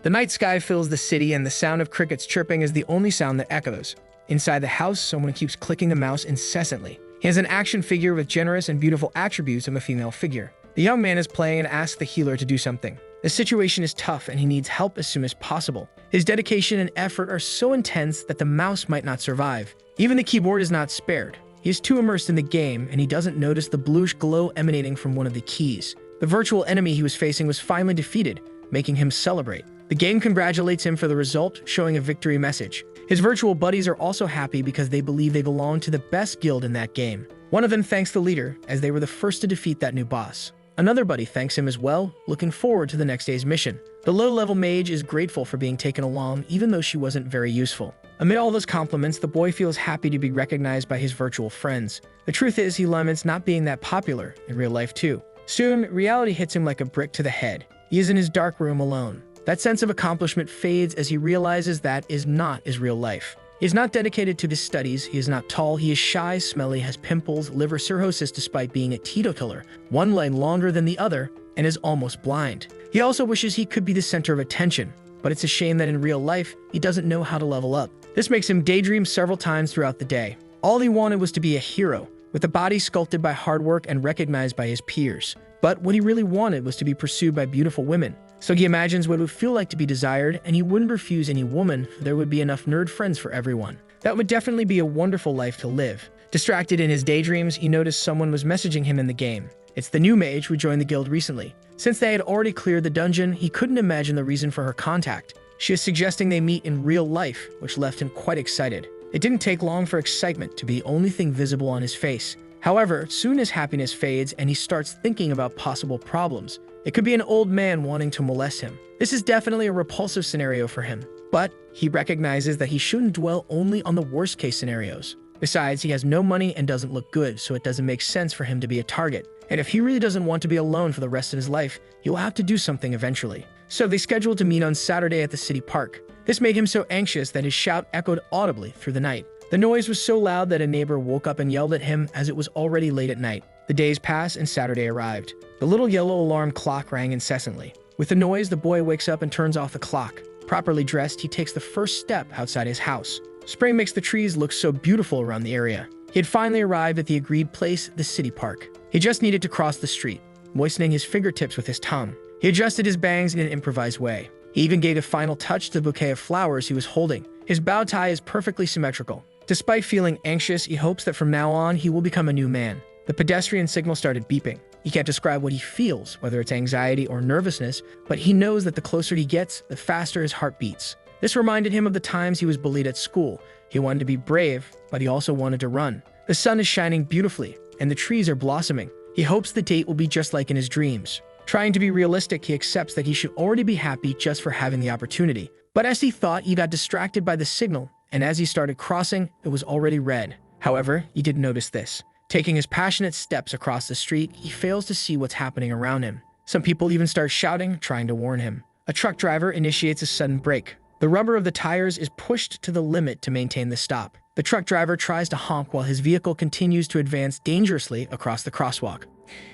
The night sky fills the city, and the sound of crickets chirping is the only sound that echoes. Inside the house, someone keeps clicking the mouse incessantly. He has an action figure with generous and beautiful attributes of a female figure. The young man is playing and asks the healer to do something. The situation is tough and he needs help as soon as possible. His dedication and effort are so intense that the mouse might not survive. Even the keyboard is not spared. He is too immersed in the game and he doesn't notice the bluish glow emanating from one of the keys. The virtual enemy he was facing was finally defeated, making him celebrate. The game congratulates him for the result, showing a victory message. His virtual buddies are also happy because they believe they belong to the best guild in that game. One of them thanks the leader, as they were the first to defeat that new boss. Another buddy thanks him as well, looking forward to the next day's mission. The low-level mage is grateful for being taken along, even though she wasn't very useful. Amid all those compliments, the boy feels happy to be recognized by his virtual friends. The truth is, he laments not being that popular in real life too. Soon, reality hits him like a brick to the head. He is in his dark room alone. That sense of accomplishment fades as he realizes that is not his real life. He is not dedicated to his studies, he is not tall, he is shy, smelly, has pimples, liver cirrhosis despite being a teetotaler, one leg longer than the other, and is almost blind. He also wishes he could be the center of attention, but it's a shame that in real life, he doesn't know how to level up. This makes him daydream several times throughout the day. All he wanted was to be a hero, with a body sculpted by hard work and recognized by his peers. But what he really wanted was to be pursued by beautiful women. So he imagines what it would feel like to be desired, and he wouldn't refuse any woman, for there would be enough nerd friends for everyone. That would definitely be a wonderful life to live. Distracted in his daydreams, he noticed someone was messaging him in the game. It's the new mage who joined the guild recently. Since they had already cleared the dungeon, he couldn't imagine the reason for her contact. She is suggesting they meet in real life, which left him quite excited. It didn't take long for excitement to be the only thing visible on his face. However, soon his happiness fades and he starts thinking about possible problems. It could be an old man wanting to molest him. This is definitely a repulsive scenario for him, but he recognizes that he shouldn't dwell only on the worst-case scenarios. Besides, he has no money and doesn't look good, so it doesn't make sense for him to be a target. And if he really doesn't want to be alone for the rest of his life, he'll have to do something eventually. So they scheduled to meet on Saturday at the city park. This made him so anxious that his shout echoed audibly through the night. The noise was so loud that a neighbor woke up and yelled at him as it was already late at night. The days passed and Saturday arrived. The little yellow alarm clock rang incessantly. With the noise, the boy wakes up and turns off the clock. Properly dressed, he takes the first step outside his house. Spring makes the trees look so beautiful around the area. He had finally arrived at the agreed place, the city park. He just needed to cross the street, moistening his fingertips with his tongue. He adjusted his bangs in an improvised way. He even gave a final touch to the bouquet of flowers he was holding. His bow tie is perfectly symmetrical. Despite feeling anxious, he hopes that from now on he will become a new man. The pedestrian signal started beeping. He can't describe what he feels, whether it's anxiety or nervousness, but he knows that the closer he gets, the faster his heart beats. This reminded him of the times he was bullied at school. He wanted to be brave, but he also wanted to run. The sun is shining beautifully, and the trees are blossoming. He hopes the date will be just like in his dreams. Trying to be realistic, he accepts that he should already be happy just for having the opportunity. But as he thought, he got distracted by the signal, and as he started crossing, it was already red. However, he didn't notice this. Taking his passionate steps across the street, he fails to see what's happening around him. Some people even start shouting, trying to warn him. A truck driver initiates a sudden brake. The rubber of the tires is pushed to the limit to maintain the stop. The truck driver tries to honk while his vehicle continues to advance dangerously across the crosswalk.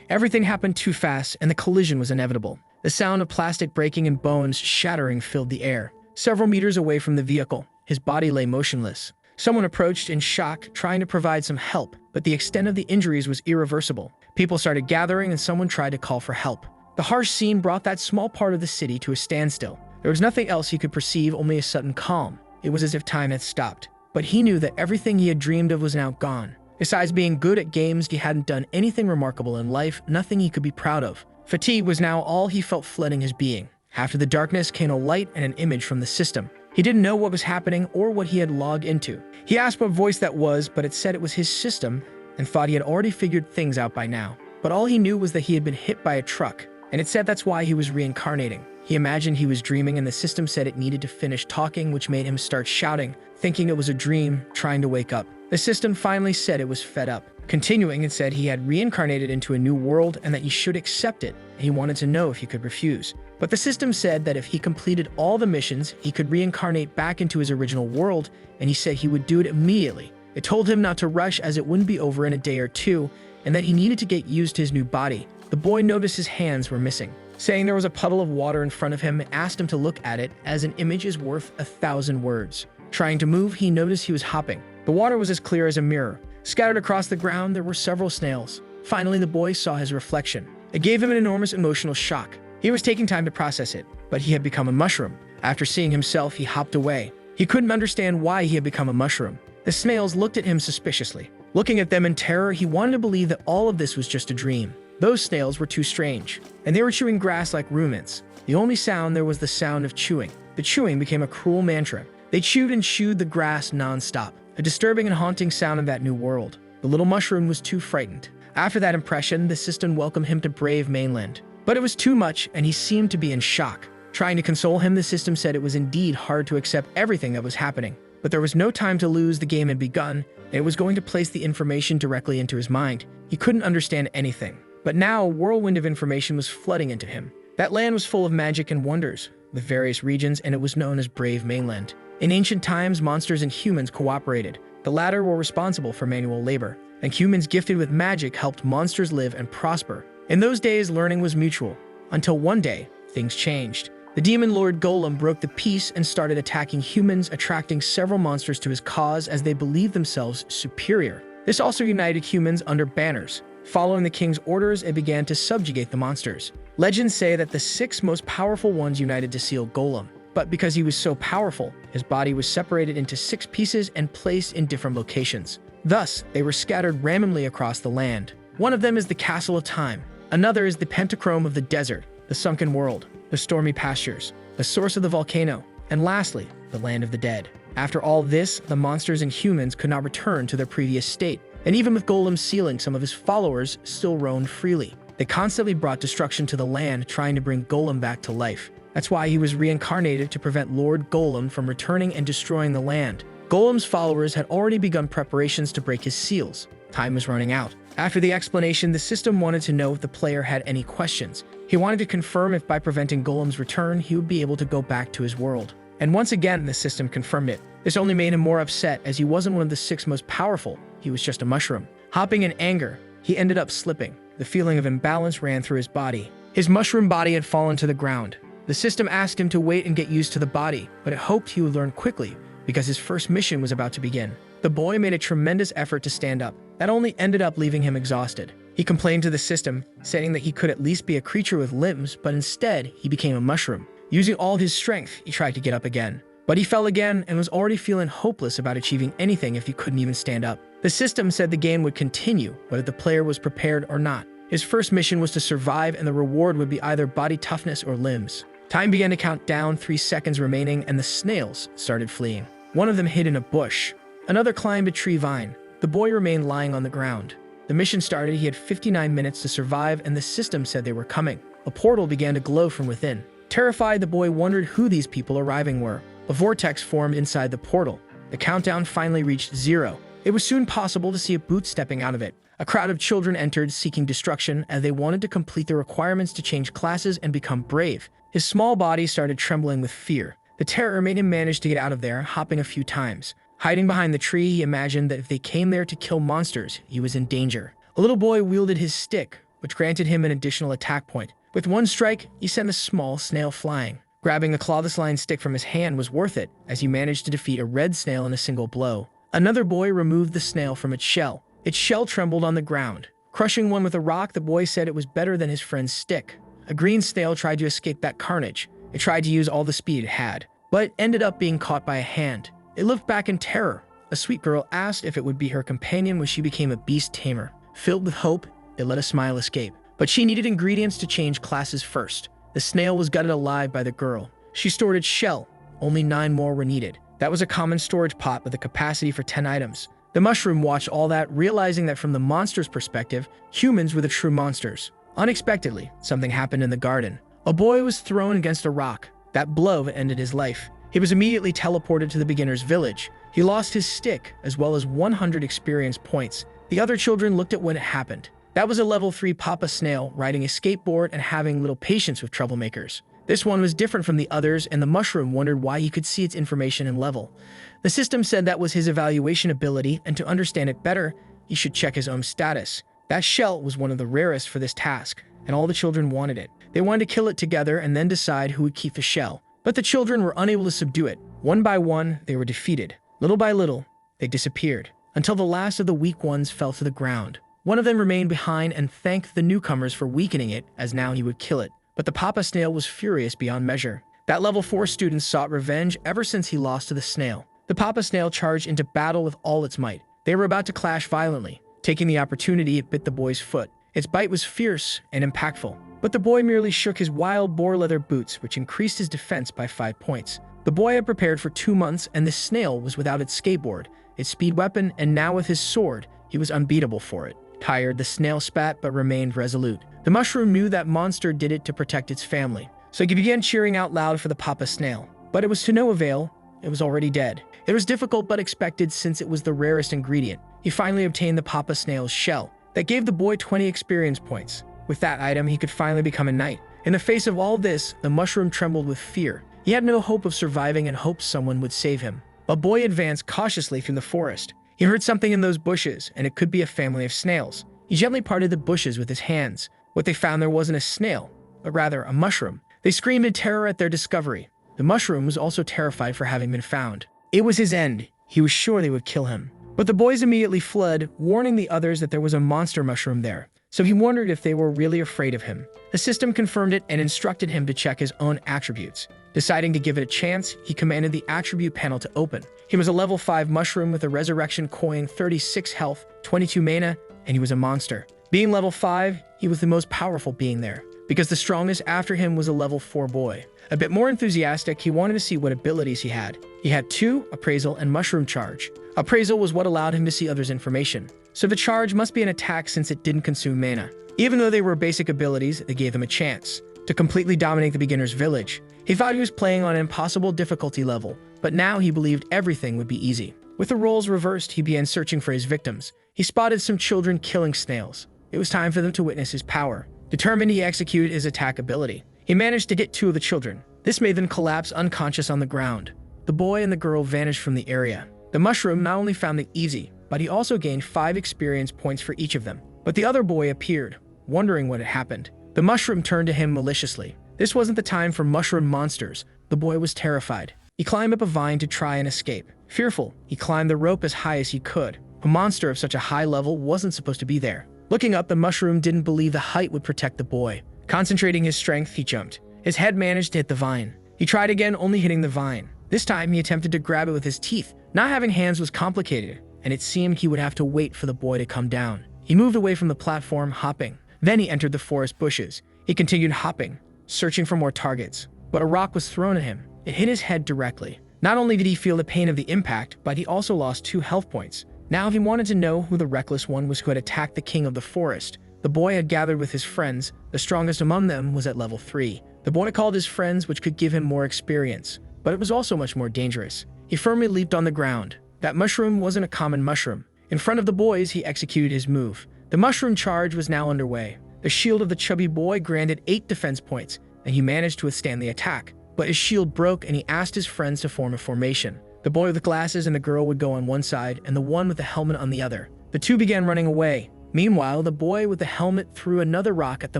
Everything happened too fast, and the collision was inevitable. The sound of plastic breaking and bones shattering filled the air. Several meters away from the vehicle, his body lay motionless. Someone approached in shock, trying to provide some help, but the extent of the injuries was irreversible. People started gathering and someone tried to call for help. The harsh scene brought that small part of the city to a standstill. There was nothing else he could perceive, only a sudden calm. It was as if time had stopped. But he knew that everything he had dreamed of was now gone. Besides being good at games, he hadn't done anything remarkable in life, nothing he could be proud of. Fatigue was now all he felt flooding his being. After the darkness came a light and an image from the system. He didn't know what was happening or what he had logged into. He asked what voice that was, but it said it was his system and thought he had already figured things out by now. But all he knew was that he had been hit by a truck, and it said that's why he was reincarnating. He imagined he was dreaming and the system said it needed to finish talking, which made him start shouting, thinking it was a dream, trying to wake up. The system finally said it was fed up. Continuing, it said he had reincarnated into a new world and that he should accept it. He wanted to know if he could refuse. But the system said that if he completed all the missions, he could reincarnate back into his original world, and he said he would do it immediately. It told him not to rush as it wouldn't be over in a day or two, and that he needed to get used to his new body. The boy noticed his hands were missing. saying there was a puddle of water in front of him and asked him to look at it as an image is worth 1,000 words. Trying to move, he noticed he was hopping. The water was as clear as a mirror. Scattered across the ground, there were several snails. Finally, the boy saw his reflection. It gave him an enormous emotional shock. He was taking time to process it, but he had become a mushroom. After seeing himself, he hopped away. He couldn't understand why he had become a mushroom. The snails looked at him suspiciously. Looking at them in terror, he wanted to believe that all of this was just a dream. Those snails were too strange, and they were chewing grass like ruminants. The only sound there was the sound of chewing. The chewing became a cruel mantra. They chewed and chewed the grass non-stop, a disturbing and haunting sound of that new world. The little mushroom was too frightened. After that impression, the system welcomed him to brave mainland. But it was too much, and he seemed to be in shock. Trying to console him, the system said it was indeed hard to accept everything that was happening. But there was no time to lose. The game had begun, and it was going to place the information directly into his mind. He couldn't understand anything. But now a whirlwind of information was flooding into him. That land was full of magic and wonders, with various regions, and it was known as Brave Mainland. In ancient times, monsters and humans cooperated. The latter were responsible for manual labor, and humans gifted with magic helped monsters live and prosper. In those days, learning was mutual, until one day, things changed. The demon lord Golem broke the peace and started attacking humans, attracting several monsters to his cause as they believed themselves superior. This also united humans under banners. Following the king's orders, it began to subjugate the monsters. Legends say that the 6 most powerful ones united to seal Golem. But because he was so powerful, his body was separated into 6 pieces and placed in different locations. Thus, they were scattered randomly across the land. One of them is the Castle of Time. Another is the Pentachrome of the Desert, the Sunken World, the Stormy Pastures, the Source of the Volcano, and lastly, the Land of the Dead. After all this, the monsters and humans could not return to their previous state. And even with Golem's sealing, some of his followers still roamed freely. They constantly brought destruction to the land, trying to bring Golem back to life. That's why he was reincarnated, to prevent Lord Golem from returning and destroying the land. Golem's followers had already begun preparations to break his seals. Time was running out. After the explanation, the system wanted to know if the player had any questions. He wanted to confirm if by preventing Golem's return, he would be able to go back to his world. And once again, the system confirmed it. This only made him more upset, as he wasn't one of the 6 most powerful. He was just a mushroom. Hopping in anger, he ended up slipping. The feeling of imbalance ran through his body. His mushroom body had fallen to the ground. The system asked him to wait and get used to the body, but it hoped he would learn quickly, because his first mission was about to begin. The boy made a tremendous effort to stand up. That only ended up leaving him exhausted. He complained to the system, saying that he could at least be a creature with limbs, but instead, he became a mushroom. Using all his strength, he tried to get up again. But he fell again and was already feeling hopeless about achieving anything if he couldn't even stand up. The system said the game would continue, whether the player was prepared or not. His first mission was to survive, and the reward would be either body toughness or limbs. Time began to count down, 3 seconds remaining, and the snails started fleeing. One of them hid in a bush. Another climbed a tree vine. The boy remained lying on the ground. The mission started. He had 59 minutes to survive, and the system said they were coming. A portal began to glow from within. Terrified, the boy wondered who these people arriving were. A vortex formed inside the portal. The countdown finally reached 0. It was soon possible to see a boot stepping out of it. A crowd of children entered, seeking destruction, as they wanted to complete the requirements to change classes and become brave. His small body started trembling with fear. The terror made him manage to get out of there, hopping a few times. Hiding behind the tree, he imagined that if they came there to kill monsters, he was in danger. A little boy wielded his stick, which granted him an additional attack point. With one strike, he sent a small snail flying. Grabbing a clawless-lined stick from his hand was worth it, as he managed to defeat a red snail in a single blow. Another boy removed the snail from its shell. Its shell trembled on the ground. Crushing one with a rock, the boy said it was better than his friend's stick. A green snail tried to escape that carnage. It tried to use all the speed it had, but ended up being caught by a hand. It looked back in terror. A sweet girl asked if it would be her companion when she became a beast tamer. Filled with hope, it let a smile escape. But she needed ingredients to change classes first. The snail was gutted alive by the girl. She stored its shell. Only 9 more were needed. That was a common storage pot with a capacity for 10 items. The mushroom watched all that, realizing that from the monster's perspective, humans were the true monsters. Unexpectedly, something happened in the garden. A boy was thrown against a rock. That blow ended his life. He was immediately teleported to the beginner's village. He lost his stick, as well as 100 experience points. The other children looked at what had happened. That was a level 3 Papa Snail riding a skateboard and having little patience with troublemakers. This one was different from the others, and the mushroom wondered why he could see its information and level. The system said that was his evaluation ability, and to understand it better, he should check his own status. That shell was one of the rarest for this task, and all the children wanted it. They wanted to kill it together and then decide who would keep the shell. But the children were unable to subdue it. One by one, they were defeated. Little by little, they disappeared, until the last of the weak ones fell to the ground. One of them remained behind and thanked the newcomers for weakening it, as now he would kill it. But the Papa Snail was furious beyond measure. That level 4 student sought revenge ever since he lost to the snail. The Papa Snail charged into battle with all its might. They were about to clash violently. Taking the opportunity, it bit the boy's foot. Its bite was fierce and impactful, but the boy merely shook his wild boar leather boots, which increased his defense by 5 points. The boy had prepared for 2 months, and the snail was without its skateboard, its speed weapon, and now with his sword, he was unbeatable for it. Tired, the snail spat but remained resolute. The mushroom knew that monster did it to protect its family, so he began cheering out loud for the Papa Snail. But it was to no avail. It was already dead. It was difficult but expected since it was the rarest ingredient. He finally obtained the Papa Snail's shell. That gave the boy 20 experience points. With that item, he could finally become a knight. In the face of all this, the mushroom trembled with fear. He had no hope of surviving and hoped someone would save him. A boy advanced cautiously through the forest. He heard something in those bushes, and it could be a family of snails. He gently parted the bushes with his hands. What they found there wasn't a snail, but rather a mushroom. They screamed in terror at their discovery. The mushroom was also terrified for having been found. It was his end. He was sure they would kill him. But the boys immediately fled, warning the others that there was a monster mushroom there. So he wondered if they were really afraid of him. The system confirmed it and instructed him to check his own attributes. Deciding to give it a chance, he commanded the attribute panel to open. He was a level 5 mushroom with a resurrection coin, 36 health, 22 mana, and he was a monster. Being level 5, he was the most powerful being there, because the strongest after him was a level 4 boy. A bit more enthusiastic, he wanted to see what abilities he had. He had 2, Appraisal and Mushroom Charge. Appraisal was what allowed him to see others' information, so the charge must be an attack since it didn't consume mana. Even though they were basic abilities, they gave him a chance to completely dominate the beginner's village. He thought he was playing on an impossible difficulty level, but now he believed everything would be easy. With the roles reversed, he began searching for his victims. He spotted some children killing snails. It was time for them to witness his power. Determined, he executed his attack ability. He managed to get 2 of the children. This made them collapse unconscious on the ground. The boy and the girl vanished from the area. The mushroom not only found it easy, but he also gained 5 experience points for each of them. But the other boy appeared, wondering what had happened. The mushroom turned to him maliciously. This wasn't the time for mushroom monsters. The boy was terrified. He climbed up a vine to try and escape. Fearful, he climbed the rope as high as he could. A monster of such a high level wasn't supposed to be there. Looking up, the mushroom didn't believe the height would protect the boy. Concentrating his strength, he jumped. His head managed to hit the vine. He tried again, only hitting the vine. This time, he attempted to grab it with his teeth. Not having hands was complicated, and it seemed he would have to wait for the boy to come down. He moved away from the platform, hopping. Then he entered the forest bushes. He continued hopping, searching for more targets. But a rock was thrown at him. It hit his head directly. Not only did he feel the pain of the impact, but he also lost 2 health points. Now he wanted to know who the reckless one was who had attacked the king of the forest. The boy had gathered with his friends. The strongest among them was at level 3. The boy called his friends, which could give him more experience, but it was also much more dangerous. He firmly leaped on the ground. That mushroom wasn't a common mushroom. In front of the boys, he executed his move. The mushroom charge was now underway. The shield of the chubby boy granted 8 defense points, and he managed to withstand the attack. But his shield broke, and he asked his friends to form a formation. The boy with the glasses and the girl would go on one side, and the one with the helmet on the other. The 2 began running away. Meanwhile, the boy with the helmet threw another rock at the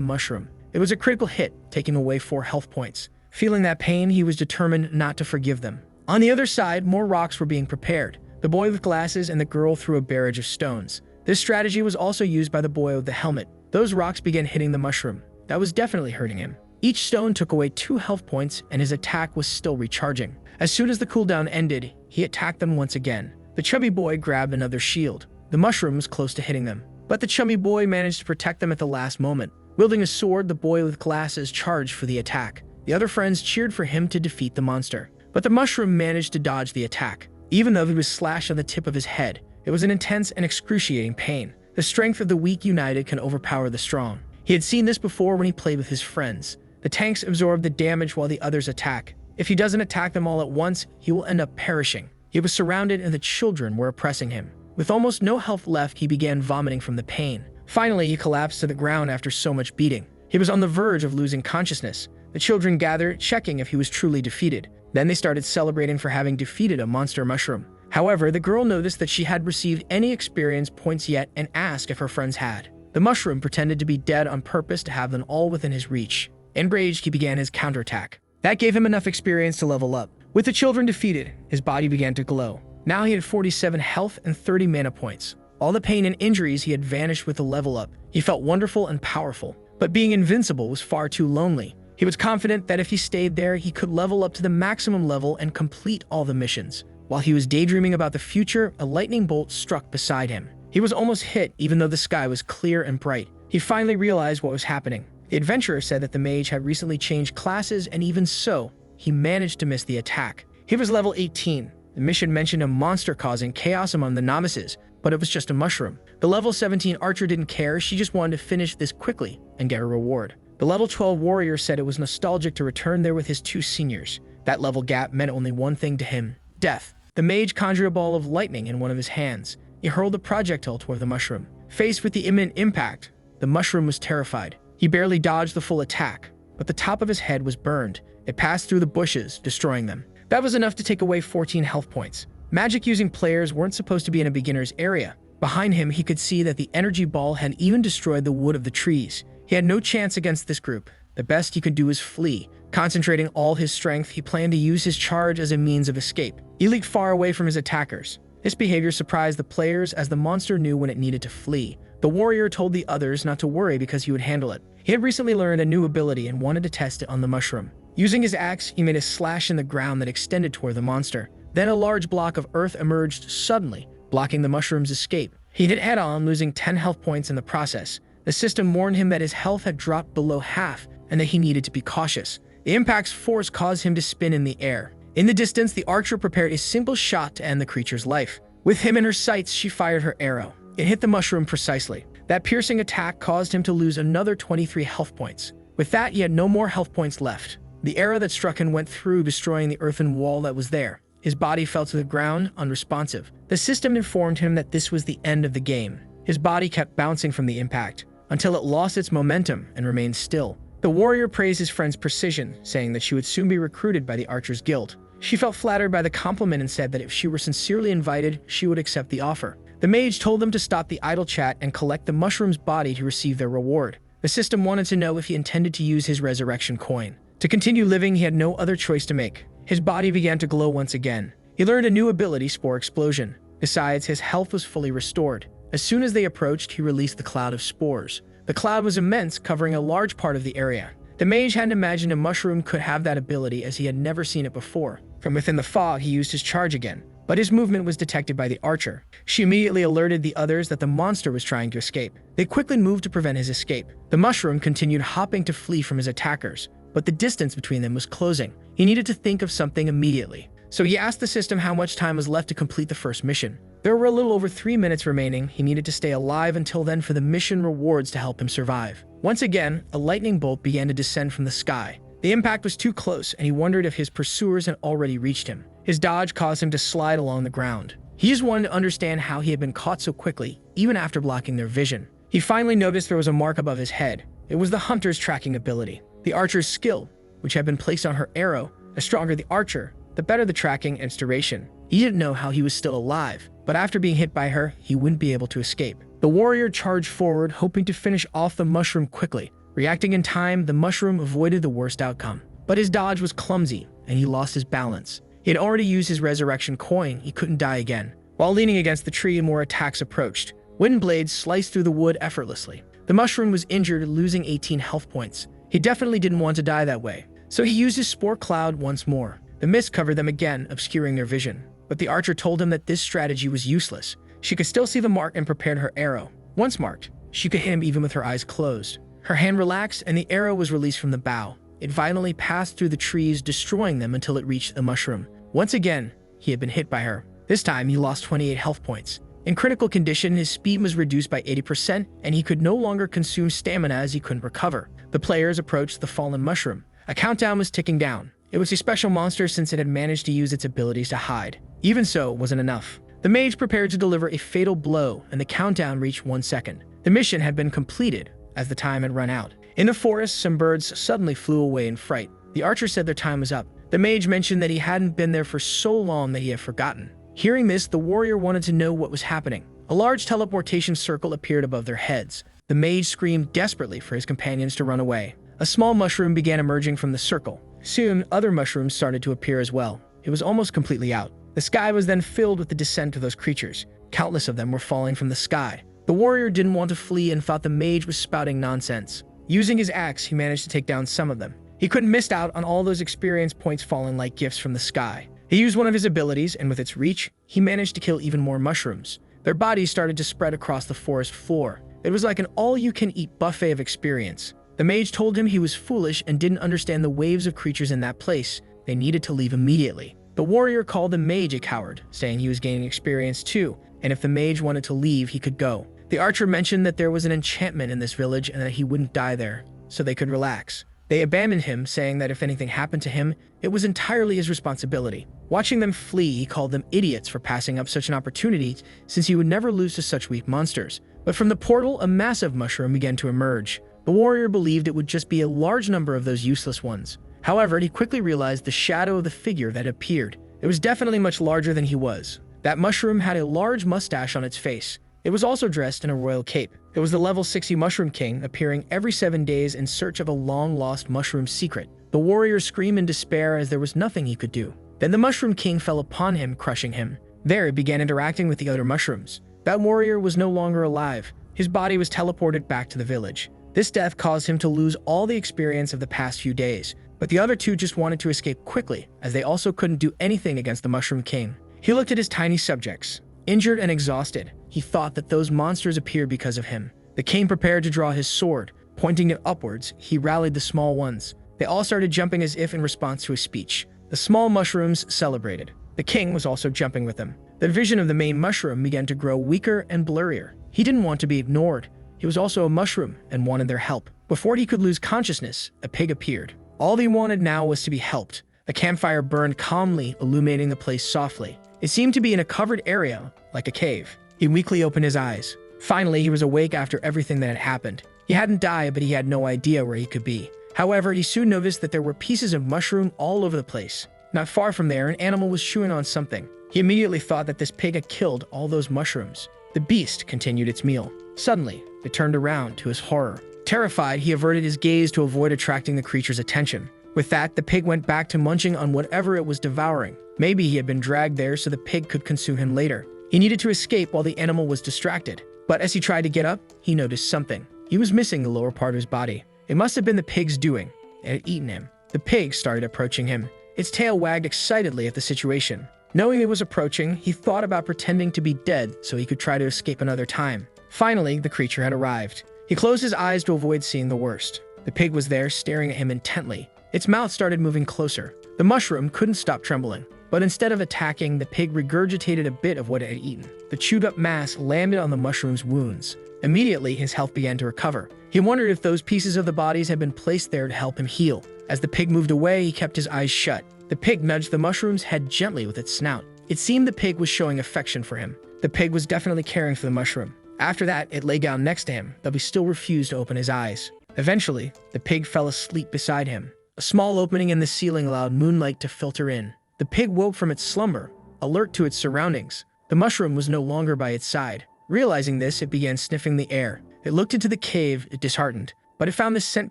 mushroom. It was a critical hit, taking away 4 health points. Feeling that pain, he was determined not to forgive them. On the other side, more rocks were being prepared. The boy with glasses and the girl threw a barrage of stones. This strategy was also used by the boy with the helmet. Those rocks began hitting the mushroom. That was definitely hurting him. Each stone took away 2 health points, and his attack was still recharging. As soon as the cooldown ended, he attacked them once again. The chubby boy grabbed another shield. The mushroom was close to hitting them, but the chubby boy managed to protect them at the last moment. Wielding a sword, the boy with glasses charged for the attack. The other friends cheered for him to defeat the monster, but the mushroom managed to dodge the attack. Even though he was slashed on the tip of his head, it was an intense and excruciating pain. The strength of the weak united can overpower the strong. He had seen this before when he played with his friends. The tanks absorb the damage while the others attack. If he doesn't attack them all at once, he will end up perishing. He was surrounded and the children were oppressing him. With almost no health left, he began vomiting from the pain. Finally, he collapsed to the ground after so much beating. He was on the verge of losing consciousness. The children gathered, checking if he was truly defeated. Then they started celebrating for having defeated a monster mushroom. However, the girl noticed that she had received any experience points yet and asked if her friends had. The mushroom pretended to be dead on purpose to have them all within his reach. Enraged, he began his counterattack. That gave him enough experience to level up. With the children defeated, his body began to glow. Now he had 47 health and 30 mana points. All the pain and injuries he had vanished with the level up. He felt wonderful and powerful. But being invincible was far too lonely. He was confident that if he stayed there, he could level up to the maximum level and complete all the missions. While he was daydreaming about the future, a lightning bolt struck beside him. He was almost hit, even though the sky was clear and bright. He finally realized what was happening. The adventurer said that the mage had recently changed classes, and even so, he managed to miss the attack. He was level 18. The mission mentioned a monster causing chaos among the novices, but it was just a mushroom. The level 17 archer didn't care, she just wanted to finish this quickly and get a reward. The level 12 warrior said it was nostalgic to return there with his 2 seniors. That level gap meant only one thing to him: death. The mage conjured a ball of lightning in one of his hands. He hurled the projectile toward the mushroom. Faced with the imminent impact, the mushroom was terrified. He barely dodged the full attack, but the top of his head was burned. It passed through the bushes, destroying them. That was enough to take away 14 health points. Magic-using players weren't supposed to be in a beginner's area. Behind him, he could see that the energy ball had even destroyed the wood of the trees. He had no chance against this group. The best he could do was flee. Concentrating all his strength, he planned to use his charge as a means of escape. He leaped far away from his attackers. This behavior surprised the players, as the monster knew when it needed to flee. The warrior told the others not to worry because he would handle it. He had recently learned a new ability and wanted to test it on the mushroom. Using his axe, he made a slash in the ground that extended toward the monster. Then a large block of earth emerged suddenly, blocking the mushroom's escape. He hit head-on, losing 10 health points in the process. The system warned him that his health had dropped below half and that he needed to be cautious. The impact's force caused him to spin in the air. In the distance, the archer prepared a simple shot to end the creature's life. With him in her sights, she fired her arrow. It hit the mushroom precisely. That piercing attack caused him to lose another 23 health points. With that, he had no more health points left. The arrow that struck him went through, destroying the earthen wall that was there. His body fell to the ground, unresponsive. The system informed him that this was the end of the game. His body kept bouncing from the impact, until it lost its momentum and remained still. The warrior praised his friend's precision, saying that she would soon be recruited by the Archers Guild. She felt flattered by the compliment and said that if she were sincerely invited, she would accept the offer. The mage told them to stop the idle chat and collect the mushroom's body to receive their reward. The system wanted to know if he intended to use his resurrection coin. To continue living, he had no other choice to make. His body began to glow once again. He learned a new ability, Spore Explosion. Besides, his health was fully restored. As soon as they approached, he released the cloud of spores. The cloud was immense, covering a large part of the area. The mage hadn't imagined a mushroom could have that ability, as he had never seen it before. From within the fog, he used his charge again, but his movement was detected by the archer. She immediately alerted the others that the monster was trying to escape. They quickly moved to prevent his escape. The mushroom continued hopping to flee from his attackers, but the distance between them was closing. He needed to think of something immediately. So he asked the system how much time was left to complete the first mission. There were a little over 3 minutes remaining. He needed to stay alive until then for the mission rewards to help him survive. Once again, a lightning bolt began to descend from the sky. The impact was too close, and he wondered if his pursuers had already reached him. His dodge caused him to slide along the ground. He just wanted to understand how he had been caught so quickly, even after blocking their vision. He finally noticed there was a mark above his head. It was the hunter's tracking ability. The archer's skill, which had been placed on her arrow. The stronger the archer, the better the tracking and duration. He didn't know how he was still alive, but after being hit by her, he wouldn't be able to escape. The warrior charged forward, hoping to finish off the mushroom quickly. Reacting in time, the mushroom avoided the worst outcome. But his dodge was clumsy, and he lost his balance. He had already used his resurrection coin. He couldn't die again. While leaning against the tree, more attacks approached. Wind blades sliced through the wood effortlessly. The mushroom was injured, losing 18 health points. He definitely didn't want to die that way, so he used his spore cloud once more. The mist covered them again, obscuring their vision. But the archer told him that this strategy was useless. She could still see the mark and prepared her arrow. Once marked, she could hit him even with her eyes closed. Her hand relaxed, and the arrow was released from the bow. It violently passed through the trees, destroying them until it reached the mushroom. Once again, he had been hit by her. This time, he lost 28 health points. In critical condition, his speed was reduced by 80%, and he could no longer consume stamina as he couldn't recover. The players approached the fallen mushroom. A countdown was ticking down. It was a special monster since it had managed to use its abilities to hide. Even so, it wasn't enough. The mage prepared to deliver a fatal blow, and the countdown reached 1 second. The mission had been completed, as the time had run out. In the forest, some birds suddenly flew away in fright. The archer said their time was up. The mage mentioned that he hadn't been there for so long that he had forgotten. Hearing this, the warrior wanted to know what was happening. A large teleportation circle appeared above their heads. The mage screamed desperately for his companions to run away. A small mushroom began emerging from the circle. Soon, other mushrooms started to appear as well. It was almost completely out. The sky was then filled with the descent of those creatures. Countless of them were falling from the sky. The warrior didn't want to flee and thought the mage was spouting nonsense. Using his axe, he managed to take down some of them. He couldn't miss out on all those experience points falling like gifts from the sky. He used one of his abilities, and with its reach, he managed to kill even more mushrooms. Their bodies started to spread across the forest floor. It was like an all-you-can-eat buffet of experience. The mage told him he was foolish and didn't understand the waves of creatures in that place. They needed to leave immediately. The warrior called the mage a coward, saying he was gaining experience too, and if the mage wanted to leave, he could go. The archer mentioned that there was an enchantment in this village and that he wouldn't die there, so they could relax. They abandoned him, saying that if anything happened to him, it was entirely his responsibility. Watching them flee, he called them idiots for passing up such an opportunity, since he would never lose to such weak monsters. But from the portal, a massive mushroom began to emerge. The warrior believed it would just be a large number of those useless ones. However, he quickly realized the shadow of the figure that appeared. It was definitely much larger than he was. That mushroom had a large mustache on its face. It was also dressed in a royal cape. It was the level 60 Mushroom King, appearing every 7 days in search of a long-lost mushroom secret. The warrior screamed in despair as there was nothing he could do. Then the Mushroom King fell upon him, crushing him. There, he began interacting with the other mushrooms. That warrior was no longer alive. His body was teleported back to the village. This death caused him to lose all the experience of the past few days, but the other two just wanted to escape quickly, as they also couldn't do anything against the Mushroom King. He looked at his tiny subjects. Injured and exhausted, he thought that those monsters appeared because of him. The king prepared to draw his sword. Pointing it upwards, he rallied the small ones. They all started jumping as if in response to his speech. The small mushrooms celebrated. The king was also jumping with them. The vision of the main mushroom began to grow weaker and blurrier. He didn't want to be ignored. He was also a mushroom and wanted their help. Before he could lose consciousness, a pig appeared. All he wanted now was to be helped. A campfire burned calmly, illuminating the place softly. It seemed to be in a covered area, like a cave. He weakly opened his eyes. Finally, he was awake after everything that had happened. He hadn't died, but he had no idea where he could be. However, he soon noticed that there were pieces of mushroom all over the place. Not far from there, an animal was chewing on something. He immediately thought that this pig had killed all those mushrooms. The beast continued its meal. Suddenly, it turned around to his horror. Terrified, he averted his gaze to avoid attracting the creature's attention. With that, the pig went back to munching on whatever it was devouring. Maybe he had been dragged there so the pig could consume him later. He needed to escape while the animal was distracted. But as he tried to get up, he noticed something. He was missing the lower part of his body. It must have been the pig's doing. It had eaten him. The pig started approaching him. Its tail wagged excitedly at the situation. Knowing it was approaching, he thought about pretending to be dead so he could try to escape another time. Finally, the creature had arrived. He closed his eyes to avoid seeing the worst. The pig was there, staring at him intently. Its mouth started moving closer. The mushroom couldn't stop trembling. But instead of attacking, the pig regurgitated a bit of what it had eaten. The chewed-up mass landed on the mushroom's wounds. Immediately, his health began to recover. He wondered if those pieces of the bodies had been placed there to help him heal. As the pig moved away, he kept his eyes shut. The pig nudged the mushroom's head gently with its snout. It seemed the pig was showing affection for him. The pig was definitely caring for the mushroom. After that, it lay down next to him, though he still refused to open his eyes. Eventually, the pig fell asleep beside him. A small opening in the ceiling allowed moonlight to filter in. The pig woke from its slumber, alert to its surroundings. The mushroom was no longer by its side. Realizing this, it began sniffing the air. It looked into the cave, disheartened, but it found the scent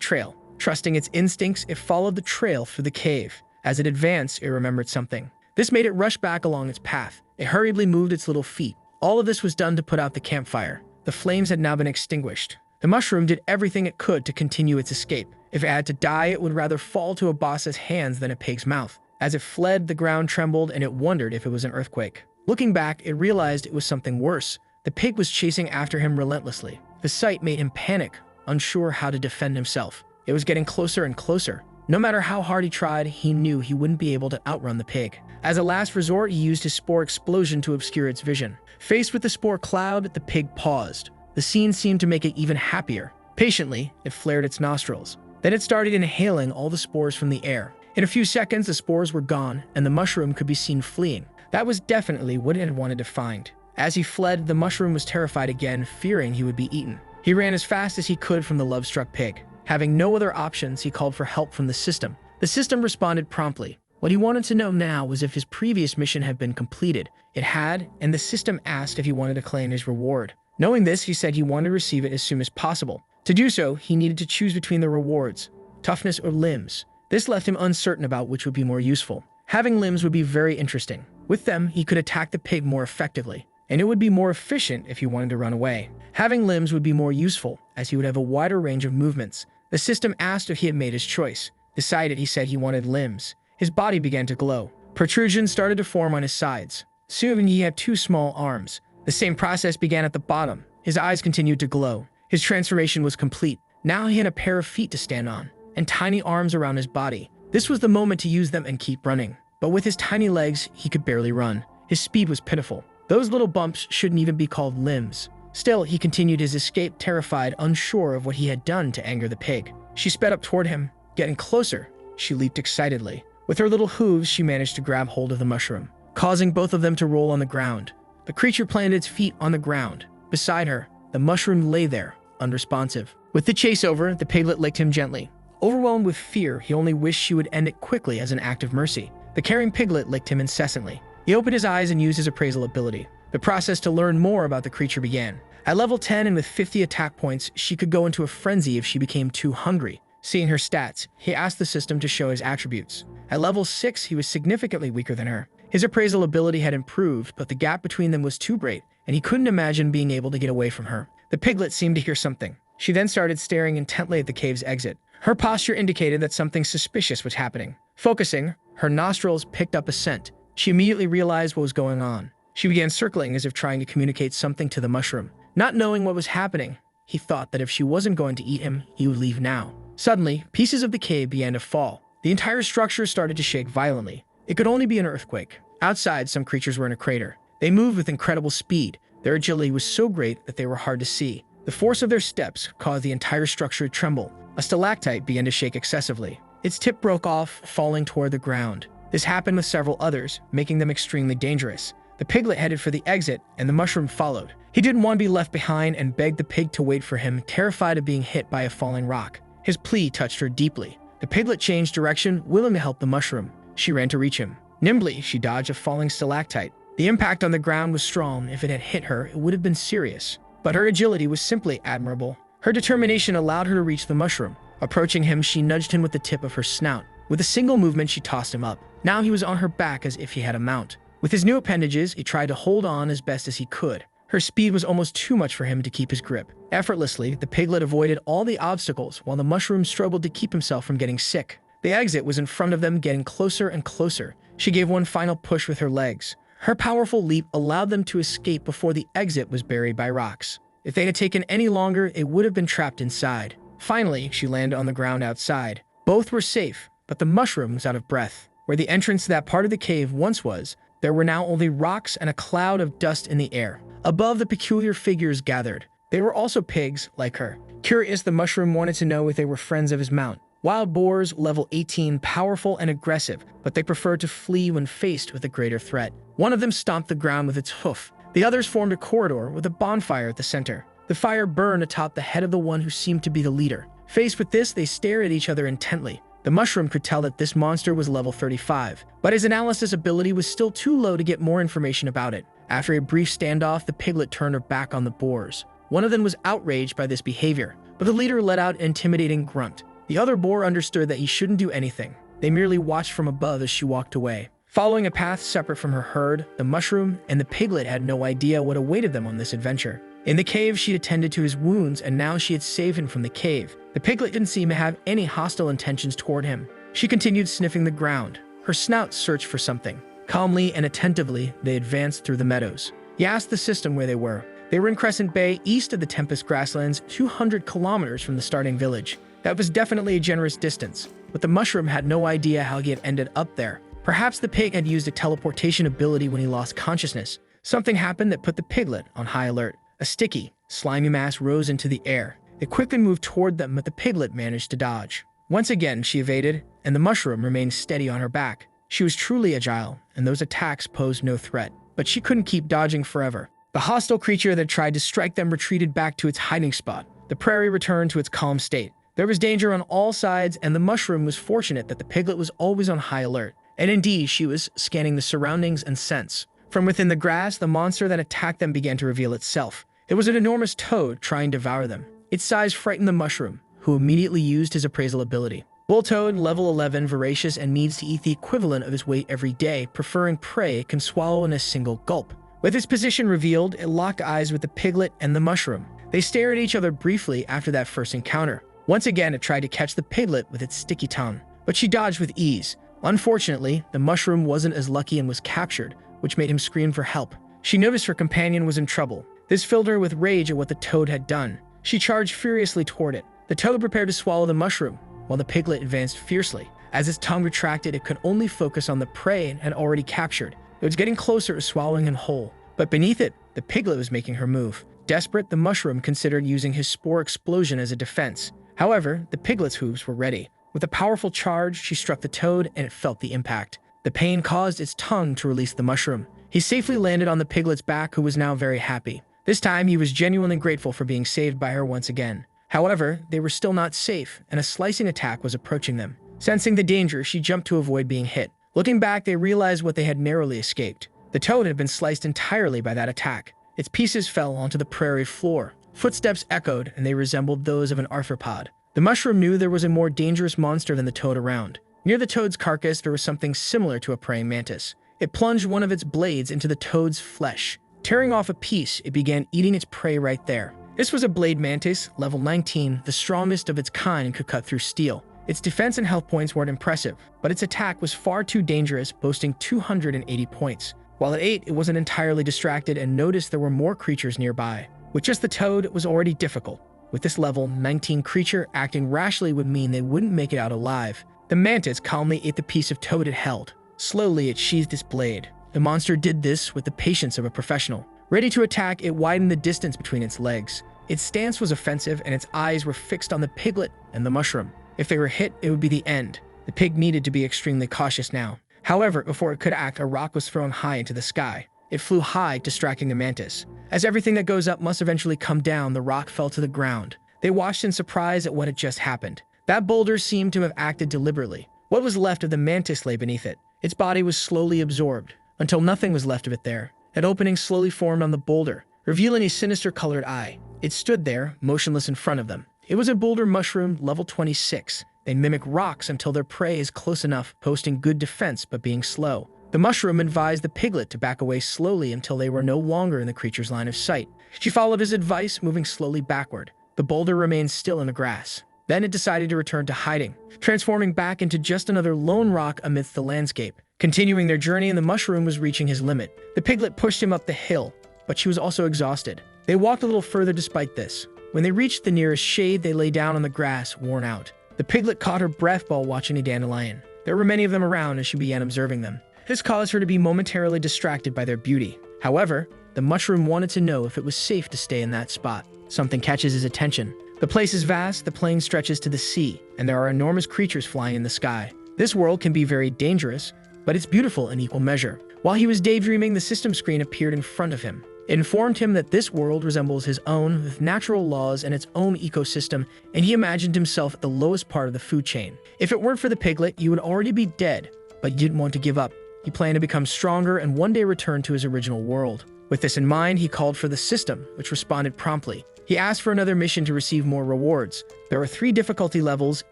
trail. Trusting its instincts, it followed the trail through the cave. As it advanced, it remembered something. This made it rush back along its path. It hurriedly moved its little feet. All of this was done to put out the campfire. The flames had now been extinguished. The mushroom did everything it could to continue its escape. If it had to die, it would rather fall to a boss's hands than a pig's mouth. As it fled, the ground trembled and it wondered if it was an earthquake. Looking back, it realized it was something worse. The pig was chasing after him relentlessly. The sight made him panic, unsure how to defend himself. It was getting closer and closer. No matter how hard he tried, he knew he wouldn't be able to outrun the pig. As a last resort, he used his spore explosion to obscure its vision. Faced with the spore cloud, the pig paused. The scene seemed to make it even happier. Patiently, it flared its nostrils. Then it started inhaling all the spores from the air. In a few seconds, the spores were gone, and the mushroom could be seen fleeing. That was definitely what it had wanted to find. As he fled, the mushroom was terrified again, fearing he would be eaten. He ran as fast as he could from the love-struck pig. Having no other options, he called for help from the system. The system responded promptly. What he wanted to know now was if his previous mission had been completed. It had, and the system asked if he wanted to claim his reward. Knowing this, he said he wanted to receive it as soon as possible. To do so, he needed to choose between the rewards. toughness, or limbs. This left him uncertain about which would be more useful. Having limbs would be very interesting. With them, he could attack the pig more effectively, and it would be more efficient if he wanted to run away. Having limbs would be more useful, as he would have a wider range of movements. The system asked if he had made his choice. Decided, he said he wanted limbs. His body began to glow. Protrusions started to form on his sides. Soon he had 2 small arms. The same process began at the bottom. His eyes continued to glow. His transformation was complete. Now he had a pair of feet to stand on, and tiny arms around his body. This was the moment to use them and keep running. But with his tiny legs, he could barely run. His speed was pitiful. Those little bumps shouldn't even be called limbs. Still, he continued his escape, terrified, unsure of what he had done to anger the pig. She sped up toward him. Getting closer, she leaped excitedly. With her little hooves, she managed to grab hold of the mushroom, causing both of them to roll on the ground. The creature planted its feet on the ground. Beside her, the mushroom lay there, unresponsive. With the chase over, the piglet licked him gently. Overwhelmed with fear, he only wished she would end it quickly as an act of mercy. The caring piglet licked him incessantly. He opened his eyes and used his appraisal ability. The process to learn more about the creature began. At level 10 and with 50 attack points, she could go into a frenzy if she became too hungry. Seeing her stats, he asked the system to show his attributes. At level 6, he was significantly weaker than her. His appraisal ability had improved, but the gap between them was too great, and he couldn't imagine being able to get away from her. The piglet seemed to hear something. She then started staring intently at the cave's exit. Her posture indicated that something suspicious was happening. Focusing, her nostrils picked up a scent. She immediately realized what was going on. She began circling as if trying to communicate something to the mushroom. Not knowing what was happening, he thought that if she wasn't going to eat him, he would leave now. Suddenly, pieces of the cave began to fall. The entire structure started to shake violently. It could only be an earthquake. Outside, some creatures were in a crater. They moved with incredible speed. Their agility was so great that they were hard to see. The force of their steps caused the entire structure to tremble. A stalactite began to shake excessively. Its tip broke off, falling toward the ground. This happened with several others, making them extremely dangerous. The piglet headed for the exit, and the mushroom followed. He didn't want to be left behind and begged the pig to wait for him, terrified of being hit by a falling rock. His plea touched her deeply. The piglet changed direction, willing to help the mushroom. She ran to reach him. Nimbly, she dodged a falling stalactite. The impact on the ground was strong. If it had hit her, it would have been serious. But her agility was simply admirable. Her determination allowed her to reach the mushroom. Approaching him, she nudged him with the tip of her snout. With a single movement, she tossed him up. Now he was on her back as if he had a mount. With his new appendages, he tried to hold on as best as he could. Her speed was almost too much for him to keep his grip. Effortlessly, the piglet avoided all the obstacles while the mushroom struggled to keep himself from getting sick. The exit was in front of them, getting closer and closer. She gave one final push with her legs. Her powerful leap allowed them to escape before the exit was buried by rocks. If they had taken any longer, it would have been trapped inside. Finally, she landed on the ground outside. Both were safe, but the mushroom was out of breath. Where the entrance to that part of the cave once was, there were now only rocks and a cloud of dust in the air. Above, the peculiar figures gathered. They were also pigs, like her. Curious, the mushroom wanted to know if they were friends of his mount. Wild boars, level 18, powerful and aggressive, but they preferred to flee when faced with a greater threat. One of them stomped the ground with its hoof. The others formed a corridor with a bonfire at the center. The fire burned atop the head of the one who seemed to be the leader. Faced with this, they stared at each other intently. The mushroom could tell that this monster was level 35, but his analysis ability was still too low to get more information about it. After a brief standoff, the piglet turned her back on the boars. One of them was outraged by this behavior, but the leader let out an intimidating grunt. The other boar understood that he shouldn't do anything. They merely watched from above as she walked away. Following a path separate from her herd, the mushroom and the piglet had no idea what awaited them on this adventure. In the cave, she attended to his wounds, and now she had saved him from the cave. The piglet didn't seem to have any hostile intentions toward him. She continued sniffing the ground. Her snout searched for something. Calmly and attentively, they advanced through the meadows. He asked the system where they were. They were in Crescent Bay, east of the Tempest Grasslands, 200 kilometers from the starting village. That was definitely a generous distance, but the mushroom had no idea how he had ended up there. Perhaps the pig had used a teleportation ability when he lost consciousness. Something happened that put the piglet on high alert. A sticky, slimy mass rose into the air. It quickly moved toward them, but the piglet managed to dodge. Once again, she evaded, and the mushroom remained steady on her back. She was truly agile, and those attacks posed no threat. But she couldn't keep dodging forever. The hostile creature that tried to strike them retreated back to its hiding spot. The prairie returned to its calm state. There was danger on all sides, and the mushroom was fortunate that the piglet was always on high alert. And indeed, she was scanning the surroundings and scents. From within the grass, the monster that attacked them began to reveal itself. It was an enormous toad trying to devour them. Its size frightened the mushroom, who immediately used his appraisal ability. Bull Toad, level 11, voracious and needs to eat the equivalent of his weight every day, preferring prey it can swallow in a single gulp. With its position revealed, it locked eyes with the piglet and the mushroom. They stared at each other briefly after that first encounter. Once again, it tried to catch the piglet with its sticky tongue, but she dodged with ease. Unfortunately, the mushroom wasn't as lucky and was captured, which made him scream for help. She noticed her companion was in trouble. This filled her with rage at what the toad had done. She charged furiously toward it. The toad prepared to swallow the mushroom, while the piglet advanced fiercely. As its tongue retracted, it could only focus on the prey it had already captured. It was getting closer to swallowing him whole. But beneath it, the piglet was making her move. Desperate, the mushroom considered using his spore explosion as a defense. However, the piglet's hooves were ready. With a powerful charge, she struck the toad, and it felt the impact. The pain caused its tongue to release the mushroom. He safely landed on the piglet's back, who was now very happy. This time, he was genuinely grateful for being saved by her once again. However, they were still not safe, and a slicing attack was approaching them. Sensing the danger, she jumped to avoid being hit. Looking back, they realized what they had narrowly escaped. The toad had been sliced entirely by that attack. Its pieces fell onto the prairie floor. Footsteps echoed, and they resembled those of an arthropod. The mushroom knew there was a more dangerous monster than the toad around. Near the toad's carcass, there was something similar to a praying mantis. It plunged one of its blades into the toad's flesh. Tearing off a piece, it began eating its prey right there. This was a blade mantis, level 19, the strongest of its kind, and could cut through steel. Its defense and health points weren't impressive, but its attack was far too dangerous, boasting 280 points. While it ate, it wasn't entirely distracted and noticed there were more creatures nearby. With just the toad, it was already difficult. With this level 19 creature, acting rashly would mean they wouldn't make it out alive. The mantis calmly ate the piece of toad it held. Slowly, it sheathed its blade. The monster did this with the patience of a professional. Ready to attack, it widened the distance between its legs. Its stance was offensive, and its eyes were fixed on the piglet and the mushroom. If they were hit, it would be the end. The pig needed to be extremely cautious now. However, before it could act, a rock was thrown high into the sky. It flew high, distracting the mantis. As everything that goes up must eventually come down, the rock fell to the ground. They watched in surprise at what had just happened. That boulder seemed to have acted deliberately. What was left of the mantis lay beneath it. Its body was slowly absorbed, until nothing was left of it there. An opening slowly formed on the boulder, revealing a sinister-colored eye. It stood there, motionless in front of them. It was a boulder mushroom, level 26. They mimic rocks until their prey is close enough, posting good defense but being slow. The mushroom advised the piglet to back away slowly until they were no longer in the creature's line of sight. She followed his advice, moving slowly backward. The boulder remained still in the grass. Then it decided to return to hiding, transforming back into just another lone rock amidst the landscape. Continuing their journey, and the mushroom was reaching his limit. The piglet pushed him up the hill, but she was also exhausted. They walked a little further despite this. When they reached the nearest shade, they lay down on the grass, worn out. The piglet caught her breath while watching a dandelion. There were many of them around as she began observing them. This caused her to be momentarily distracted by their beauty. However, the mushroom wanted to know if it was safe to stay in that spot. Something catches his attention. The place is vast, the plain stretches to the sea, and there are enormous creatures flying in the sky. This world can be very dangerous, but it's beautiful in equal measure. While he was daydreaming, the system screen appeared in front of him. It informed him that this world resembles his own, with natural laws and its own ecosystem, and he imagined himself at the lowest part of the food chain. If it weren't for the piglet, he would already be dead, but he didn't want to give up. He planned to become stronger and one day return to his original world. With this in mind, he called for the system, which responded promptly. He asked for another mission to receive more rewards. There were 3 difficulty levels,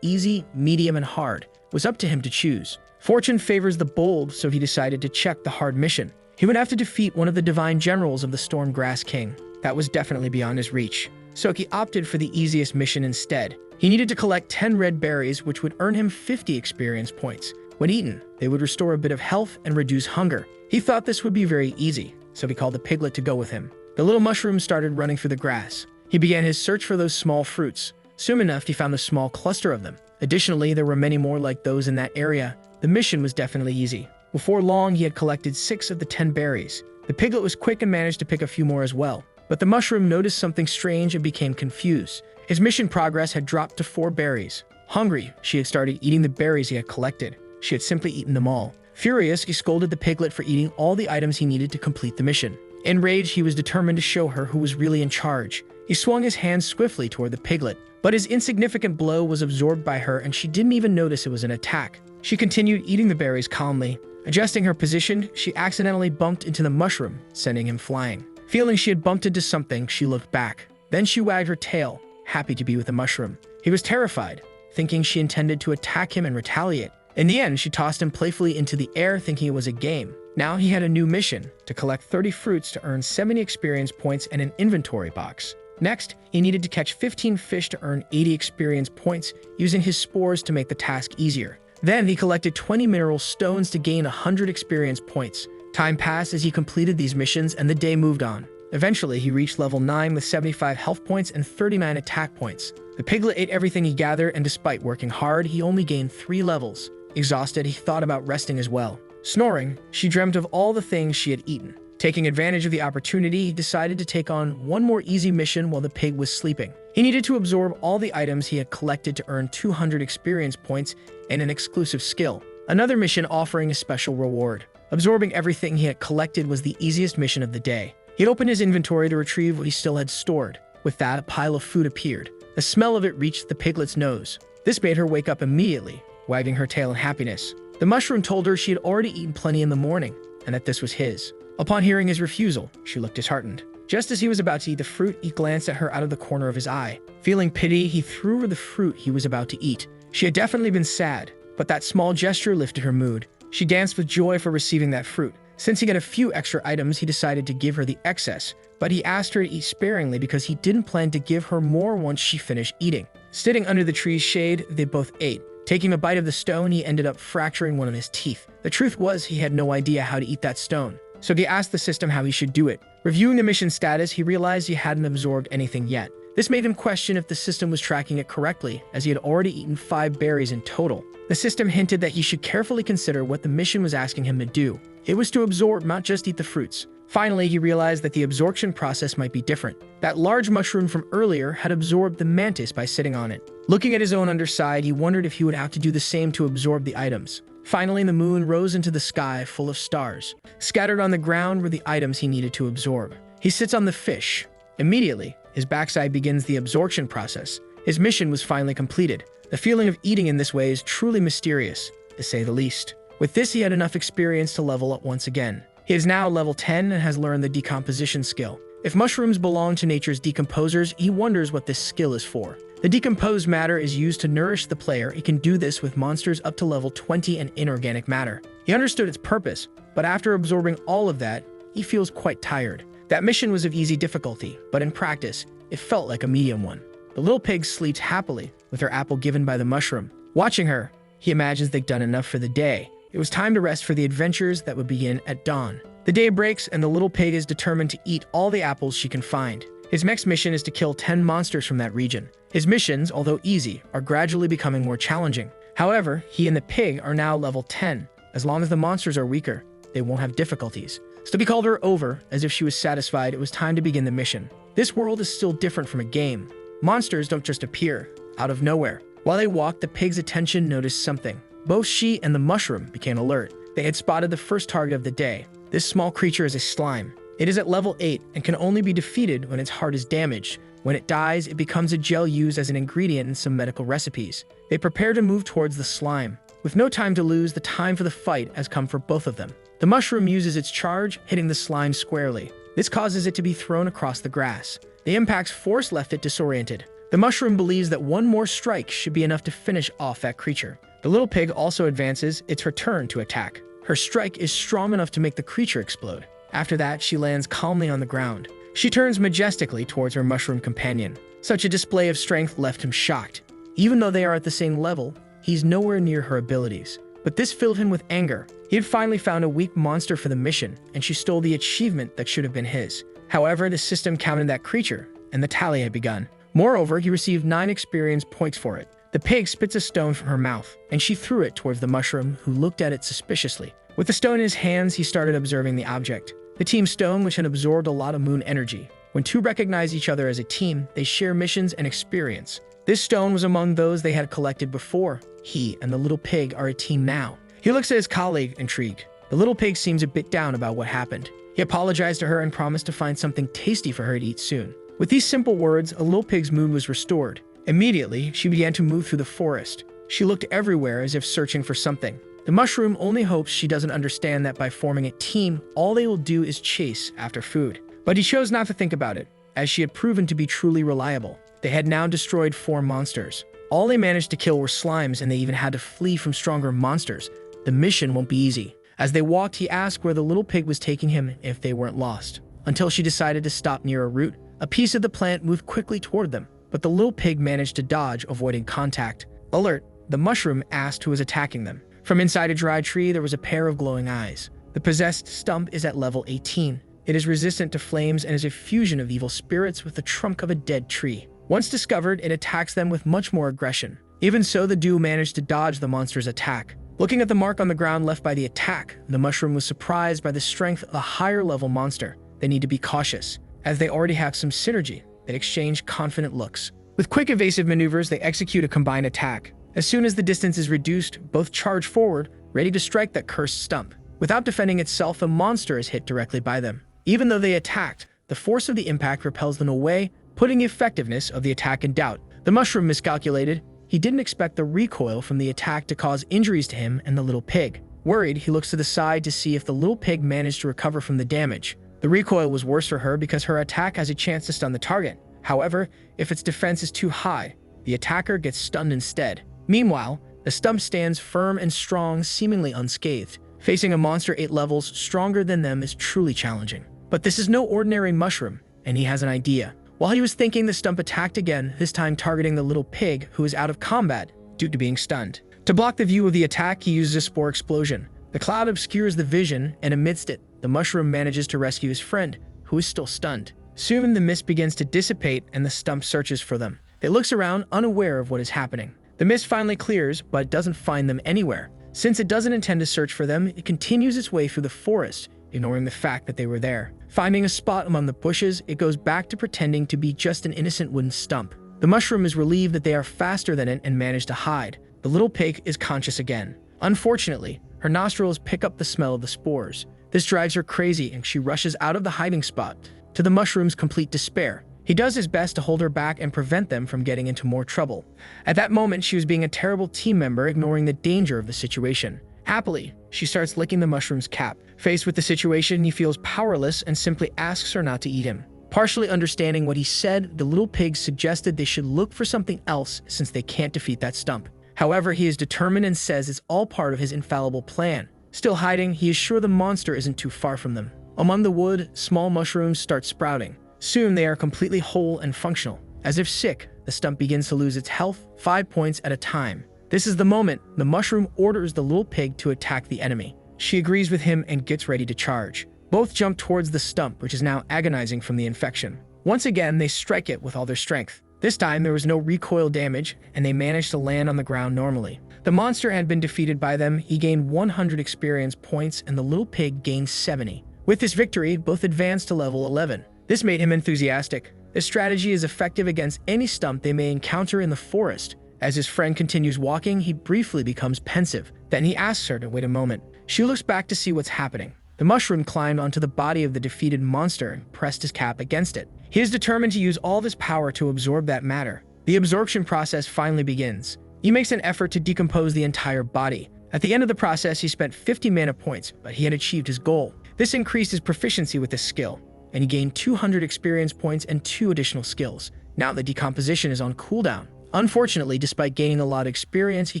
easy, medium, and hard. It was up to him to choose. Fortune favors the bold, so he decided to check the hard mission. He would have to defeat one of the divine generals of the Storm Grass King. That was definitely beyond his reach. So he opted for the easiest mission instead. He needed to collect 10 red berries, which would earn him 50 experience points. When eaten, they would restore a bit of health and reduce hunger. He thought this would be very easy, so he called the piglet to go with him. The little mushroom started running through the grass. He began his search for those small fruits. Soon enough, he found a small cluster of them. Additionally, there were many more like those in that area. The mission was definitely easy. Before long, he had collected 6 of the 10 berries. The piglet was quick and managed to pick a few more as well. But the mushroom noticed something strange and became confused. His mission progress had dropped to 4 berries. Hungry, she had started eating the berries he had collected. She had simply eaten them all. Furious, he scolded the piglet for eating all the items he needed to complete the mission. Enraged, he was determined to show her who was really in charge. He swung his hand swiftly toward the piglet, but his insignificant blow was absorbed by her and she didn't even notice it was an attack. She continued eating the berries calmly. Adjusting her position, she accidentally bumped into the mushroom, sending him flying. Feeling she had bumped into something, she looked back. Then she wagged her tail, happy to be with the mushroom. He was terrified. thinking she intended to attack him and retaliate. In the end, she tossed him playfully into the air, thinking it was a game. Now he had a new mission, to collect 30 fruits to earn 70 experience points and an inventory box. Next, he needed to catch 15 fish to earn 80 experience points, using his spores to make the task easier. Then he collected 20 mineral stones to gain 100 experience points. Time passed as he completed these missions and the day moved on. Eventually, he reached level 9 with 75 health points and 39 attack points. The piglet ate everything he gathered, and despite working hard, he only gained 3 levels. Exhausted, he thought about resting as well. Snoring, she dreamt of all the things she had eaten. Taking advantage of the opportunity, he decided to take on one more easy mission while the pig was sleeping. He needed to absorb all the items he had collected to earn 200 experience points and an exclusive skill. Another mission offering a special reward. Absorbing everything he had collected was the easiest mission of the day. He opened his inventory to retrieve what he still had stored. With that, a pile of food appeared. The smell of it reached the piglet's nose. This made her wake up immediately, wagging her tail in happiness. The mushroom told her she had already eaten plenty in the morning, and that this was his. Upon hearing his refusal, she looked disheartened. Just as he was about to eat the fruit, he glanced at her out of the corner of his eye. Feeling pity, he threw her the fruit he was about to eat. She had definitely been sad, but that small gesture lifted her mood. She danced with joy for receiving that fruit. Since he got a few extra items, he decided to give her the excess, but he asked her to eat sparingly because he didn't plan to give her more once she finished eating. Sitting under the tree's shade, they both ate. Taking a bite of the stone, he ended up fracturing one of his teeth. The truth was, he had no idea how to eat that stone, so he asked the system how he should do it. Reviewing the mission status, he realized he hadn't absorbed anything yet. This made him question if the system was tracking it correctly, as he had already eaten 5 berries in total. The system hinted that he should carefully consider what the mission was asking him to do. It was to absorb, not just eat the fruits. Finally, he realized that the absorption process might be different. That large mushroom from earlier had absorbed the mantis by sitting on it. Looking at his own underside, he wondered if he would have to do the same to absorb the items. Finally, the moon rose into the sky full of stars. Scattered on the ground were the items he needed to absorb. He sits on the fish. Immediately, his backside begins the absorption process. His mission was finally completed. The feeling of eating in this way is truly mysterious, to say the least. With this, he had enough experience to level up once again. He is now level 10 and has learned the decomposition skill. If mushrooms belong to nature's decomposers, he wonders what this skill is for. The decomposed matter is used to nourish the player. He can do this with monsters up to level 20 and inorganic matter. He understood its purpose, but after absorbing all of that, he feels quite tired. That mission was of easy difficulty, but in practice, it felt like a medium one. The little pig sleeps happily with her apple given by the mushroom. Watching her, he imagines they've done enough for the day. It was time to rest for the adventures that would begin at dawn. The day breaks, and the little pig is determined to eat all the apples she can find. His next mission is to kill 10 monsters from that region. His missions, although easy, are gradually becoming more challenging. However, he and the pig are now level 10. As long as the monsters are weaker, they won't have difficulties. So he called her over. As if she was satisfied, it was time to begin the mission. This world is still different from a game. Monsters don't just appear out of nowhere. While they walked, the pig's attention noticed something. Both she and the mushroom became alert. They had spotted the first target of the day. This small creature is a slime. It is at level 8 and can only be defeated when its heart is damaged. When it dies, it becomes a gel used as an ingredient in some medical recipes. They prepare to move towards the slime. With no time to lose, the time for the fight has come for both of them. The mushroom uses its charge, hitting the slime squarely. This causes it to be thrown across the grass. The impact's force left it disoriented. The mushroom believes that one more strike should be enough to finish off that creature. The little pig also advances. It's her turn to attack. Her strike is strong enough to make the creature explode. After that, she lands calmly on the ground. She turns majestically towards her mushroom companion. Such a display of strength left him shocked. Even though they are at the same level, he's nowhere near her abilities. But this filled him with anger. He had finally found a weak monster for the mission, and she stole the achievement that should have been his. However, the system counted that creature, and the tally had begun. Moreover, he received 9 experience points for it. The pig spits a stone from her mouth, and she threw it towards the mushroom, who looked at it suspiciously. With the stone in his hands, he started observing the object. The team stone, which had absorbed a lot of moon energy. When two recognize each other as a team, they share missions and experience. This stone was among those they had collected before. He and the little pig are a team now. He looks at his colleague, intrigued. The little pig seems a bit down about what happened. He apologized to her and promised to find something tasty for her to eat soon. With these simple words, a little pig's mood was restored. Immediately, she began to move through the forest. She looked everywhere as if searching for something. The mushroom only hopes she doesn't understand that by forming a team, all they will do is chase after food. But he chose not to think about it, as she had proven to be truly reliable. They had now destroyed 4 monsters. All they managed to kill were slimes, and they even had to flee from stronger monsters. The mission won't be easy. As they walked, he asked where the little pig was taking him if they weren't lost. Until she decided to stop near a root, a piece of the plant moved quickly toward them, but the little pig managed to dodge, avoiding contact. Alert, the mushroom asked who was attacking them. From inside a dry tree, there was a pair of glowing eyes. The possessed stump is at level 18. It is resistant to flames and is a fusion of evil spirits with the trunk of a dead tree. Once discovered, it attacks them with much more aggression. Even so, the duo managed to dodge the monster's attack. Looking at the mark on the ground left by the attack, the mushroom was surprised by the strength of a higher-level monster. They need to be cautious. As they already have some synergy, they exchange confident looks. With quick evasive maneuvers, they execute a combined attack. As soon as the distance is reduced, both charge forward, ready to strike that cursed stump. Without defending itself, the monster is hit directly by them. Even though they attacked, the force of the impact repels them away, putting the effectiveness of the attack in doubt. The mushroom miscalculated. He didn't expect the recoil from the attack to cause injuries to him and the little pig. Worried, he looks to the side to see if the little pig managed to recover from the damage. The recoil was worse for her because her attack has a chance to stun the target. However, if its defense is too high, the attacker gets stunned instead. Meanwhile, the stump stands firm and strong, seemingly unscathed. Facing a monster 8 levels stronger than them is truly challenging. But this is no ordinary mushroom, and he has an idea. While he was thinking, the stump attacked again, this time targeting the little pig, who is out of combat due to being stunned. To block the view of the attack, he uses a spore explosion. The cloud obscures the vision, and amidst it, the mushroom manages to rescue his friend, who is still stunned. Soon, the mist begins to dissipate, and the stump searches for them. It looks around, unaware of what is happening. The mist finally clears, but it doesn't find them anywhere. Since it doesn't intend to search for them, it continues its way through the forest, ignoring the fact that they were there. Finding a spot among the bushes, it goes back to pretending to be just an innocent wooden stump. The mushroom is relieved that they are faster than it and manage to hide. The little pig is conscious again. Unfortunately, her nostrils pick up the smell of the spores. This drives her crazy, and she rushes out of the hiding spot, to the mushroom's complete despair. He does his best to hold her back and prevent them from getting into more trouble. At that moment, she was being a terrible team member, ignoring the danger of the situation. Happily, she starts licking the mushroom's cap. Faced with the situation, he feels powerless and simply asks her not to eat him. Partially understanding what he said, the little pig suggested they should look for something else since they can't defeat that stump. However, he is determined and says it's all part of his infallible plan. Still hiding, he is sure the monster isn't too far from them. Among the wood, small mushrooms start sprouting. Soon they are completely whole and functional. As if sick, the stump begins to lose its health, 5 points at a time. This is the moment the mushroom orders the little pig to attack the enemy. She agrees with him and gets ready to charge. Both jump towards the stump, which is now agonizing from the infection. Once again, they strike it with all their strength. This time, there was no recoil damage, and they managed to land on the ground normally. The monster had been defeated by them. He gained 100 experience points, and the little pig gained 70. With this victory, both advanced to level 11. This made him enthusiastic. This strategy is effective against any stump they may encounter in the forest. As his friend continues walking, he briefly becomes pensive. Then he asks her to wait a moment. She looks back to see what's happening. The mushroom climbed onto the body of the defeated monster and pressed his cap against it. He is determined to use all of his power to absorb that matter. The absorption process finally begins. He makes an effort to decompose the entire body. At the end of the process, he spent 50 mana points, but he had achieved his goal. This increased his proficiency with this skill, and he gained 200 experience points and 2 additional skills. Now the decomposition is on cooldown. Unfortunately, despite gaining a lot of experience, he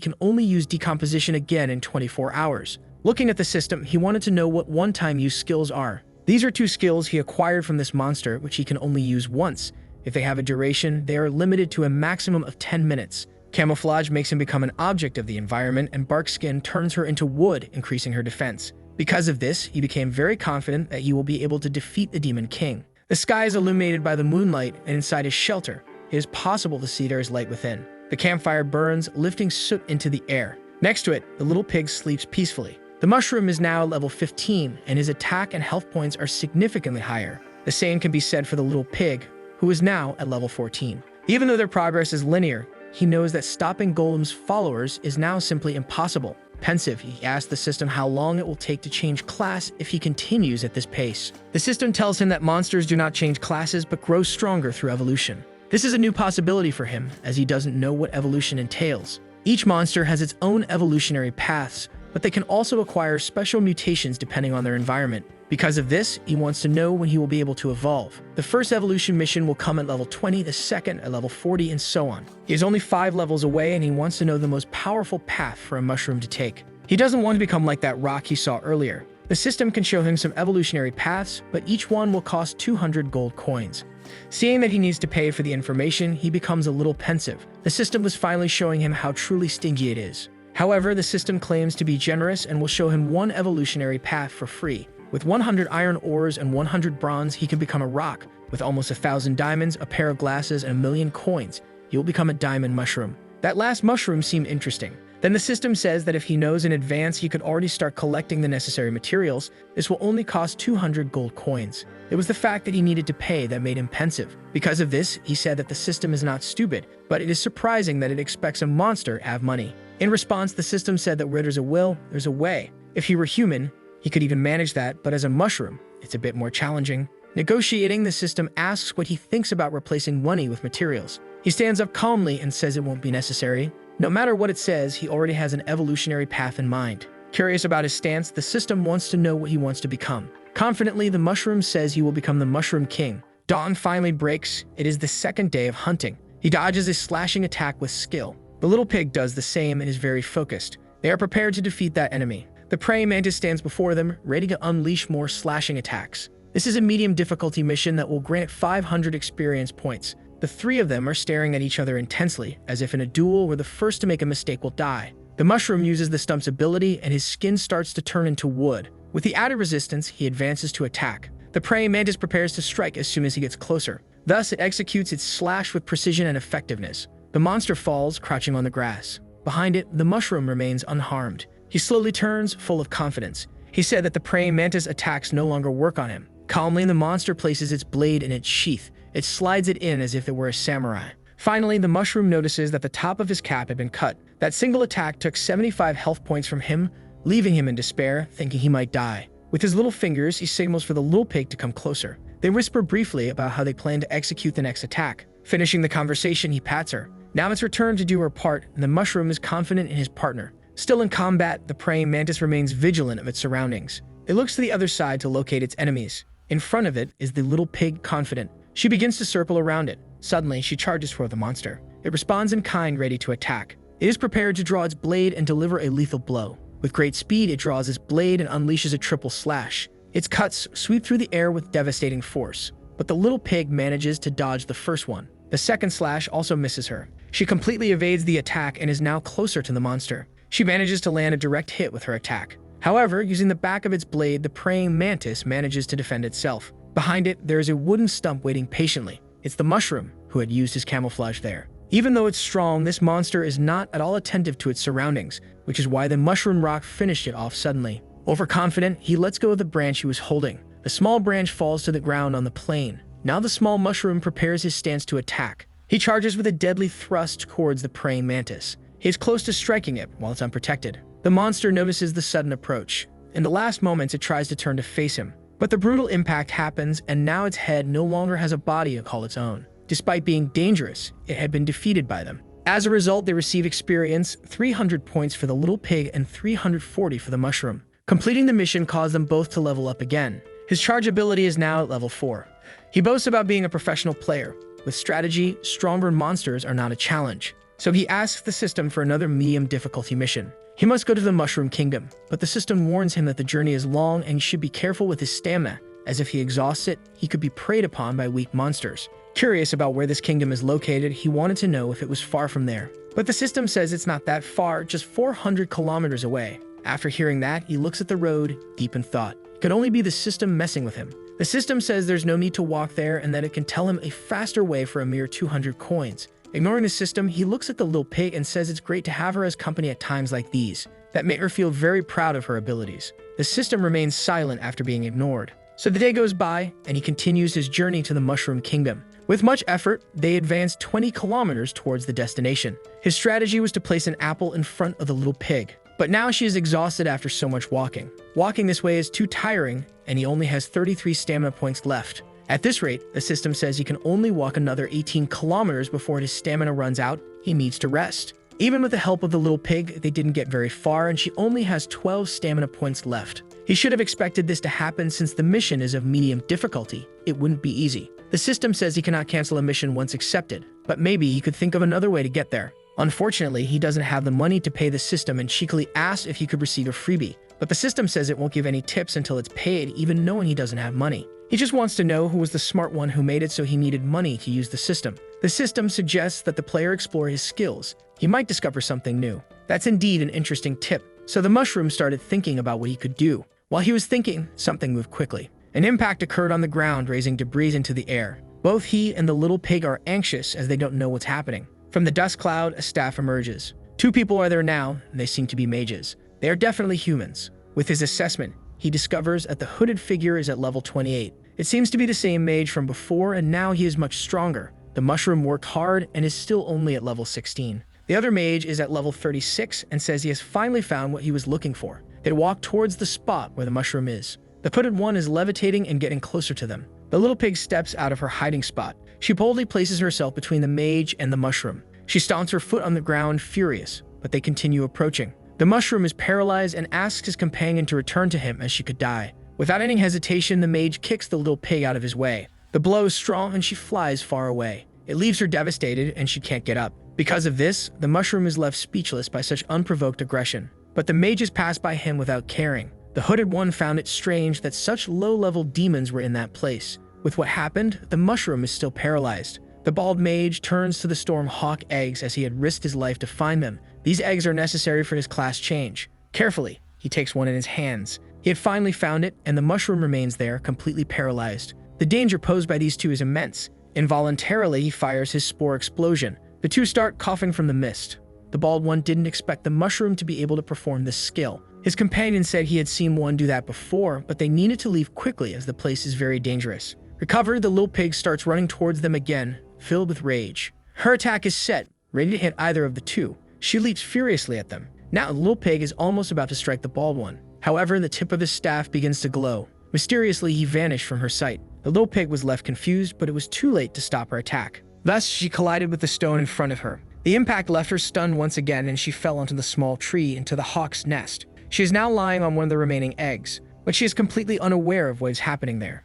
can only use decomposition again in 24 hours. Looking at the system, he wanted to know what one-time use skills are. These are 2 skills he acquired from this monster, which he can only use once. If they have a duration, they are limited to a maximum of 10 minutes. Camouflage makes him become an object of the environment, and bark skin turns her into wood, increasing her defense. Because of this, he became very confident that he will be able to defeat the Demon King. The sky is illuminated by the moonlight, and inside his shelter, it is possible to see there is light within. The campfire burns, lifting soot into the air. Next to it, the little pig sleeps peacefully. The mushroom is now level 15, and his attack and health points are significantly higher. The same can be said for the little pig, who is now at level 14. Even though their progress is linear, he knows that stopping Golem's followers is now simply impossible. Pensive, he asks the system how long it will take to change class if he continues at this pace. The system tells him that monsters do not change classes but grow stronger through evolution. This is a new possibility for him, as he doesn't know what evolution entails. Each monster has its own evolutionary paths, but they can also acquire special mutations depending on their environment. Because of this, he wants to know when he will be able to evolve. The first evolution mission will come at level 20, the second at level 40, and so on. He is only 5 levels away, and he wants to know the most powerful path for a mushroom to take. He doesn't want to become like that rock he saw earlier. The system can show him some evolutionary paths, but each one will cost 200 gold coins. Seeing that he needs to pay for the information, he becomes a little pensive. The system was finally showing him how truly stingy it is. However, the system claims to be generous and will show him one evolutionary path for free. With 100 iron ores and 100 bronze, he can become a rock. With almost 1,000 diamonds, a pair of glasses, and 1,000,000 coins, he will become a diamond mushroom. That last mushroom seemed interesting. Then the system says that if he knows in advance he could already start collecting the necessary materials, this will only cost 200 gold coins. It was the fact that he needed to pay that made him pensive. Because of this, he said that the system is not stupid, but it is surprising that it expects a monster to have money. In response, the system said that where there's a will, there's a way. If he were human, he could even manage that, but as a mushroom, it's a bit more challenging. Negotiating, the system asks what he thinks about replacing money with materials. He stands up calmly and says it won't be necessary. No matter what it says, he already has an evolutionary path in mind. Curious about his stance, the system wants to know what he wants to become. Confidently, the mushroom says he will become the Mushroom King. Dawn finally breaks. It is the second day of hunting. He dodges a slashing attack with skill. The little pig does the same and is very focused. They are prepared to defeat that enemy. The praying mantis stands before them, ready to unleash more slashing attacks. This is a medium difficulty mission that will grant 500 experience points. The 3 of them are staring at each other intensely, as if in a duel where the first to make a mistake will die. The mushroom uses the stump's ability, and his skin starts to turn into wood. With the added resistance, he advances to attack. The praying mantis prepares to strike as soon as he gets closer. Thus, it executes its slash with precision and effectiveness. The monster falls, crouching on the grass. Behind it, the mushroom remains unharmed. He slowly turns, full of confidence. He said that the praying mantis attacks no longer work on him. Calmly, the monster places its blade in its sheath. It slides it in as if it were a samurai. Finally, the mushroom notices that the top of his cap had been cut. That single attack took 75 health points from him, leaving him in despair, thinking he might die. With his little fingers, he signals for the little pig to come closer. They whisper briefly about how they plan to execute the next attack. Finishing the conversation, he pats her. Now it's her turn to do her part, and the mushroom is confident in his partner. Still in combat, the praying mantis remains vigilant of its surroundings. It looks to the other side to locate its enemies. In front of it is the little pig, confident. She begins to circle around it. Suddenly, she charges for the monster. It responds in kind, ready to attack. It is prepared to draw its blade and deliver a lethal blow. With great speed, it draws its blade and unleashes a triple slash. Its cuts sweep through the air with devastating force. But the little pig manages to dodge the first one. The second slash also misses her. She completely evades the attack and is now closer to the monster. She manages to land a direct hit with her attack. However, using the back of its blade, the praying mantis manages to defend itself. Behind it, there is a wooden stump waiting patiently. It's the mushroom who had used his camouflage there. Even though it's strong, this monster is not at all attentive to its surroundings, which is why the mushroom rock finished it off suddenly. Overconfident, he lets go of the branch he was holding. The small branch falls to the ground on the plain. Now the small mushroom prepares his stance to attack. He charges with a deadly thrust towards the praying mantis. He is close to striking it while it's unprotected. The monster notices the sudden approach. In the last moments, it tries to turn to face him. But the brutal impact happens, and now its head no longer has a body to call its own. Despite being dangerous, it had been defeated by them. As a result, they receive experience, 300 points for the little pig and 340 for the mushroom. Completing the mission caused them both to level up again. His charge ability is now at level 4. He boasts about being a professional player. With strategy, stronger monsters are not a challenge. So he asks the system for another medium difficulty mission. He must go to the Mushroom Kingdom, but the system warns him that the journey is long and he should be careful with his stamina, as if he exhausts it, he could be preyed upon by weak monsters. Curious about where this kingdom is located, he wanted to know if it was far from there. But the system says it's not that far, just 400 kilometers away. After hearing that, he looks at the road, deep in thought. It could only be the system messing with him. The system says there's no need to walk there and that it can tell him a faster way for a mere 200 coins. Ignoring the system, he looks at the little pig and says it's great to have her as company at times like these. That made her feel very proud of her abilities. The system remains silent after being ignored. So the day goes by, and he continues his journey to the Mushroom Kingdom. With much effort, they advance 20 kilometers towards the destination. His strategy was to place an apple in front of the little pig. But now she is exhausted after so much walking. Walking this way is too tiring, and he only has 33 stamina points left. At this rate, the system says he can only walk another 18 kilometers before his stamina runs out. He needs to rest. Even with the help of the little pig, they didn't get very far, and she only has 12 stamina points left. He should have expected this to happen since the mission is of medium difficulty. It wouldn't be easy. The system says he cannot cancel a mission once accepted, but maybe he could think of another way to get there. Unfortunately, he doesn't have the money to pay the system and cheekily asks if he could receive a freebie, but the system says it won't give any tips until it's paid, even knowing he doesn't have money. He just wants to know who was the smart one who made it, so he needed money to use the system. The system suggests that the player explore his skills. He might discover something new. That's indeed an interesting tip. So the mushroom started thinking about what he could do. While he was thinking, something moved quickly. An impact occurred on the ground, raising debris into the air. Both he and the little pig are anxious as they don't know what's happening. From the dust cloud, a staff emerges. 2 people are there now, and they seem to be mages. They are definitely humans. With his assessment, he discovers that the hooded figure is at level 28. It seems to be the same mage from before, and now he is much stronger. The mushroom worked hard and is still only at level 16. The other mage is at level 36 and says he has finally found what he was looking for. They walk towards the spot where the mushroom is. The hooded one is levitating and getting closer to them. The little pig steps out of her hiding spot. She boldly places herself between the mage and the mushroom. She stomps her foot on the ground, furious, but they continue approaching. The mushroom is paralyzed and asks his companion to return to him as she could die. Without any hesitation, the mage kicks the little pig out of his way. The blow is strong and she flies far away. It leaves her devastated and she can't get up. Because of this, the mushroom is left speechless by such unprovoked aggression. But the mages pass by him without caring. The hooded one found it strange that such low-level demons were in that place. With what happened, the mushroom is still paralyzed. The bald mage turns to the storm hawk eggs as he had risked his life to find them. These eggs are necessary for his class change. Carefully, he takes one in his hands. He had finally found it, and the mushroom remains there, completely paralyzed. The danger posed by these two is immense. Involuntarily, he fires his spore explosion. The two start coughing from the mist. The bald one didn't expect the mushroom to be able to perform this skill. His companion said he had seen one do that before, but they needed to leave quickly as the place is very dangerous. Recovered, the little pig starts running towards them again, filled with rage. Her attack is set, ready to hit either of the two. She leaps furiously at them. Now the little pig is almost about to strike the bald one. However, the tip of his staff begins to glow. Mysteriously, he vanished from her sight. The little pig was left confused, but it was too late to stop her attack. Thus, she collided with the stone in front of her. The impact left her stunned once again, and she fell onto the small tree into the hawk's nest. She is now lying on one of the remaining eggs, but she is completely unaware of what is happening there.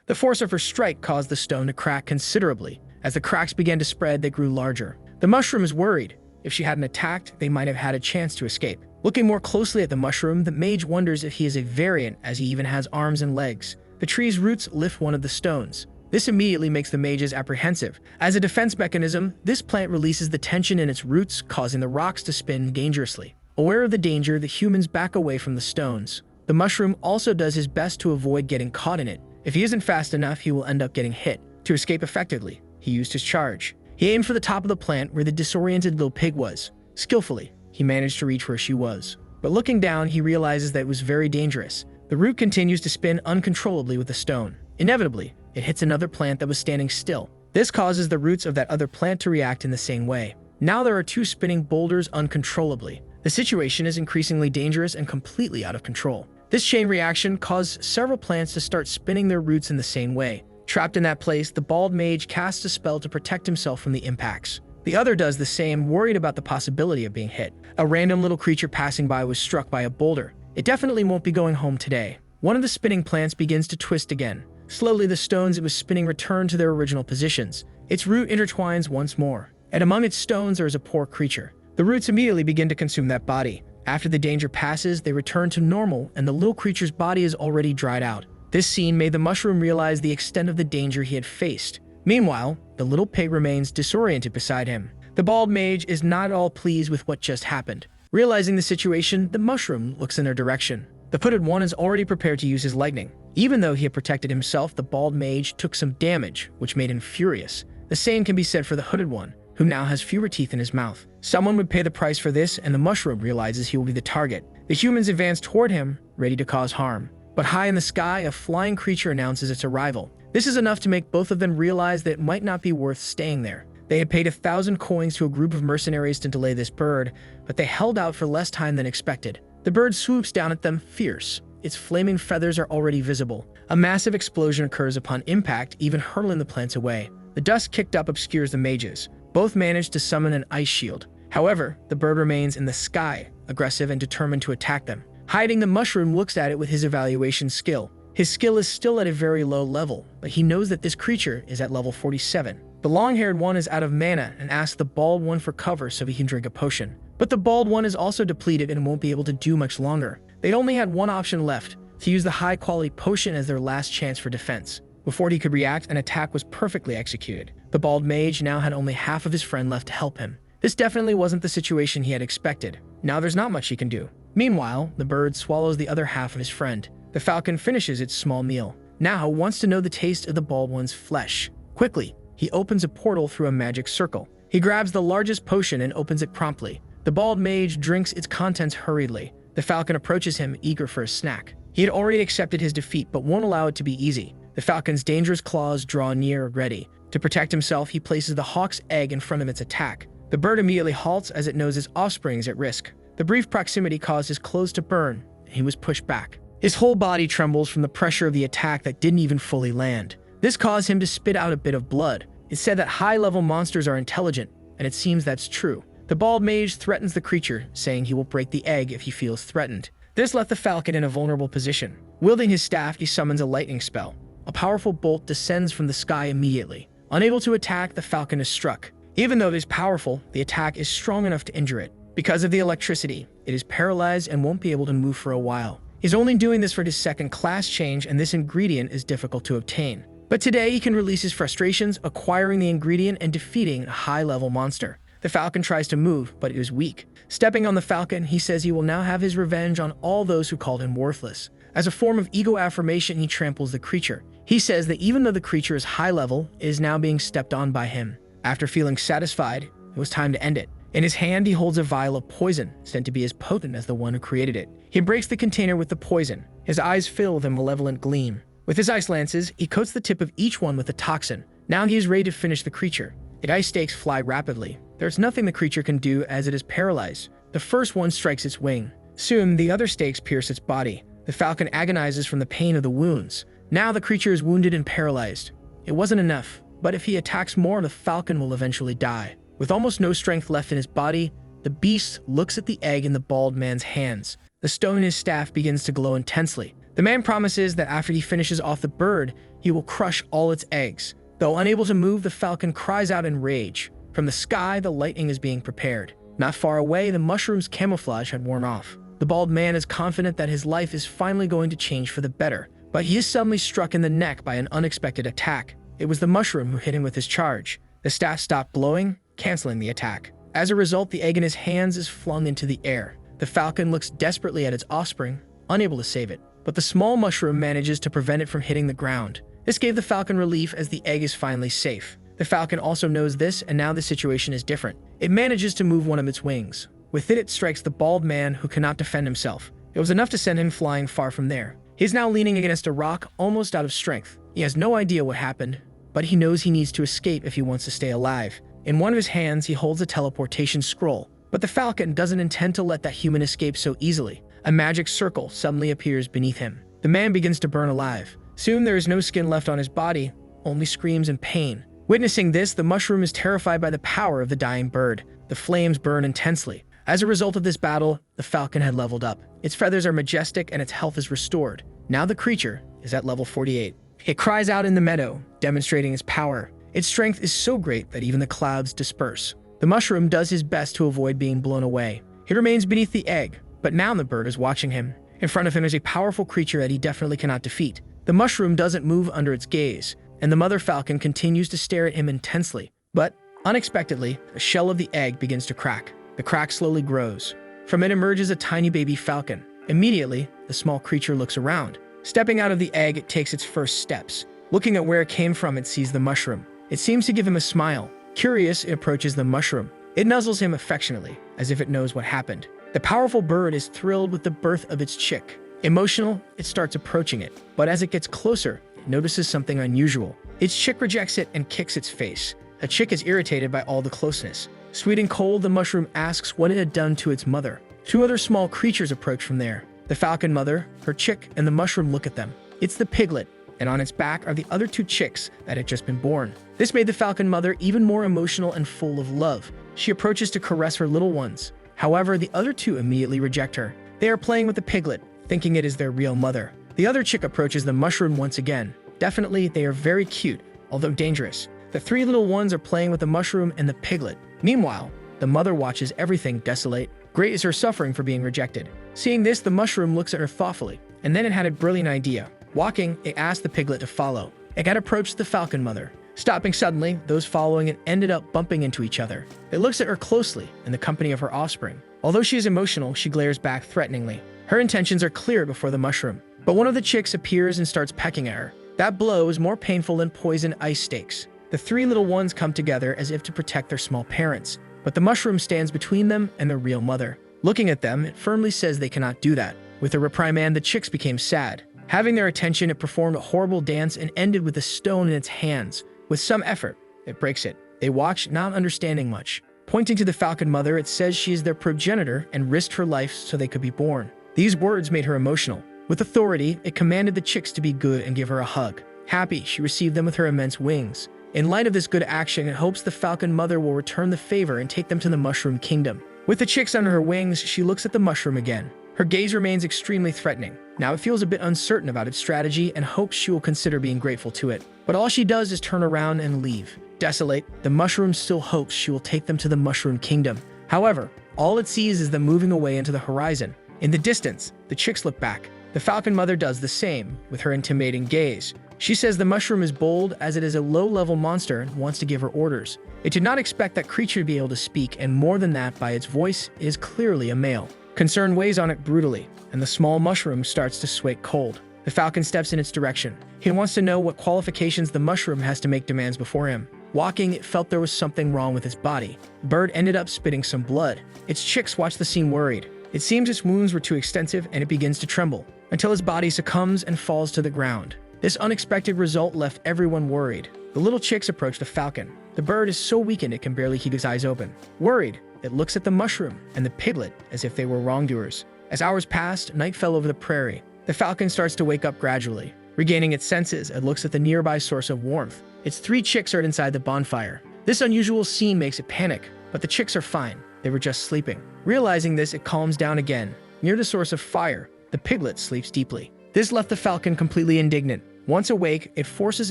The force of her strike caused the stone to crack considerably. As the cracks began to spread, they grew larger. The mushroom is worried. If she hadn't attacked, they might have had a chance to escape. Looking more closely at the mushroom, the mage wonders if he is a variant, as he even has arms and legs. The tree's roots lift one of the stones. This immediately makes the mages apprehensive. As a defense mechanism, this plant releases the tension in its roots, causing the rocks to spin dangerously. Aware of the danger, the humans back away from the stones. The mushroom also does his best to avoid getting caught in it. If he isn't fast enough, he will end up getting hit. To escape effectively, he used his charge. He aimed for the top of the plant where the disoriented little pig was. Skillfully, he managed to reach where she was. But looking down, he realizes that it was very dangerous. The root continues to spin uncontrollably with the stone. Inevitably, it hits another plant that was standing still. This causes the roots of that other plant to react in the same way. Now there are two spinning boulders uncontrollably. The situation is increasingly dangerous and completely out of control. This chain reaction caused several plants to start spinning their roots in the same way. Trapped in that place, the bald mage casts a spell to protect himself from the impacts. The other does the same, worried about the possibility of being hit. A random little creature passing by was struck by a boulder. It definitely won't be going home today. One of the spinning plants begins to twist again. Slowly, the stones it was spinning return to their original positions. Its root intertwines once more, and among its stones there is a poor creature. The roots immediately begin to consume that body. After the danger passes, they return to normal, and the little creature's body is already dried out. This scene made the mushroom realize the extent of the danger he had faced. Meanwhile, the little pig remains disoriented beside him. The bald mage is not at all pleased with what just happened. Realizing the situation, the mushroom looks in their direction. The hooded one is already prepared to use his lightning. Even though he had protected himself, the bald mage took some damage, which made him furious. The same can be said for the hooded one, who now has fewer teeth in his mouth. Someone would pay the price for this, and the mushroom realizes he will be the target. The humans advance toward him, ready to cause harm. But high in the sky, a flying creature announces its arrival. This is enough to make both of them realize that it might not be worth staying there. They had paid 1,000 coins to a group of mercenaries to delay this bird, but they held out for less time than expected. The bird swoops down at them, fierce. Its flaming feathers are already visible. A massive explosion occurs upon impact, even hurling the plants away. The dust kicked up obscures the mages. Both manage to summon an ice shield. However, the bird remains in the sky, aggressive and determined to attack them. Hiding, the mushroom looks at it with his evaluation skill. His skill is still at a very low level, but he knows that this creature is at level 47. The long-haired one is out of mana and asks the bald one for cover so he can drink a potion. But the bald one is also depleted and won't be able to do much longer. They only had one option left, to use the high-quality potion as their last chance for defense. Before he could react, an attack was perfectly executed. The bald mage now had only half of his friend left to help him. This definitely wasn't the situation he had expected. Now there's not much he can do. Meanwhile, the bird swallows the other half of his friend. The falcon finishes its small meal. Now wants to know the taste of the bald one's flesh. Quickly, he opens a portal through a magic circle. He grabs the largest potion and opens it promptly. The bald mage drinks its contents hurriedly. The falcon approaches him, eager for a snack. He had already accepted his defeat, but won't allow it to be easy. The falcon's dangerous claws draw near, ready. To protect himself, he places the hawk's egg in front of its attack. The bird immediately halts as it knows its offspring is at risk. The brief proximity caused his clothes to burn, and he was pushed back. His whole body trembles from the pressure of the attack that didn't even fully land. This caused him to spit out a bit of blood. It's said that high-level monsters are intelligent, and it seems that's true. The bald mage threatens the creature, saying he will break the egg if he feels threatened. This left the falcon in a vulnerable position. Wielding his staff, he summons a lightning spell. A powerful bolt descends from the sky immediately. Unable to attack, the falcon is struck. Even though it is powerful, the attack is strong enough to injure it. Because of the electricity, it is paralyzed and won't be able to move for a while. He's only doing this for his second class change, and this ingredient is difficult to obtain. But today he can release his frustrations, acquiring the ingredient and defeating a high-level monster. The falcon tries to move, but it is weak. Stepping on the falcon, he says he will now have his revenge on all those who called him worthless. As a form of ego affirmation, he tramples the creature. He says that even though the creature is high level, it is now being stepped on by him. After feeling satisfied, it was time to end it. In his hand, he holds a vial of poison, said to be as potent as the one who created it. He breaks the container with the poison. His eyes fill with a malevolent gleam. With his ice lances, he coats the tip of each one with a toxin. Now he is ready to finish the creature. The ice stakes fly rapidly. There's nothing the creature can do as it is paralyzed. The first one strikes its wing. Soon, the other stakes pierce its body. The falcon agonizes from the pain of the wounds. Now the creature is wounded and paralyzed. It wasn't enough, but if he attacks more, the falcon will eventually die. With almost no strength left in his body, the beast looks at the egg in the bald man's hands. The stone in his staff begins to glow intensely. The man promises that after he finishes off the bird, he will crush all its eggs. Though unable to move, the falcon cries out in rage. From the sky, the lightning is being prepared. Not far away, the mushroom's camouflage had worn off. The bald man is confident that his life is finally going to change for the better, but he is suddenly struck in the neck by an unexpected attack. It was the mushroom who hit him with his charge. The staff stopped blowing, canceling the attack. As a result, the egg in his hands is flung into the air. The falcon looks desperately at its offspring, unable to save it, but the small mushroom manages to prevent it from hitting the ground. This gave the falcon relief as the egg is finally safe. The falcon also knows this, and now the situation is different. It manages to move one of its wings. With it, it strikes the bald man who cannot defend himself. It was enough to send him flying far from there. He is now leaning against a rock, almost out of strength. He has no idea what happened, but he knows he needs to escape if he wants to stay alive. In one of his hands, he holds a teleportation scroll, but the falcon doesn't intend to let that human escape so easily. A magic circle suddenly appears beneath him. The man begins to burn alive. Soon there is no skin left on his body, only screams and pain. Witnessing this, the mushroom is terrified by the power of the dying bird. The flames burn intensely. As a result of this battle, the falcon had leveled up. Its feathers are majestic and its health is restored. Now the creature is at level 48. It cries out in the meadow, demonstrating its power. Its strength is so great that even the clouds disperse. The mushroom does his best to avoid being blown away. He remains beneath the egg, but now the bird is watching him. In front of him is a powerful creature that he definitely cannot defeat. The mushroom doesn't move under its gaze, and the mother falcon continues to stare at him intensely. But, unexpectedly, the shell of the egg begins to crack. The crack slowly grows. From it emerges a tiny baby falcon. Immediately, the small creature looks around. Stepping out of the egg, it takes its first steps. Looking at where it came from, it sees the mushroom. It seems to give him a smile. Curious, it approaches the mushroom. It nuzzles him affectionately, as if it knows what happened. The powerful bird is thrilled with the birth of its chick. Emotional, it starts approaching it, but as it gets closer, it notices something unusual. Its chick rejects it and kicks its face. The chick is irritated by all the closeness. Sweet and cold, the mushroom asks what it had done to its mother. Two other small creatures approach from there. The falcon mother, her chick, and the mushroom look at them. It's the piglet, and on its back are the other two chicks that had just been born. This made the falcon mother even more emotional and full of love. She approaches to caress her little ones. However, the other two immediately reject her. They are playing with the piglet, thinking it is their real mother. The other chick approaches the mushroom once again. Definitely, they are very cute, although dangerous. The three little ones are playing with the mushroom and the piglet. Meanwhile, the mother watches everything desolate. Great is her suffering for being rejected. Seeing this, the mushroom looks at her thoughtfully, and then it had a brilliant idea. Walking, it asked the piglet to follow. It had approached the falcon mother. Stopping suddenly, those following it ended up bumping into each other. It looks at her closely in the company of her offspring. Although she is emotional, she glares back threateningly. Her intentions are clear before the mushroom, but one of the chicks appears and starts pecking at her. That blow is more painful than poison ice stakes. The three little ones come together as if to protect their small parents, but the mushroom stands between them and their real mother. Looking at them, it firmly says they cannot do that. With a reprimand, the chicks became sad. Having their attention, it performed a horrible dance and ended with a stone in its hands. With some effort, it breaks it. They watch, not understanding much. Pointing to the falcon mother, it says she is their progenitor and risked her life so they could be born. These words made her emotional. With authority, it commanded the chicks to be good and give her a hug. Happy, she received them with her immense wings. In light of this good action, it hopes the falcon mother will return the favor and take them to the mushroom kingdom. With the chicks under her wings, she looks at the mushroom again. Her gaze remains extremely threatening. Now it feels a bit uncertain about its strategy and hopes she will consider being grateful to it. But all she does is turn around and leave. Desolate, the mushroom still hopes she will take them to the mushroom kingdom. However, all it sees is them moving away into the horizon. In the distance, the chicks look back. The falcon mother does the same, with her intimidating gaze. She says the mushroom is bold as it is a low-level monster and wants to give her orders. It did not expect that creature to be able to speak, and more than that, by its voice, it is clearly a male. Concern weighs on it brutally, and the small mushroom starts to sway cold. The falcon steps in its direction. He wants to know what qualifications the mushroom has to make demands before him. Walking, it felt there was something wrong with its body. The bird ended up spitting some blood. Its chicks watched the scene worried. It seems its wounds were too extensive and it begins to tremble, until his body succumbs and falls to the ground. This unexpected result left everyone worried. The little chicks approach the falcon. The bird is so weakened it can barely keep its eyes open. Worried, it looks at the mushroom and the piglet as if they were wrongdoers. As hours passed, night fell over the prairie. The falcon starts to wake up gradually. Regaining its senses, it looks at the nearby source of warmth. Its three chicks are inside the bonfire. This unusual scene makes it panic, but the chicks are fine. They were just sleeping. Realizing this, it calms down again. Near the source of fire, the piglet sleeps deeply. This left the falcon completely indignant. Once awake, it forces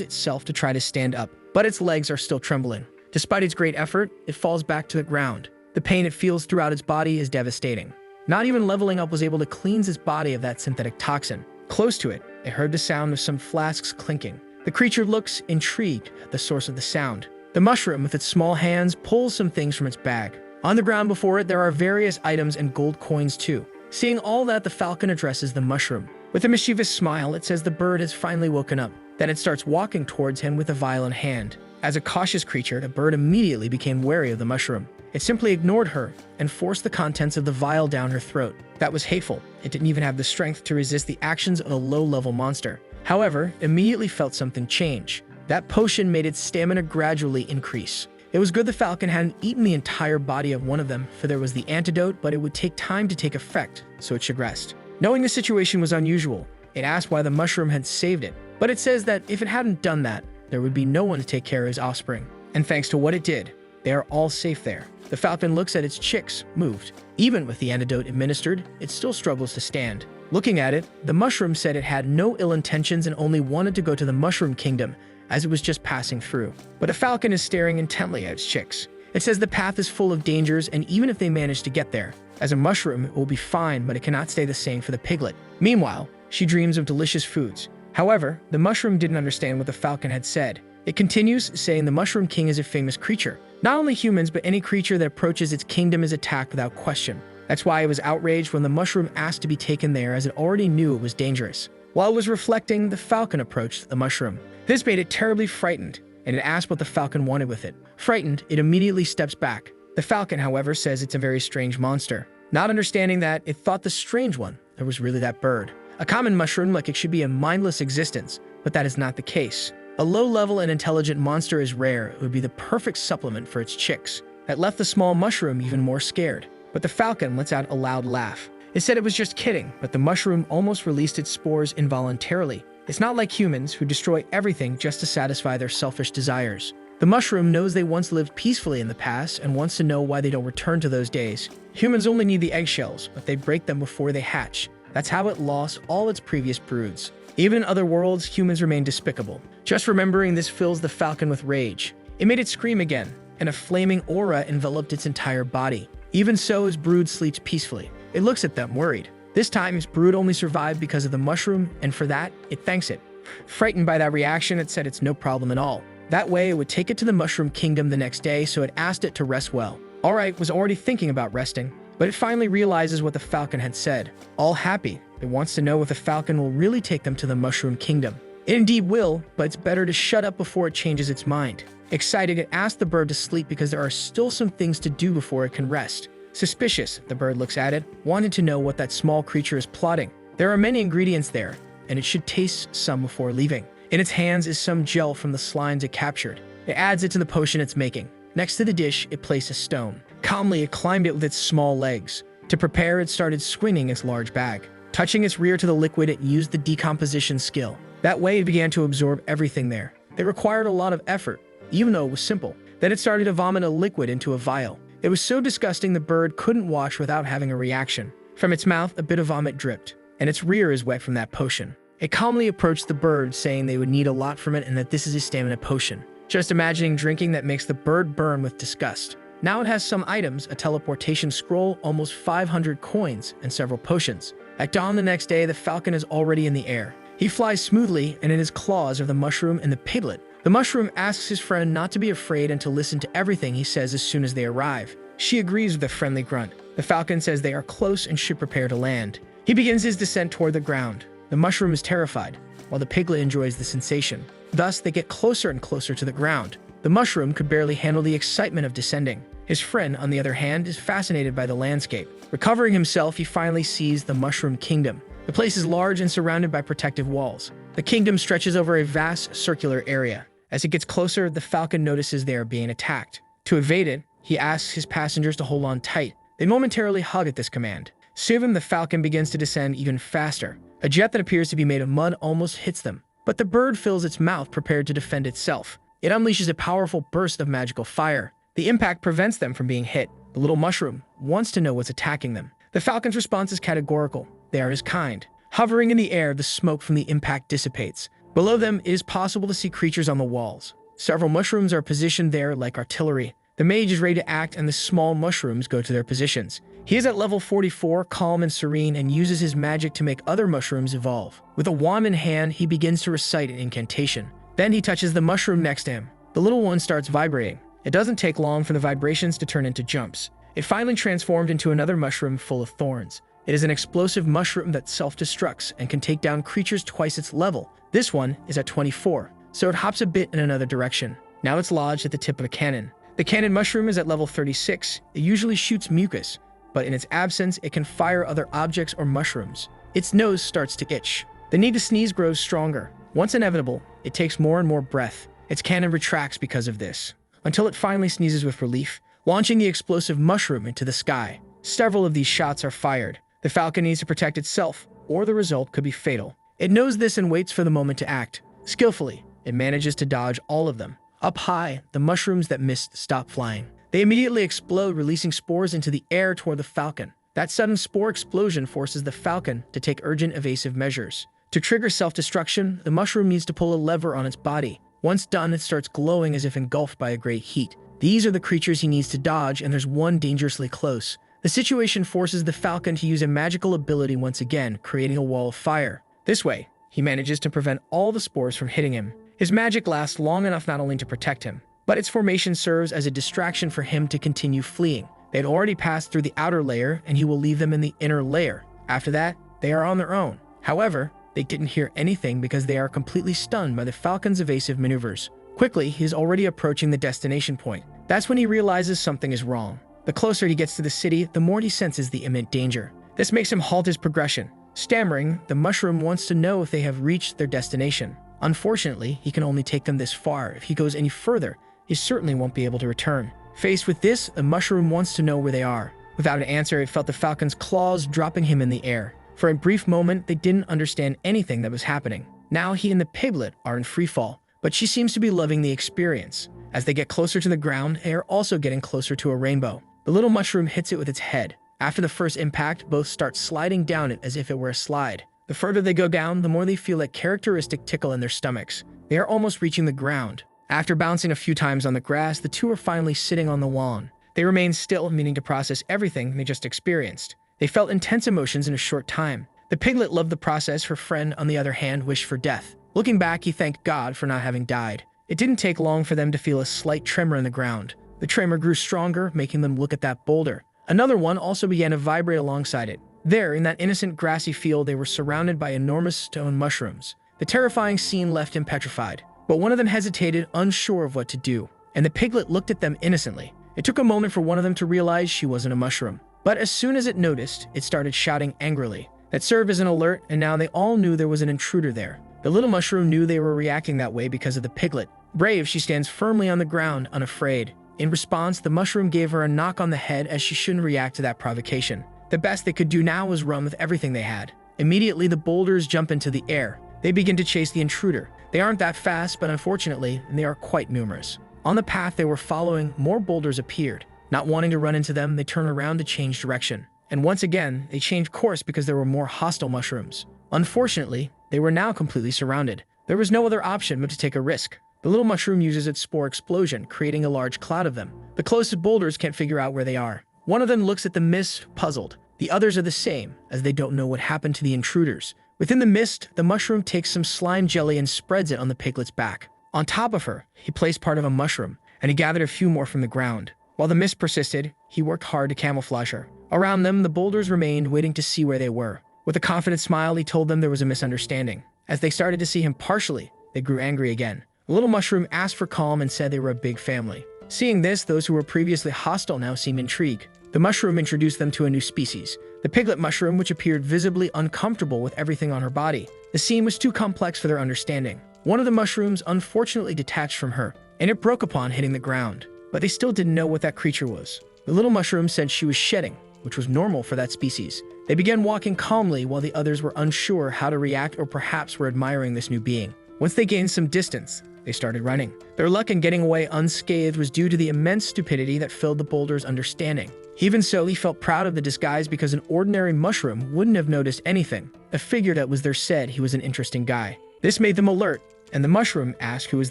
itself to try to stand up, but its legs are still trembling. Despite its great effort, it falls back to the ground. The pain it feels throughout its body is devastating. Not even leveling up was able to cleanse its body of that synthetic toxin. Close to it, it heard the sound of some flasks clinking. The creature looks intrigued at the source of the sound. The mushroom, with its small hands, pulls some things from its bag. On the ground before it, there are various items and gold coins too. Seeing all that, the falcon addresses the mushroom. With a mischievous smile, it says the bird has finally woken up. Then it starts walking towards him with a vial in hand. As a cautious creature, the bird immediately became wary of the mushroom. It simply ignored her and forced the contents of the vial down her throat. That was hateful. It didn't even have the strength to resist the actions of a low-level monster. However, it immediately felt something change. That potion made its stamina gradually increase. It was good the falcon hadn't eaten the entire body of one of them, for there was the antidote, but it would take time to take effect, so it should rest. Knowing the situation was unusual, it asked why the mushroom had saved it, but it says that if it hadn't done that, there would be no one to take care of his offspring. And thanks to what it did, they are all safe there. The falcon looks at its chicks, moved. Even with the antidote administered, it still struggles to stand. Looking at it, the mushroom said it had no ill intentions and only wanted to go to the mushroom kingdom, as it was just passing through. But the falcon is staring intently at its chicks. It says the path is full of dangers, and even if they manage to get there, as a mushroom, it will be fine, but it cannot stay the same for the piglet. Meanwhile, she dreams of delicious foods. However, the mushroom didn't understand what the falcon had said. It continues, saying the Mushroom King is a famous creature. Not only humans, but any creature that approaches its kingdom is attacked without question. That's why it was outraged when the mushroom asked to be taken there, as it already knew it was dangerous. While it was reflecting, the falcon approached the mushroom. This made it terribly frightened, and it asked what the falcon wanted with it. Frightened, it immediately steps back. The falcon, however, says it's a very strange monster. Not understanding that, it thought the strange one was really that bird. A common mushroom, like it should be a mindless existence, but that is not the case. A low-level and intelligent monster is rare. It would be the perfect supplement for its chicks. That left the small mushroom even more scared. But the falcon lets out a loud laugh. It said it was just kidding, but the mushroom almost released its spores involuntarily. It's not like humans, who destroy everything just to satisfy their selfish desires. The mushroom knows they once lived peacefully in the past and wants to know why they don't return to those days. Humans only need the eggshells, but they break them before they hatch. That's how it lost all its previous broods. Even in other worlds, humans remain despicable. Just remembering this fills the falcon with rage. It made it scream again, and a flaming aura enveloped its entire body. Even so, its brood sleeps peacefully. It looks at them, worried. This time, its brood only survived because of the mushroom, and for that, it thanks it. Frightened by that reaction, it said it's no problem at all. That way, it would take it to the Mushroom Kingdom the next day, so it asked it to rest well. Alright was already thinking about resting, but it finally realizes what the falcon had said. All happy, it wants to know if the falcon will really take them to the Mushroom Kingdom. It indeed will, but it's better to shut up before it changes its mind. Excited, it asked the bird to sleep because there are still some things to do before it can rest. Suspicious, the bird looks at it, wanting to know what that small creature is plotting. There are many ingredients there, and it should taste some before leaving. In its hands is some gel from the slimes it captured. It adds it to the potion it's making. Next to the dish, it placed a stone. Calmly, it climbed it with its small legs. To prepare, it started swinging its large bag. Touching its rear to the liquid, it used the decomposition skill. That way, it began to absorb everything there. It required a lot of effort, even though it was simple. Then it started to vomit a liquid into a vial. It was so disgusting the bird couldn't wash without having a reaction. From its mouth, a bit of vomit dripped, and its rear is wet from that potion. It calmly approached the bird, saying they would need a lot from it and that this is a stamina potion. Just imagining drinking that makes the bird burn with disgust. Now it has some items, a teleportation scroll, almost 500 coins, and several potions. At dawn the next day, the falcon is already in the air. He flies smoothly, and in his claws are the mushroom and the piglet. The mushroom asks his friend not to be afraid and to listen to everything he says as soon as they arrive. She agrees with a friendly grunt. The falcon says they are close and should prepare to land. He begins his descent toward the ground. The mushroom is terrified, while the piglet enjoys the sensation. Thus, they get closer and closer to the ground. The mushroom could barely handle the excitement of descending. His friend, on the other hand, is fascinated by the landscape. Recovering himself, he finally sees the Mushroom Kingdom. The place is large and surrounded by protective walls. The kingdom stretches over a vast circular area. As it gets closer, the falcon notices they are being attacked. To evade it, he asks his passengers to hold on tight. They momentarily hug at this command. Soon, the falcon begins to descend even faster. A jet that appears to be made of mud almost hits them, but the bird fills its mouth prepared to defend itself. It unleashes a powerful burst of magical fire. The impact prevents them from being hit. The little mushroom wants to know what's attacking them. The falcon's response is categorical. They are his kind. Hovering in the air, the smoke from the impact dissipates. Below them, it is possible to see creatures on the walls. Several mushrooms are positioned there like artillery. The mage is ready to act, and the small mushrooms go to their positions. He is at level 44, calm and serene, and uses his magic to make other mushrooms evolve. With a wand in hand, he begins to recite an incantation. Then he touches the mushroom next to him. The little one starts vibrating. It doesn't take long for the vibrations to turn into jumps. It finally transformed into another mushroom full of thorns. It is an explosive mushroom that self-destructs and can take down creatures twice its level. This one is at 24, so it hops a bit in another direction. Now it's lodged at the tip of a cannon. The cannon mushroom is at level 36. It usually shoots mucus, but in its absence, it can fire other objects or mushrooms. Its nose starts to itch. The need to sneeze grows stronger. Once inevitable, it takes more and more breath. Its cannon retracts because of this, until it finally sneezes with relief, launching the explosive mushroom into the sky. Several of these shots are fired. The falcon needs to protect itself, or the result could be fatal. It knows this and waits for the moment to act. Skillfully, it manages to dodge all of them. Up high, the mushrooms that missed stop flying. They immediately explode, releasing spores into the air toward the falcon. That sudden spore explosion forces the falcon to take urgent evasive measures. To trigger self-destruction, the mushroom needs to pull a lever on its body. Once done, it starts glowing as if engulfed by a great heat. These are the creatures he needs to dodge, and there's one dangerously close. The situation forces the falcon to use a magical ability once again, creating a wall of fire. This way, he manages to prevent all the spores from hitting him. His magic lasts long enough not only to protect him, but its formation serves as a distraction for him to continue fleeing. They had already passed through the outer layer, and he will leave them in the inner layer. After that, they are on their own. However, they didn't hear anything because they are completely stunned by the falcon's evasive maneuvers. Quickly, he is already approaching the destination point. That's when he realizes something is wrong. The closer he gets to the city, the more he senses the imminent danger. This makes him halt his progression. Stammering, the mushroom wants to know if they have reached their destination. Unfortunately, he can only take them this far. If he goes any further, he certainly won't be able to return. Faced with this, the mushroom wants to know where they are. Without an answer, it felt the falcon's claws dropping him in the air. For a brief moment, they didn't understand anything that was happening. Now he and the piglet are in free fall, but she seems to be loving the experience. As they get closer to the ground, they are also getting closer to a rainbow. The little mushroom hits it with its head. After the first impact, both start sliding down it as if it were a slide. The further they go down, the more they feel that characteristic tickle in their stomachs. They are almost reaching the ground. After bouncing a few times on the grass, the two are finally sitting on the lawn. They remain still, meaning to process everything they just experienced. They felt intense emotions in a short time. The piglet loved the process. Her friend, on the other hand, wished for death. Looking back, he thanked God for not having died. It didn't take long for them to feel a slight tremor in the ground. The tremor grew stronger, making them look at that boulder. Another one also began to vibrate alongside it. There, in that innocent grassy field, they were surrounded by enormous stone mushrooms. The terrifying scene left him petrified. But one of them hesitated, unsure of what to do. And the piglet looked at them innocently. It took a moment for one of them to realize she wasn't a mushroom. But as soon as it noticed, it started shouting angrily. That served as an alert, and now they all knew there was an intruder there. The little mushroom knew they were reacting that way because of the piglet. Brave, she stands firmly on the ground, unafraid. In response, the mushroom gave her a knock on the head as she shouldn't react to that provocation. The best they could do now was run with everything they had. Immediately, the boulders jump into the air. They begin to chase the intruder. They aren't that fast, but unfortunately, they are quite numerous. On the path they were following, more boulders appeared. Not wanting to run into them, they turn around to change direction. And once again, they changed course because there were more hostile mushrooms. Unfortunately, they were now completely surrounded. There was no other option but to take a risk. The little mushroom uses its spore explosion, creating a large cloud of them. The closest boulders can't figure out where they are. One of them looks at the mist, puzzled. The others are the same, as they don't know what happened to the intruders. Within the mist, the mushroom takes some slime jelly and spreads it on the piglet's back. On top of her, he placed part of a mushroom, and he gathered a few more from the ground. While the mist persisted, he worked hard to camouflage her. Around them, the boulders remained, waiting to see where they were. With a confident smile, he told them there was a misunderstanding. As they started to see him partially, they grew angry again. The little mushroom asked for calm and said they were a big family. Seeing this, those who were previously hostile now seemed intrigued. The mushroom introduced them to a new species, the piglet mushroom, which appeared visibly uncomfortable with everything on her body. The scene was too complex for their understanding. One of the mushrooms unfortunately detached from her, and it broke upon hitting the ground. But they still didn't know what that creature was. The little mushroom said she was shedding, which was normal for that species. They began walking calmly while the others were unsure how to react or perhaps were admiring this new being. Once they gained some distance, they started running. Their luck in getting away unscathed was due to the immense stupidity that filled the boulder's understanding. Even so, he felt proud of the disguise because an ordinary mushroom wouldn't have noticed anything. A figure that was there said he was an interesting guy. This made them alert, and the mushroom asked who was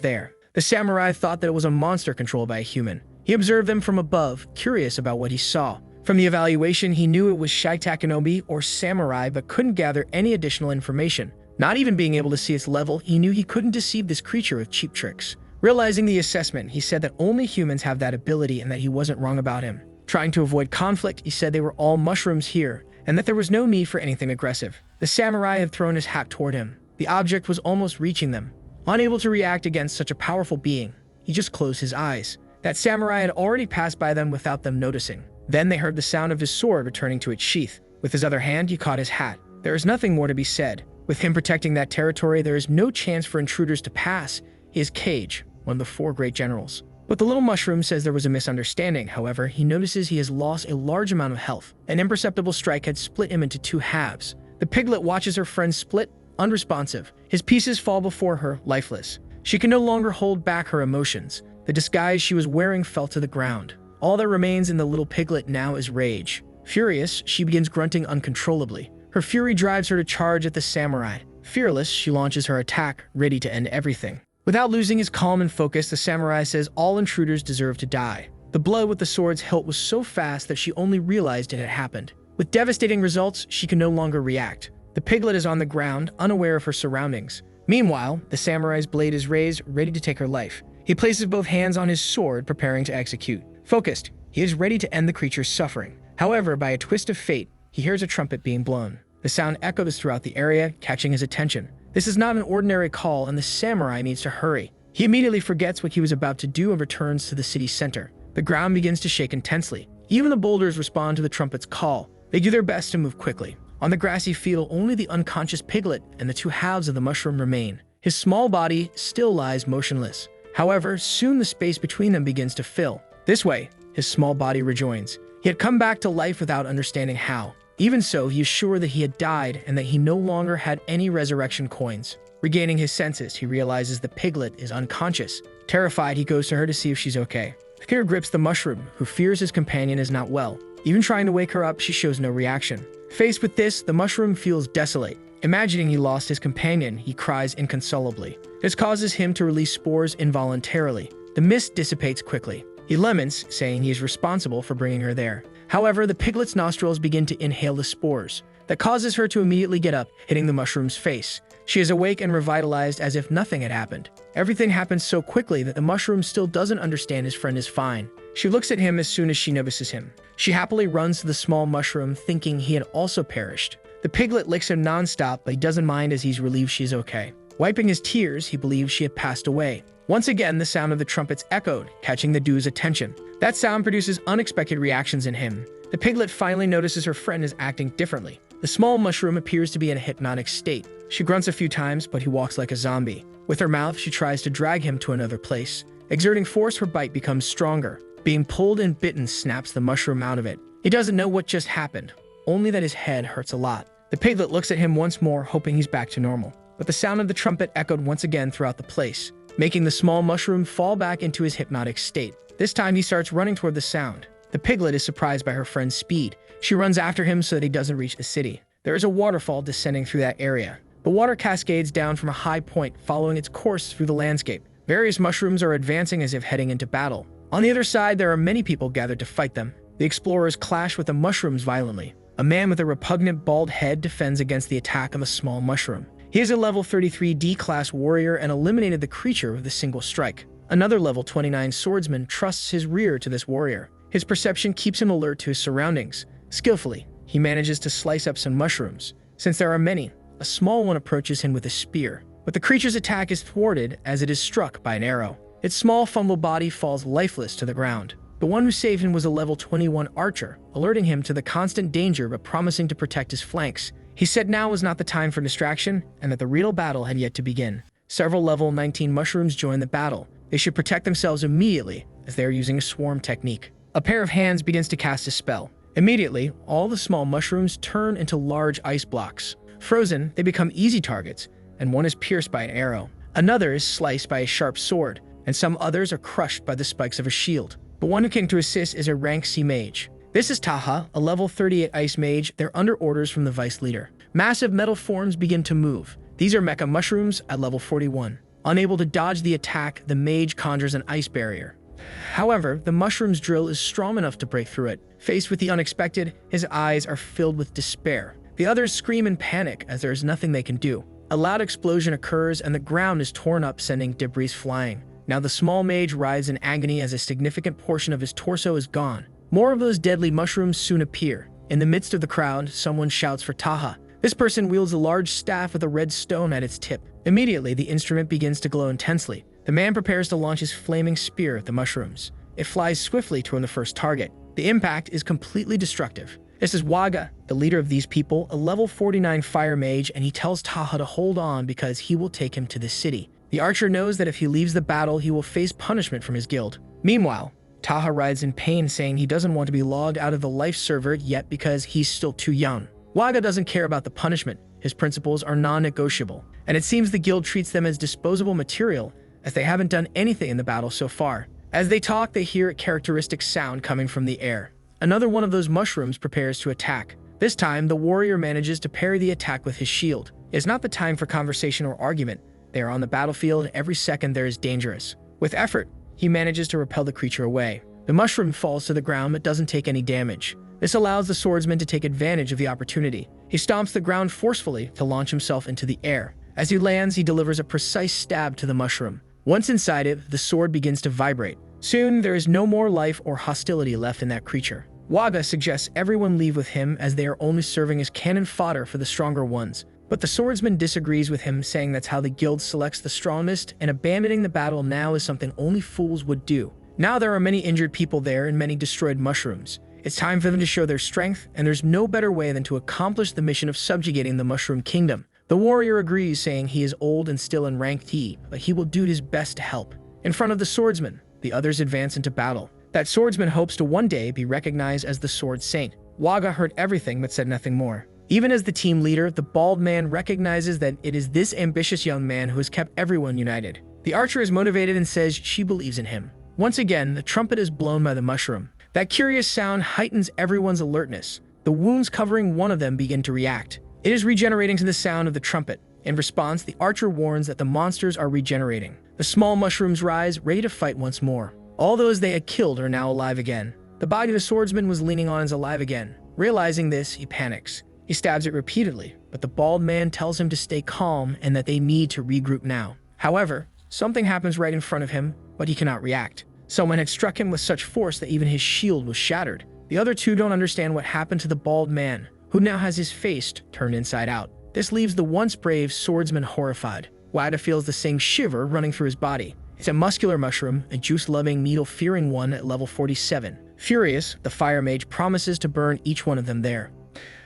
there. The samurai thought that it was a monster controlled by a human. He observed them from above, curious about what he saw. From the evaluation, he knew it was Shaitakenobi or samurai, but couldn't gather any additional information. Not even being able to see its level, he knew he couldn't deceive this creature with cheap tricks. Realizing the assessment, he said that only humans have that ability and that he wasn't wrong about him. Trying to avoid conflict, he said they were all mushrooms here, and that there was no need for anything aggressive. The samurai had thrown his hat toward him. The object was almost reaching them. Unable to react against such a powerful being, he just closed his eyes. That samurai had already passed by them without them noticing. Then they heard the sound of his sword returning to its sheath. With his other hand, he caught his hat. There is nothing more to be said. With him protecting that territory, there is no chance for intruders to pass. He is Cage, one of the 4 great generals. But the little mushroom says there was a misunderstanding. However, he notices he has lost a large amount of health. An imperceptible strike had split him into 2 halves. The piglet watches her friend split, unresponsive. His pieces fall before her, lifeless. She can no longer hold back her emotions. The disguise she was wearing fell to the ground. All that remains in the little piglet now is rage. Furious, she begins grunting uncontrollably. Her fury drives her to charge at the samurai. Fearless, she launches her attack, ready to end everything. Without losing his calm and focus, the samurai says all intruders deserve to die. The blow with the sword's hilt was so fast that she only realized it had happened. With devastating results, she can no longer react. The piglet is on the ground, unaware of her surroundings. Meanwhile, the samurai's blade is raised, ready to take her life. He places both hands on his sword, preparing to execute. Focused, he is ready to end the creature's suffering. However, by a twist of fate, he hears a trumpet being blown. The sound echoes throughout the area, catching his attention. This is not an ordinary call, and the samurai needs to hurry. He immediately forgets what he was about to do and returns to the city center. The ground begins to shake intensely. Even the boulders respond to the trumpet's call. They do their best to move quickly. On the grassy field, only the unconscious piglet and the 2 halves of the mushroom remain. His small body still lies motionless. However, soon the space between them begins to fill. This way, his small body rejoins. He had come back to life without understanding how. Even so, he is sure that he had died and that he no longer had any resurrection coins. Regaining his senses, he realizes the piglet is unconscious. Terrified, he goes to her to see if she's okay. The figure grips the mushroom, who fears his companion is not well. Even trying to wake her up, she shows no reaction. Faced with this, the mushroom feels desolate. Imagining he lost his companion, he cries inconsolably. This causes him to release spores involuntarily. The mist dissipates quickly. He laments, saying he is responsible for bringing her there. However, the piglet's nostrils begin to inhale the spores. That causes her to immediately get up, hitting the mushroom's face. She is awake and revitalized as if nothing had happened. Everything happens so quickly that the mushroom still doesn't understand his friend is fine. She looks at him as soon as she notices him. She happily runs to the small mushroom, thinking he had also perished. The piglet licks him non-stop, but he doesn't mind as he's relieved she's okay. Wiping his tears, he believes she had passed away. Once again, the sound of the trumpets echoed, catching the dude's attention. That sound produces unexpected reactions in him. The piglet finally notices her friend is acting differently. The small mushroom appears to be in a hypnotic state. She grunts a few times, but he walks like a zombie. With her mouth, she tries to drag him to another place. Exerting force, her bite becomes stronger. Being pulled and bitten snaps the mushroom out of it. He doesn't know what just happened, only that his head hurts a lot. The piglet looks at him once more, hoping he's back to normal. But the sound of the trumpet echoed once again throughout the place, making the small mushroom fall back into his hypnotic state. This time he starts running toward the sound. The piglet is surprised by her friend's speed. She runs after him so that he doesn't reach the city. There is a waterfall descending through that area. The water cascades down from a high point, following its course through the landscape. Various mushrooms are advancing as if heading into battle. On the other side, there are many people gathered to fight them. The explorers clash with the mushrooms violently. A man with a repugnant bald head defends against the attack of a small mushroom. He is a level 33 D-class warrior and eliminated the creature with a single strike. Another level 29 swordsman trusts his rear to this warrior. His perception keeps him alert to his surroundings. Skillfully, he manages to slice up some mushrooms. Since there are many, a small one approaches him with a spear. But the creature's attack is thwarted as it is struck by an arrow. Its small fumble body falls lifeless to the ground. The one who saved him was a level 21 archer, alerting him to the constant danger but promising to protect his flanks. He said now was not the time for distraction and that the real battle had yet to begin. Several level 19 mushrooms join the battle. They should protect themselves immediately as they are using a swarm technique. A pair of hands begins to cast a spell. Immediately, all the small mushrooms turn into large ice blocks. Frozen, they become easy targets, and one is pierced by an arrow. Another is sliced by a sharp sword, and some others are crushed by the spikes of a shield. The one who came to assist is a rank C mage. This is Taha, a level 38 ice mage. They're under orders from the vice leader. Massive metal forms begin to move. These are mecha mushrooms at level 41. Unable to dodge the attack, the mage conjures an ice barrier. However, the mushroom's drill is strong enough to break through it. Faced with the unexpected, his eyes are filled with despair. The others scream in panic as there is nothing they can do. A loud explosion occurs and the ground is torn up, sending debris flying. Now the small mage writhes in agony as a significant portion of his torso is gone. More of those deadly mushrooms soon appear. In the midst of the crowd, someone shouts for Taha. This person wields a large staff with a red stone at its tip. Immediately, the instrument begins to glow intensely. The man prepares to launch his flaming spear at the mushrooms. It flies swiftly toward the first target. The impact is completely destructive. This is Waga, the leader of these people, a level 49 fire mage, and he tells Taha to hold on because he will take him to the city. The archer knows that if he leaves the battle, he will face punishment from his guild. Meanwhile, Taha writhes in pain, saying he doesn't want to be logged out of the life server yet because he's still too young. Waga doesn't care about the punishment. His principles are non-negotiable, and it seems the guild treats them as disposable material as they haven't done anything in the battle so far. As they talk, they hear a characteristic sound coming from the air. Another one of those mushrooms prepares to attack. This time, the warrior manages to parry the attack with his shield. It's not the time for conversation or argument. They are on the battlefield, and every second there is dangerous. With effort, he manages to repel the creature away. The mushroom falls to the ground but doesn't take any damage. This allows the swordsman to take advantage of the opportunity. He stomps the ground forcefully to launch himself into the air. As he lands, he delivers a precise stab to the mushroom. Once inside it, the sword begins to vibrate. Soon, there is no more life or hostility left in that creature. Waga suggests everyone leave with him as they are only serving as cannon fodder for the stronger ones. But the swordsman disagrees with him, saying that's how the guild selects the strongest, and abandoning the battle now is something only fools would do. Now there are many injured people there and many destroyed mushrooms. It's time for them to show their strength, and there's no better way than to accomplish the mission of subjugating the Mushroom Kingdom. The warrior agrees, saying he is old and still in rank T, but he will do his best to help. In front of the swordsman, the others advance into battle. That swordsman hopes to one day be recognized as the Sword Saint. Waga heard everything but said nothing more. Even as the team leader, the bald man recognizes that it is this ambitious young man who has kept everyone united. The archer is motivated and says she believes in him. Once again, the trumpet is blown by the mushroom. That curious sound heightens everyone's alertness. The wounds covering one of them begin to react. It is regenerating to the sound of the trumpet. In response, the archer warns that the monsters are regenerating. The small mushrooms rise, ready to fight once more. All those they had killed are now alive again. The body the swordsman was leaning on is alive again. Realizing this, he panics. He stabs it repeatedly, but the bald man tells him to stay calm and that they need to regroup now. However, something happens right in front of him, but he cannot react. Someone had struck him with such force that even his shield was shattered. The other two don't understand what happened to the bald man, who now has his face turned inside out. This leaves the once brave swordsman horrified. Wada feels the same shiver running through his body. It's a muscular mushroom, a juice-loving, needle-fearing one at level 47. Furious, the fire mage promises to burn each one of them there.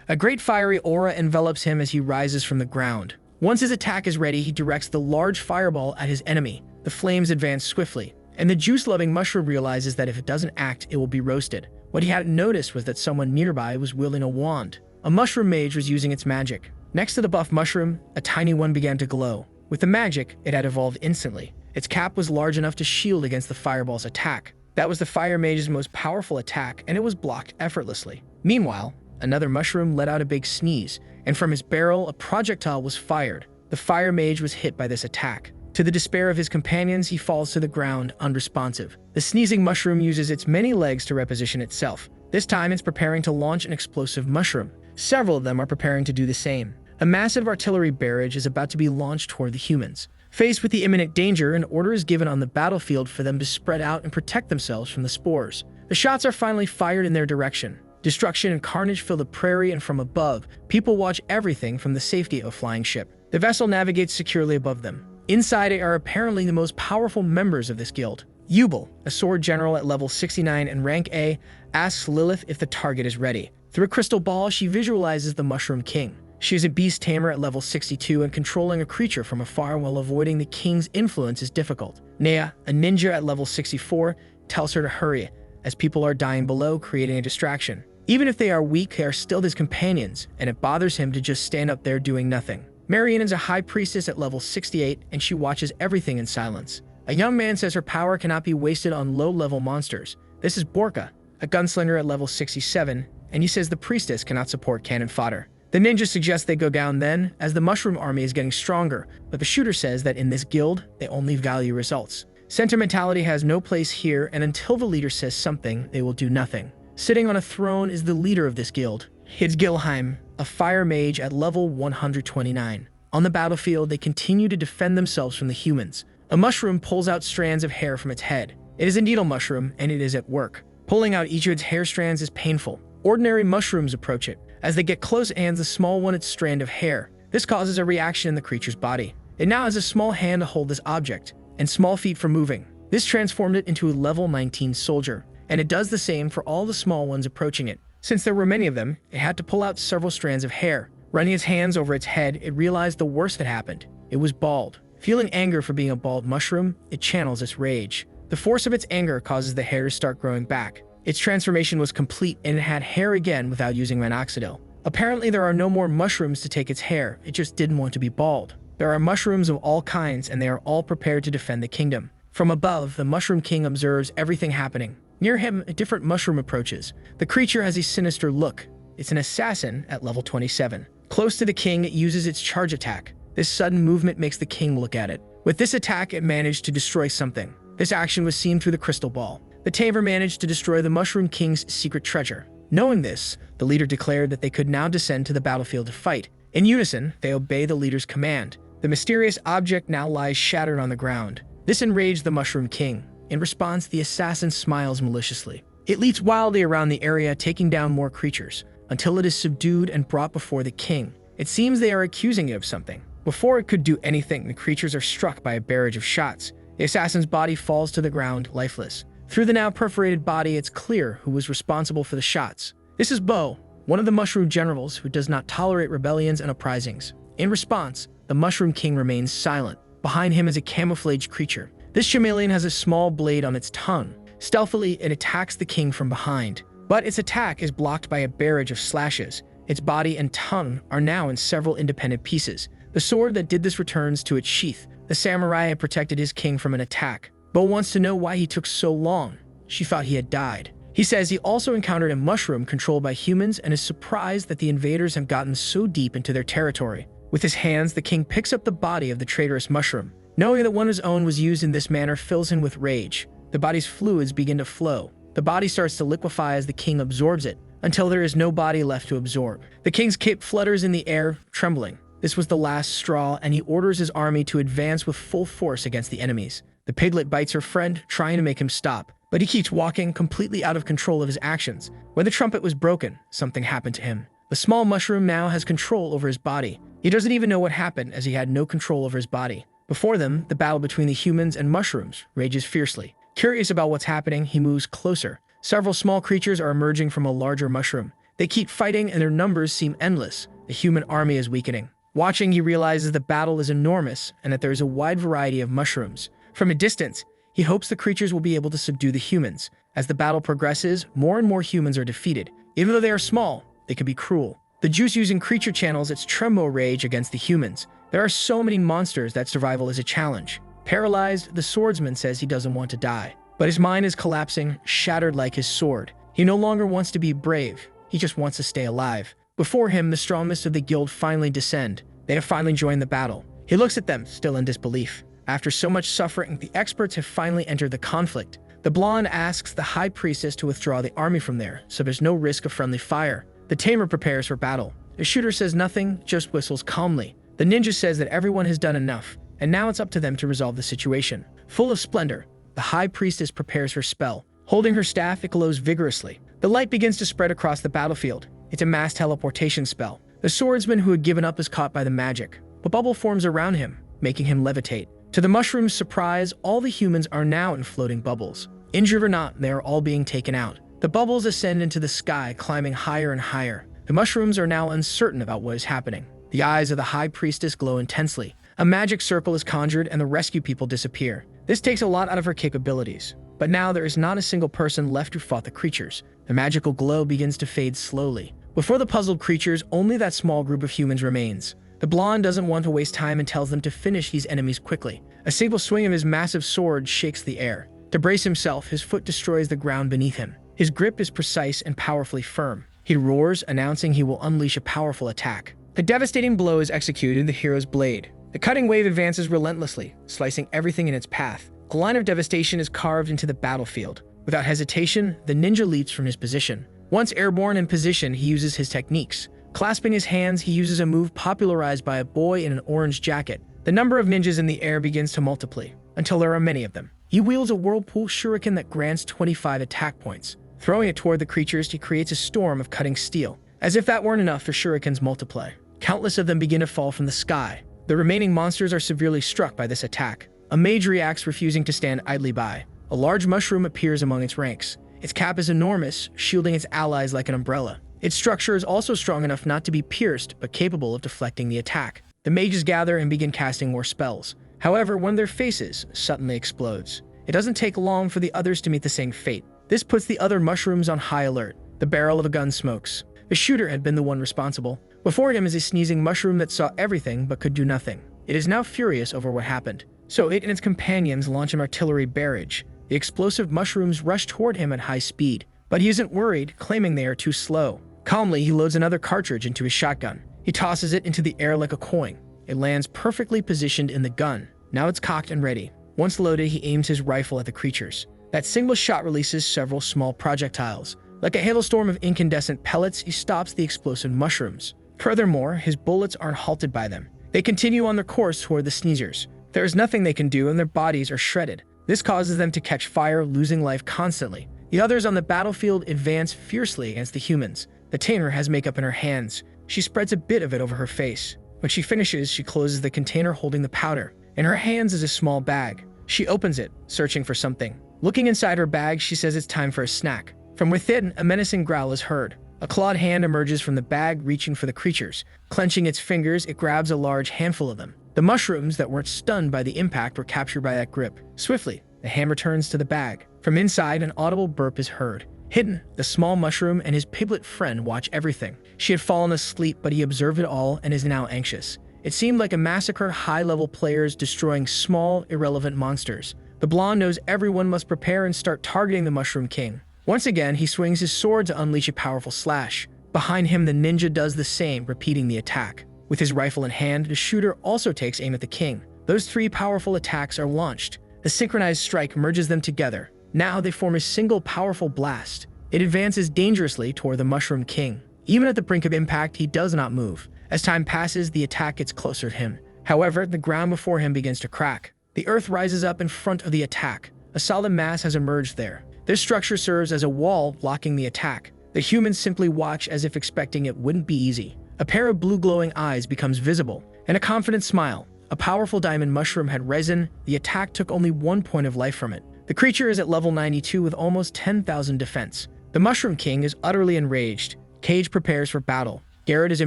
A great fiery aura envelops him as he rises from the ground. Once his attack is ready, he directs the large fireball at his enemy. The flames advance swiftly, and the juice-loving mushroom realizes that if it doesn't act, it will be roasted. What he hadn't noticed was that someone nearby was wielding a wand. A mushroom mage was using its magic. Next to the buff mushroom, a tiny one began to glow. With the magic, it had evolved instantly. Its cap was large enough to shield against the fireball's attack. That was the fire mage's most powerful attack, and it was blocked effortlessly. Meanwhile, another mushroom let out a big sneeze, and from his barrel, a projectile was fired. The fire mage was hit by this attack. To the despair of his companions, he falls to the ground, unresponsive. The sneezing mushroom uses its many legs to reposition itself. This time, it's preparing to launch an explosive mushroom. Several of them are preparing to do the same. A massive artillery barrage is about to be launched toward the humans. Faced with the imminent danger, an order is given on the battlefield for them to spread out and protect themselves from the spores. The shots are finally fired in their direction. Destruction and carnage fill the prairie, and from above, people watch everything from the safety of a flying ship. The vessel navigates securely above them. Inside it are apparently the most powerful members of this guild. Yubel, a sword general at level 69 and rank A, asks Lilith if the target is ready. Through a crystal ball, she visualizes the Mushroom King. She is a beast tamer at level 62, and controlling a creature from afar while avoiding the king's influence is difficult. Nea, a ninja at level 64, tells her to hurry, as people are dying below, creating a distraction. Even if they are weak, they are still his companions, and it bothers him to just stand up there doing nothing. Marion is a high priestess at level 68, and she watches everything in silence. A young man says her power cannot be wasted on low-level monsters. This is Borka, a gunslinger at level 67, and he says the priestess cannot support cannon fodder. The ninja suggests they go down then, as the mushroom army is getting stronger, but the shooter says that in this guild, they only value results. Sentimentality has no place here, and until the leader says something, they will do nothing. Sitting on a throne is the leader of this guild, Hidgilheim, a fire mage at level 129. On the battlefield, they continue to defend themselves from the humans. A mushroom pulls out strands of hair from its head. It is a needle mushroom, and it is at work. Pulling out each of its hair strands is painful. Ordinary mushrooms approach it. As they get close, it hands the small one its strand of hair. This causes a reaction in the creature's body. It now has a small hand to hold this object, and small feet for moving. This transformed it into a level 19 soldier, and it does the same for all the small ones approaching it. Since there were many of them, it had to pull out several strands of hair. Running its hands over its head, it realized the worst had happened. It was bald. Feeling anger for being a bald mushroom, it channels its rage. The force of its anger causes the hair to start growing back. Its transformation was complete, and it had hair again without using minoxidil. Apparently there are no more mushrooms to take its hair, it just didn't want to be bald. There are mushrooms of all kinds, and they are all prepared to defend the kingdom. From above, the Mushroom King observes everything happening. Near him, a different mushroom approaches. The creature has a sinister look. It's an assassin at level 27. Close to the king, it uses its charge attack. This sudden movement makes the king look at it. With this attack, it managed to destroy something. This action was seen through the crystal ball. The tamer managed to destroy the Mushroom King's secret treasure. Knowing this, the leader declared that they could now descend to the battlefield to fight. In unison, they obey the leader's command. The mysterious object now lies shattered on the ground. This enraged the Mushroom King. In response, the assassin smiles maliciously. It leaps wildly around the area, taking down more creatures, until it is subdued and brought before the king. It seems they are accusing it of something. Before it could do anything, the creatures are struck by a barrage of shots. The assassin's body falls to the ground, lifeless. Through the now perforated body, it's clear who was responsible for the shots. This is Bo, one of the Mushroom Generals who does not tolerate rebellions and uprisings. In response, the Mushroom King remains silent. Behind him is a camouflaged creature. This chameleon has a small blade on its tongue. Stealthily, it attacks the king from behind. But its attack is blocked by a barrage of slashes. Its body and tongue are now in several independent pieces. The sword that did this returns to its sheath. The samurai had protected his king from an attack. Bo wants to know why he took so long. She thought he had died. He says he also encountered a mushroom controlled by humans and is surprised that the invaders have gotten so deep into their territory. With his hands, the king picks up the body of the traitorous mushroom. Knowing that one of his own was used in this manner fills him with rage. The body's fluids begin to flow. The body starts to liquefy as the king absorbs it, until there is no body left to absorb. The king's cape flutters in the air, trembling. This was the last straw, and he orders his army to advance with full force against the enemies. The piglet bites her friend, trying to make him stop, but he keeps walking, completely out of control of his actions. When the trumpet was broken, something happened to him. The small mushroom now has control over his body. He doesn't even know what happened, as he had no control over his body. Before them, the battle between the humans and mushrooms rages fiercely. Curious about what's happening, he moves closer. Several small creatures are emerging from a larger mushroom. They keep fighting, and their numbers seem endless. The human army is weakening. Watching, he realizes the battle is enormous and that there is a wide variety of mushrooms. From a distance, he hopes the creatures will be able to subdue the humans. As the battle progresses, more and more humans are defeated. Even though they are small, they can be cruel. The juice-using creature channels its trembo rage against the humans. There are so many monsters that survival is a challenge. Paralyzed, the swordsman says he doesn't want to die. But his mind is collapsing, shattered like his sword. He no longer wants to be brave. He just wants to stay alive. Before him, the strongest of the guild finally descend. They have finally joined the battle. He looks at them, still in disbelief. After so much suffering, the experts have finally entered the conflict. The blonde asks the high priestess to withdraw the army from there, so there's no risk of friendly fire. The tamer prepares for battle. The shooter says nothing, just whistles calmly. The ninja says that everyone has done enough, and now it's up to them to resolve the situation. Full of splendor, the high priestess prepares her spell. Holding her staff, it glows vigorously. The light begins to spread across the battlefield. It's a mass teleportation spell. The swordsman who had given up is caught by the magic. A bubble forms around him, making him levitate. To the mushroom's surprise, all the humans are now in floating bubbles. Injured or not, they are all being taken out. The bubbles ascend into the sky, climbing higher and higher. The mushrooms are now uncertain about what is happening. The eyes of the high priestess glow intensely. A magic circle is conjured and the rescue people disappear. This takes a lot out of her capabilities. But now there is not a single person left who fought the creatures. The magical glow begins to fade slowly. Before the puzzled creatures, only that small group of humans remains. The blonde doesn't want to waste time and tells them to finish these enemies quickly. A single swing of his massive sword shakes the air. To brace himself, his foot destroys the ground beneath him. His grip is precise and powerfully firm. He roars, announcing he will unleash a powerful attack. The devastating blow is executed in the hero's blade. The cutting wave advances relentlessly, slicing everything in its path. A line of devastation is carved into the battlefield. Without hesitation, the ninja leaps from his position. Once airborne in position, he uses his techniques. Clasping his hands, he uses a move popularized by a boy in an orange jacket. The number of ninjas in the air begins to multiply, until there are many of them. He wields a whirlpool shuriken that grants 25 attack points. Throwing it toward the creatures, he creates a storm of cutting steel. As if that weren't enough, the shurikens multiply. Countless of them begin to fall from the sky. The remaining monsters are severely struck by this attack. A mage reacts, refusing to stand idly by. A large mushroom appears among its ranks. Its cap is enormous, shielding its allies like an umbrella. Its structure is also strong enough not to be pierced, but capable of deflecting the attack. The mages gather and begin casting more spells. However, one of their faces suddenly explodes. It doesn't take long for the others to meet the same fate. This puts the other mushrooms on high alert. The barrel of a gun smokes. The shooter had been the one responsible. Before him is a sneezing mushroom that saw everything but could do nothing. It is now furious over what happened. So it and its companions launch an artillery barrage. The explosive mushrooms rush toward him at high speed. But he isn't worried, claiming they are too slow. Calmly, he loads another cartridge into his shotgun. He tosses it into the air like a coin. It lands perfectly positioned in the gun. Now it's cocked and ready. Once loaded, he aims his rifle at the creatures. That single shot releases several small projectiles. Like a hailstorm of incandescent pellets, he stops the explosive mushrooms. Furthermore, his bullets aren't halted by them. They continue on their course toward the sneezers. There is nothing they can do, and their bodies are shredded. This causes them to catch fire, losing life constantly. The others on the battlefield advance fiercely against the humans. The tamer has makeup in her hands. She spreads a bit of it over her face. When she finishes, she closes the container holding the powder. In her hands is a small bag. She opens it, searching for something. Looking inside her bag, she says it's time for a snack. From within, a menacing growl is heard. A clawed hand emerges from the bag, reaching for the creatures. Clenching its fingers, it grabs a large handful of them. The mushrooms that weren't stunned by the impact were captured by that grip. Swiftly, the hand returns to the bag. From inside, an audible burp is heard. Hidden, the small mushroom and his piglet friend watch everything. She had fallen asleep, but he observed it all and is now anxious. It seemed like a massacre, high-level players destroying small, irrelevant monsters. The blonde knows everyone must prepare and start targeting the Mushroom King. Once again, he swings his sword to unleash a powerful slash. Behind him, the ninja does the same, repeating the attack. With his rifle in hand, the shooter also takes aim at the king. Those three powerful attacks are launched. The synchronized strike merges them together. Now they form a single powerful blast. It advances dangerously toward the Mushroom King. Even at the brink of impact, he does not move. As time passes, the attack gets closer to him. However, the ground before him begins to crack. The earth rises up in front of the attack. A solid mass has emerged there. This structure serves as a wall blocking the attack. The humans simply watch as if expecting it wouldn't be easy. A pair of blue glowing eyes becomes visible, and a confident smile. A powerful diamond mushroom had risen. The attack took only 1 point of life from it. The creature is at level 92 with almost 10,000 defense. The Mushroom King is utterly enraged. Cage prepares for battle. Garrett is a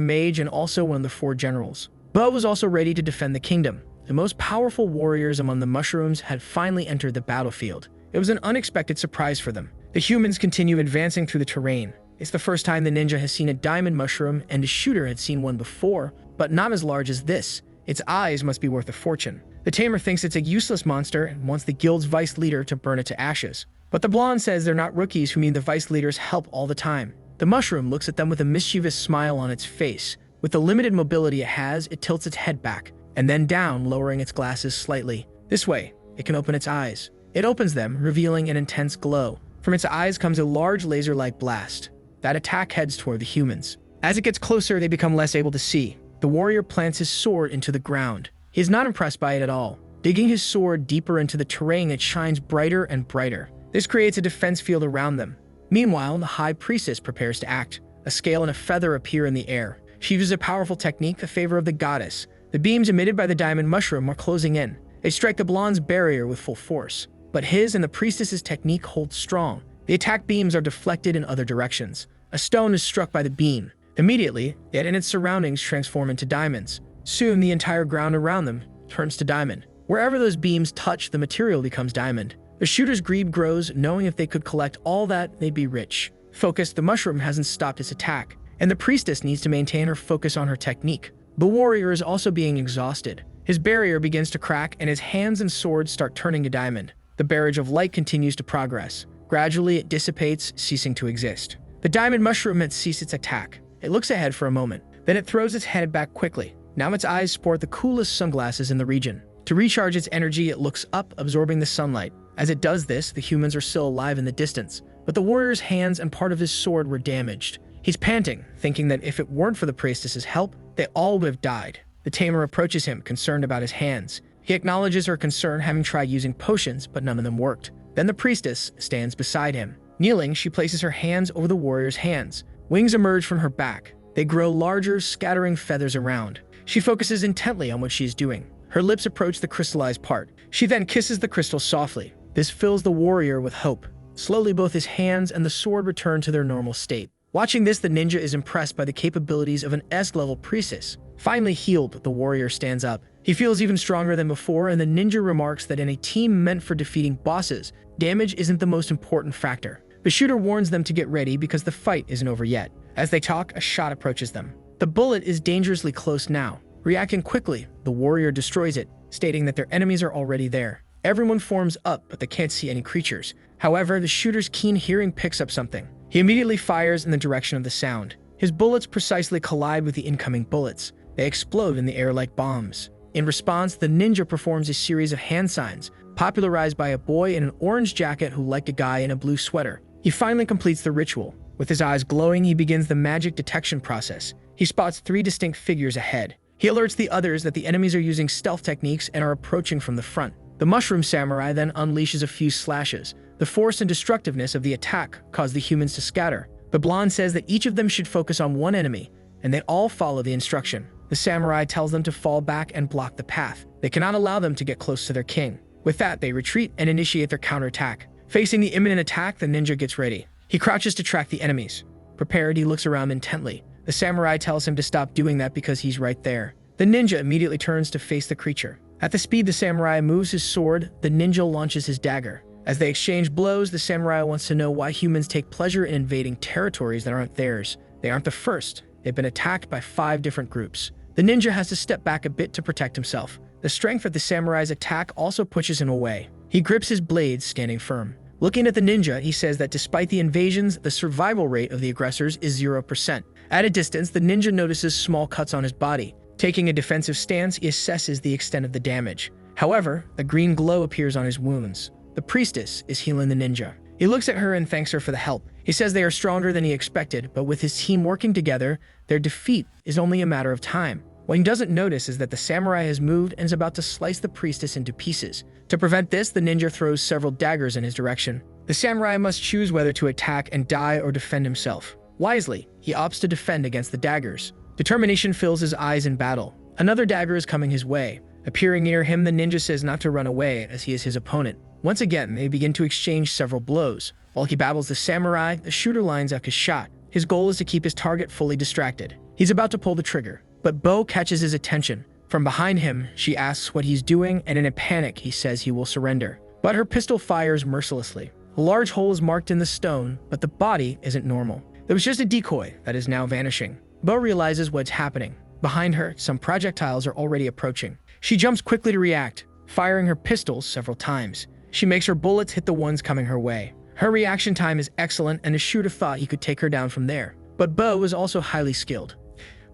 mage and also one of the 4 generals. Bo was also ready to defend the kingdom. The most powerful warriors among the mushrooms had finally entered the battlefield. It was an unexpected surprise for them. The humans continue advancing through the terrain. It's the first time the ninja has seen a diamond mushroom, and the shooter had seen one before, but not as large as this. Its eyes must be worth a fortune. The tamer thinks it's a useless monster and wants the guild's vice leader to burn it to ashes. But the blonde says they're not rookies who need the vice leader's help all the time. The mushroom looks at them with a mischievous smile on its face. With the limited mobility it has, it tilts its head back, and then down, lowering its glasses slightly. This way, it can open its eyes. It opens them, revealing an intense glow. From its eyes comes a large laser-like blast. That attack heads toward the humans. As it gets closer, they become less able to see. The warrior plants his sword into the ground. He is not impressed by it at all. Digging his sword deeper into the terrain, it shines brighter and brighter. This creates a defense field around them. Meanwhile, the High Priestess prepares to act. A scale and a feather appear in the air. She uses a powerful technique, the favor of the goddess. The beams emitted by the diamond mushroom are closing in. They strike the blonde's barrier with full force. But his and the priestess's technique holds strong. The attack beams are deflected in other directions. A stone is struck by the beam. Immediately, it and its surroundings transform into diamonds. Soon, the entire ground around them turns to diamond. Wherever those beams touch, the material becomes diamond. The shooter's greed grows, knowing if they could collect all that, they'd be rich. Focused, the mushroom hasn't stopped its attack, and the priestess needs to maintain her focus on her technique. The warrior is also being exhausted. His barrier begins to crack, and his hands and swords start turning to diamond. The barrage of light continues to progress. Gradually, it dissipates, ceasing to exist. The diamond mushroom had ceased its attack. It looks ahead for a moment. Then it throws its head back quickly. Now its eyes sport the coolest sunglasses in the region. To recharge its energy, it looks up, absorbing the sunlight. As it does this, the humans are still alive in the distance, but the warrior's hands and part of his sword were damaged. He's panting, thinking that if it weren't for the priestess's help, they all would have died. The tamer approaches him, concerned about his hands. He acknowledges her concern, having tried using potions, but none of them worked. Then the priestess stands beside him. Kneeling, she places her hands over the warrior's hands. Wings emerge from her back. They grow larger, scattering feathers around. She focuses intently on what she is doing. Her lips approach the crystallized part. She then kisses the crystal softly. This fills the warrior with hope. Slowly, both his hands and the sword return to their normal state. Watching this, the ninja is impressed by the capabilities of an S-level priestess. Finally healed, the warrior stands up. He feels even stronger than before, and the ninja remarks that in a team meant for defeating bosses, damage isn't the most important factor. The shooter warns them to get ready because the fight isn't over yet. As they talk, a shot approaches them. The bullet is dangerously close now. Reacting quickly, the warrior destroys it, stating that their enemies are already there. Everyone forms up, but they can't see any creatures. However, the shooter's keen hearing picks up something. He immediately fires in the direction of the sound. His bullets precisely collide with the incoming bullets. They explode in the air like bombs. In response, the ninja performs a series of hand signs, popularized by a boy in an orange jacket who liked a guy in a blue sweater. He finally completes the ritual. With his eyes glowing, he begins the magic detection process. He spots 3 distinct figures ahead. He alerts the others that the enemies are using stealth techniques and are approaching from the front. The mushroom samurai then unleashes a few slashes. The force and destructiveness of the attack cause the humans to scatter. The blonde says that each of them should focus on one enemy, and they all follow the instruction. The samurai tells them to fall back and block the path. They cannot allow them to get close to their king. With that, they retreat and initiate their counterattack. Facing the imminent attack, the ninja gets ready. He crouches to track the enemies. Prepared, he looks around intently. The samurai tells him to stop doing that because he's right there. The ninja immediately turns to face the creature. At the speed the samurai moves his sword, the ninja launches his dagger. As they exchange blows, the samurai wants to know why humans take pleasure in invading territories that aren't theirs. They aren't the first. They've been attacked by 5 different groups. The ninja has to step back a bit to protect himself. The strength of the samurai's attack also pushes him away. He grips his blades, standing firm. Looking at the ninja, he says that despite the invasions, the survival rate of the aggressors is 0%. At a distance, the ninja notices small cuts on his body. Taking a defensive stance, he assesses the extent of the damage. However, a green glow appears on his wounds. The priestess is healing the ninja. He looks at her and thanks her for the help. He says they are stronger than he expected, but with his team working together, their defeat is only a matter of time. What he doesn't notice is that the samurai has moved and is about to slice the priestess into pieces. To prevent this, the ninja throws several daggers in his direction. The samurai must choose whether to attack and die or defend himself. Wisely, he opts to defend against the daggers. Determination fills his eyes in battle. Another dagger is coming his way. Appearing near him, the ninja says not to run away as he is his opponent. Once again, they begin to exchange several blows. While he battles the samurai, the shooter lines up his shot. His goal is to keep his target fully distracted. He's about to pull the trigger, but Bo catches his attention. From behind him, she asks what he's doing, and in a panic, he says he will surrender. But her pistol fires mercilessly. A large hole is marked in the stone, but the body isn't normal. There was just a decoy that is now vanishing. Bo realizes what's happening. Behind her, some projectiles are already approaching. She jumps quickly to react, firing her pistols several times. She makes her bullets hit the ones coming her way. Her reaction time is excellent, and the shooter thought he could take her down from there. But Bo is also highly skilled.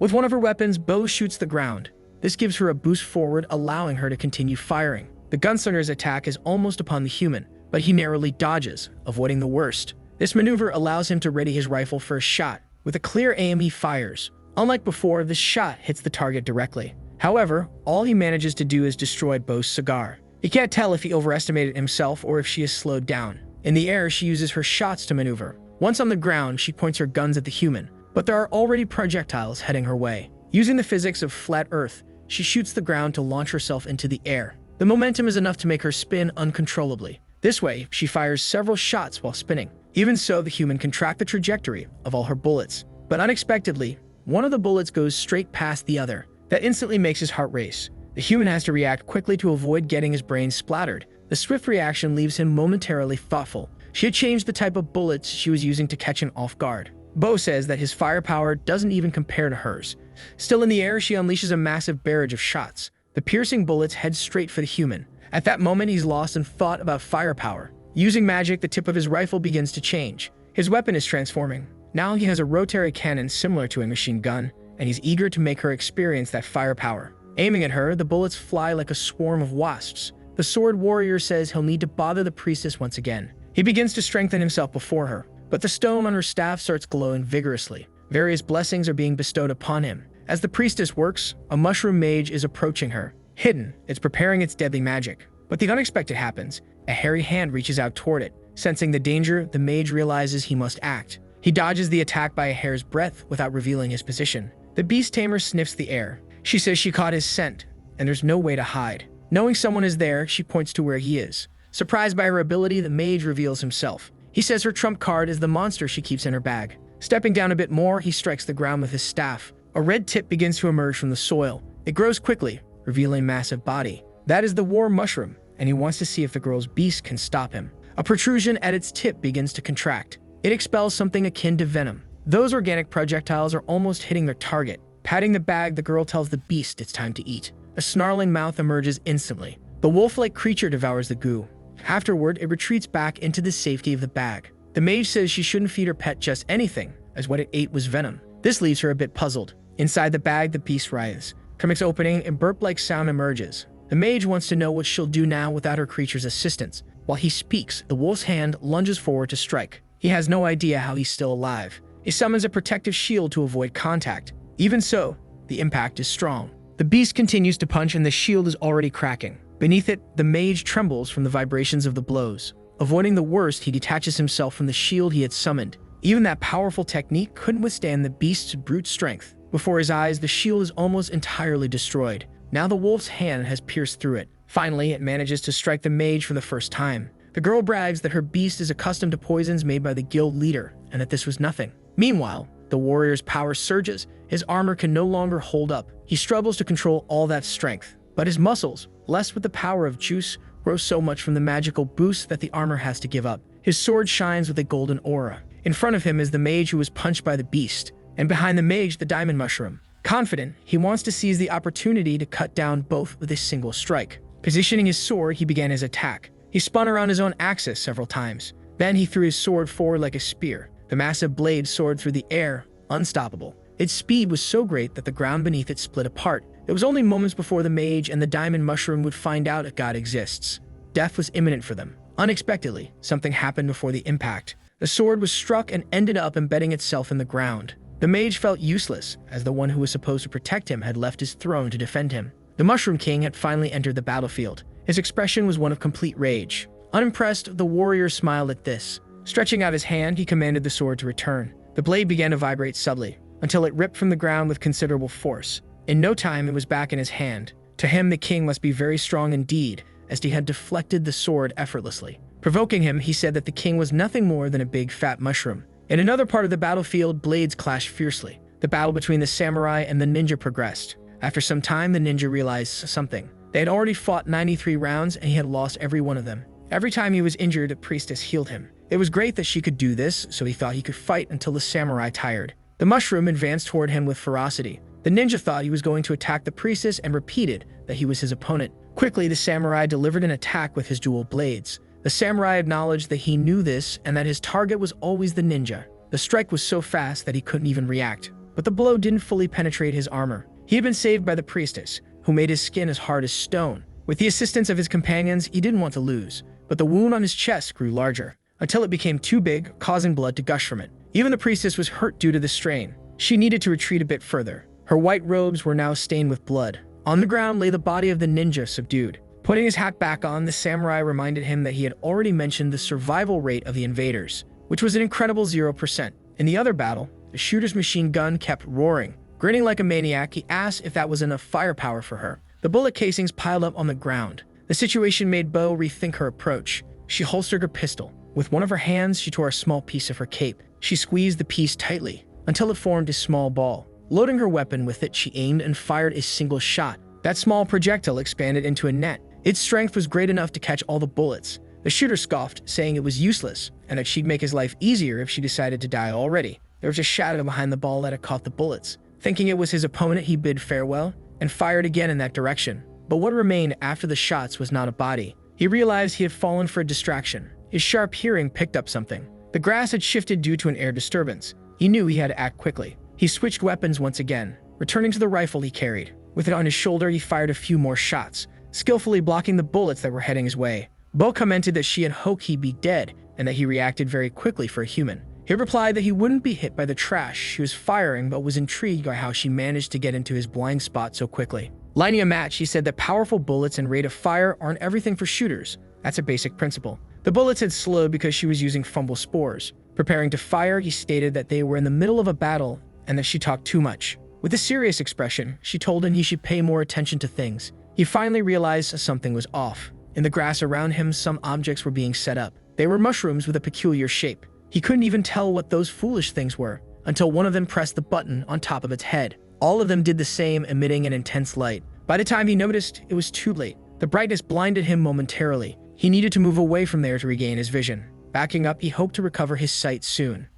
With one of her weapons, Bo shoots the ground. This gives her a boost forward, allowing her to continue firing. The gunslinger's attack is almost upon the human, but he narrowly dodges, avoiding the worst. This maneuver allows him to ready his rifle for a shot. With a clear aim, he fires. Unlike before, this shot hits the target directly. However, all he manages to do is destroy Bo's cigar. He can't tell if he overestimated himself or if she is slowed down. In the air, she uses her shots to maneuver. Once on the ground, she points her guns at the human, but there are already projectiles heading her way. Using the physics of flat Earth, she shoots the ground to launch herself into the air. The momentum is enough to make her spin uncontrollably. This way, she fires several shots while spinning. Even so, the human can track the trajectory of all her bullets. But unexpectedly, one of the bullets goes straight past the other. That instantly makes his heart race. The human has to react quickly to avoid getting his brain splattered. The swift reaction leaves him momentarily thoughtful. She had changed the type of bullets she was using to catch him off guard. Bo says that his firepower doesn't even compare to hers. Still in the air, she unleashes a massive barrage of shots. The piercing bullets head straight for the human. At that moment, he's lost in thought about firepower. Using magic, the tip of his rifle begins to change. His weapon is transforming. Now he has a rotary cannon similar to a machine gun, and he's eager to make her experience that firepower. Aiming at her, the bullets fly like a swarm of wasps. The sword warrior says he'll need to bother the priestess once again. He begins to strengthen himself before her, but the stone on her staff starts glowing vigorously. Various blessings are being bestowed upon him. As the priestess works, a mushroom mage is approaching her. Hidden, it's preparing its deadly magic. But the unexpected happens. A hairy hand reaches out toward it. Sensing the danger, the mage realizes he must act. He dodges the attack by a hair's breadth without revealing his position. The beast tamer sniffs the air. She says she caught his scent, and there's no way to hide. Knowing someone is there, she points to where he is. Surprised by her ability, the mage reveals himself. He says her trump card is the monster she keeps in her bag. Stepping down a bit more, he strikes the ground with his staff. A red tip begins to emerge from the soil. It grows quickly, revealing a massive body. That is the war mushroom, and he wants to see if the girl's beast can stop him. A protrusion at its tip begins to contract. It expels something akin to venom. Those organic projectiles are almost hitting their target. Patting the bag, the girl tells the beast it's time to eat. A snarling mouth emerges instantly. The wolf-like creature devours the goo. Afterward, it retreats back into the safety of the bag. The mage says she shouldn't feed her pet just anything, as what it ate was venom. This leaves her a bit puzzled. Inside the bag, the beast writhes. From its opening, a burp-like sound emerges. The mage wants to know what she'll do now without her creature's assistance. While he speaks, the wolf's hand lunges forward to strike. He has no idea how he's still alive. He summons a protective shield to avoid contact. Even so, the impact is strong. The beast continues to punch and the shield is already cracking. Beneath it, the mage trembles from the vibrations of the blows. Avoiding the worst, he detaches himself from the shield he had summoned. Even that powerful technique couldn't withstand the beast's brute strength. Before his eyes, the shield is almost entirely destroyed. Now the wolf's hand has pierced through it. Finally, it manages to strike the mage for the first time. The girl brags that her beast is accustomed to poisons made by the guild leader, and that this was nothing. Meanwhile, the warrior's power surges. His armor can no longer hold up. He struggles to control all that strength. But his muscles, blessed with the power of juice, grow so much from the magical boost that the armor has to give up. His sword shines with a golden aura. In front of him is the mage who was punched by the beast, and behind the mage, the diamond mushroom. Confident, he wants to seize the opportunity to cut down both with a single strike. Positioning his sword, he began his attack. He spun around his own axis several times. Then he threw his sword forward like a spear. The massive blade soared through the air, unstoppable. Its speed was so great that the ground beneath it split apart. It was only moments before the mage and the diamond mushroom would find out if God exists. Death was imminent for them. Unexpectedly, something happened before the impact. The sword was struck and ended up embedding itself in the ground. The mage felt useless, as the one who was supposed to protect him had left his throne to defend him. The Mushroom King had finally entered the battlefield. His expression was one of complete rage. Unimpressed, the warrior smiled at this. Stretching out his hand, he commanded the sword to return. The blade began to vibrate subtly, until it ripped from the ground with considerable force. In no time, it was back in his hand. To him, the king must be very strong indeed, as he had deflected the sword effortlessly. Provoking him, he said that the king was nothing more than a big fat mushroom. In another part of the battlefield, blades clashed fiercely. The battle between the samurai and the ninja progressed. After some time, the ninja realized something. They had already fought 93 rounds, and he had lost every one of them. Every time he was injured, a priestess healed him. It was great that she could do this, so he thought he could fight until the samurai tired. The mushroom advanced toward him with ferocity. The ninja thought he was going to attack the priestess and repeated that he was his opponent. Quickly, the samurai delivered an attack with his dual blades. The samurai acknowledged that he knew this and that his target was always the ninja. The strike was so fast that he couldn't even react. But the blow didn't fully penetrate his armor. He had been saved by the priestess, who made his skin as hard as stone. With the assistance of his companions, he didn't want to lose. But the wound on his chest grew larger, until it became too big, causing blood to gush from it. Even the priestess was hurt due to the strain. She needed to retreat a bit further. Her white robes were now stained with blood. On the ground lay the body of the ninja, subdued. Putting his hat back on, the samurai reminded him that he had already mentioned the survival rate of the invaders, which was an incredible 0%. In the other battle, the shooter's machine gun kept roaring. Grinning like a maniac, he asked if that was enough firepower for her. The bullet casings piled up on the ground. The situation made Bo rethink her approach. She holstered her pistol. With one of her hands, she tore a small piece of her cape. She squeezed the piece tightly, until it formed a small ball. Loading her weapon with it, she aimed and fired a single shot. That small projectile expanded into a net. Its strength was great enough to catch all the bullets. The shooter scoffed, saying it was useless, and that she'd make his life easier if she decided to die already. There was a shadow behind the ball that had caught the bullets. Thinking it was his opponent, he bid farewell and fired again in that direction. But what remained after the shots was not a body. He realized he had fallen for a distraction. His sharp hearing picked up something. The grass had shifted due to an air disturbance. He knew he had to act quickly. He switched weapons once again, returning to the rifle he carried. With it on his shoulder, he fired a few more shots, skillfully blocking the bullets that were heading his way. Bo commented that she had hoped he'd be dead, and that he reacted very quickly for a human. He replied that he wouldn't be hit by the trash she was firing, but was intrigued by how she managed to get into his blind spot so quickly. Lighting a match, he said that powerful bullets and rate of fire aren't everything for shooters. That's a basic principle. The bullets had slowed because she was using fumble spores. Preparing to fire, he stated that they were in the middle of a battle and that she talked too much. With a serious expression, she told him he should pay more attention to things. He finally realized something was off. In the grass around him, some objects were being set up. They were mushrooms with a peculiar shape. He couldn't even tell what those foolish things were, until one of them pressed the button on top of its head. All of them did the same, emitting an intense light. By the time he noticed, it was too late. The brightness blinded him momentarily. He needed to move away from there to regain his vision. Backing up, he hoped to recover his sight soon.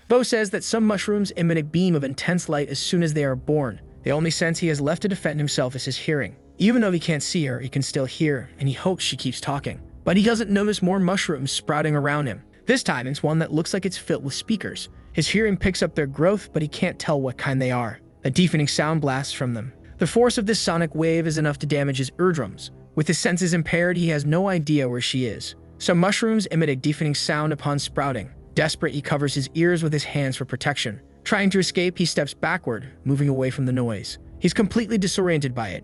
Bo says that some mushrooms emit a beam of intense light as soon as they are born. The only sense he has left to defend himself is his hearing. Even though he can't see her, he can still hear, and he hopes she keeps talking. But he doesn't notice more mushrooms sprouting around him. This time, it's one that looks like it's filled with speakers. His hearing picks up their growth, but he can't tell what kind they are. A deafening sound blasts from them. The force of this sonic wave is enough to damage his eardrums. With his senses impaired, he has no idea where she is. Some mushrooms emit a deafening sound upon sprouting. Desperate, he covers his ears with his hands for protection. Trying to escape, he steps backward, moving away from the noise. He's completely disoriented by it.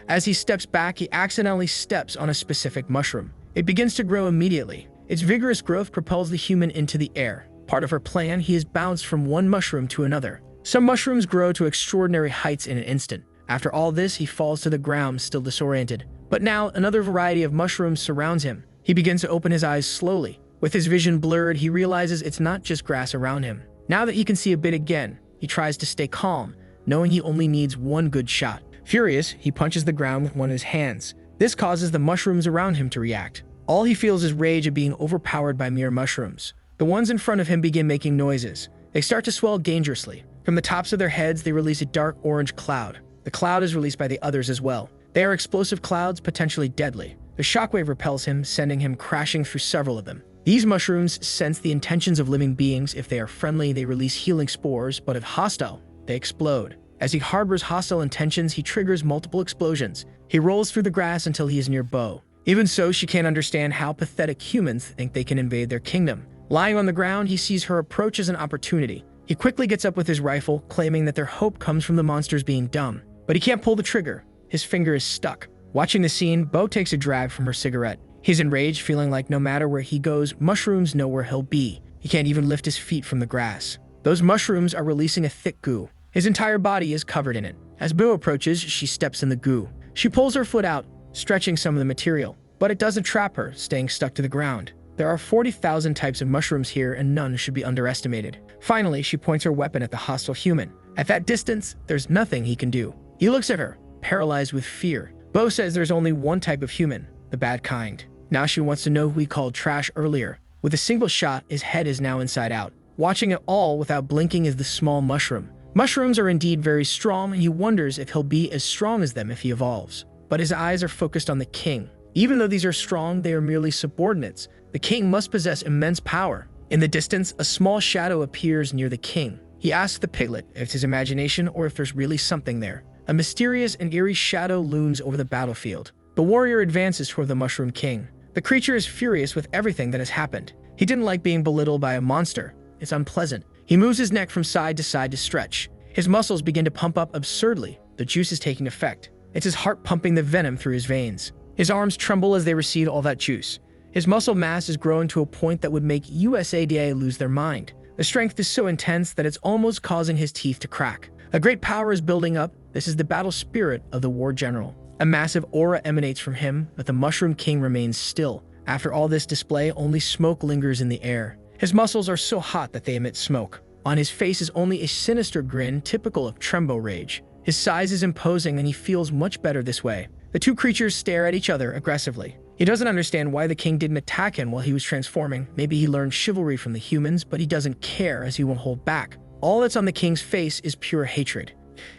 As he steps back, he accidentally steps on a specific mushroom. It begins to grow immediately. Its vigorous growth propels the human into the air. Part of her plan, he is bounced from one mushroom to another. Some mushrooms grow to extraordinary heights in an instant. After all this, he falls to the ground, still disoriented. But now, another variety of mushrooms surrounds him. He begins to open his eyes slowly. With his vision blurred, he realizes it's not just grass around him. Now that he can see a bit again, he tries to stay calm, knowing he only needs one good shot. Furious, he punches the ground with one of his hands. This causes the mushrooms around him to react. All he feels is rage at being overpowered by mere mushrooms. The ones in front of him begin making noises. They start to swell dangerously. From the tops of their heads, they release a dark orange cloud. The cloud is released by the others as well. They are explosive clouds, potentially deadly. The shockwave repels him, sending him crashing through several of them. These mushrooms sense the intentions of living beings. If they are friendly, they release healing spores, but if hostile, they explode. As he harbors hostile intentions, he triggers multiple explosions. He rolls through the grass until he is near Bo. Even so, she can't understand how pathetic humans think they can invade their kingdom. Lying on the ground, he sees her approach as an opportunity. He quickly gets up with his rifle, claiming that their hope comes from the monsters being dumb. But he can't pull the trigger. His finger is stuck. Watching the scene, Bo takes a drag from her cigarette. He's enraged, feeling like no matter where he goes, mushrooms know where he'll be. He can't even lift his feet from the grass. Those mushrooms are releasing a thick goo. His entire body is covered in it. As Bo approaches, she steps in the goo. She pulls her foot out, stretching some of the material. But it doesn't trap her, staying stuck to the ground. There are 40,000 types of mushrooms here, and none should be underestimated. Finally, she points her weapon at the hostile human. At that distance, there's nothing he can do. He looks at her, paralyzed with fear. Bo says there's only one type of human, the bad kind. Now she wants to know who he called trash earlier. With a single shot, his head is now inside out. Watching it all without blinking is the small mushroom. Mushrooms are indeed very strong, and he wonders if he'll be as strong as them if he evolves. But his eyes are focused on the king. Even though these are strong, they are merely subordinates. The king must possess immense power. In the distance, a small shadow appears near the king. He asks the piglet if it's his imagination or if there's really something there. A mysterious and eerie shadow looms over the battlefield. The warrior advances toward the Mushroom King. The creature is furious with everything that has happened. He didn't like being belittled by a monster. It's unpleasant. He moves his neck from side to stretch. His muscles begin to pump up absurdly. The juice is taking effect. It's his heart pumping the venom through his veins. His arms tremble as they receive all that juice. His muscle mass is growing to a point that would make USADA lose their mind. The strength is so intense that it's almost causing his teeth to crack. A great power is building up. This is the battle spirit of the war general. A massive aura emanates from him, but the Mushroom King remains still. After all this display, only smoke lingers in the air. His muscles are so hot that they emit smoke. On his face is only a sinister grin typical of Trembo rage. His size is imposing and he feels much better this way. The two creatures stare at each other aggressively. He doesn't understand why the king didn't attack him while he was transforming. Maybe he learned chivalry from the humans, but he doesn't care as he won't hold back. All that's on the king's face is pure hatred.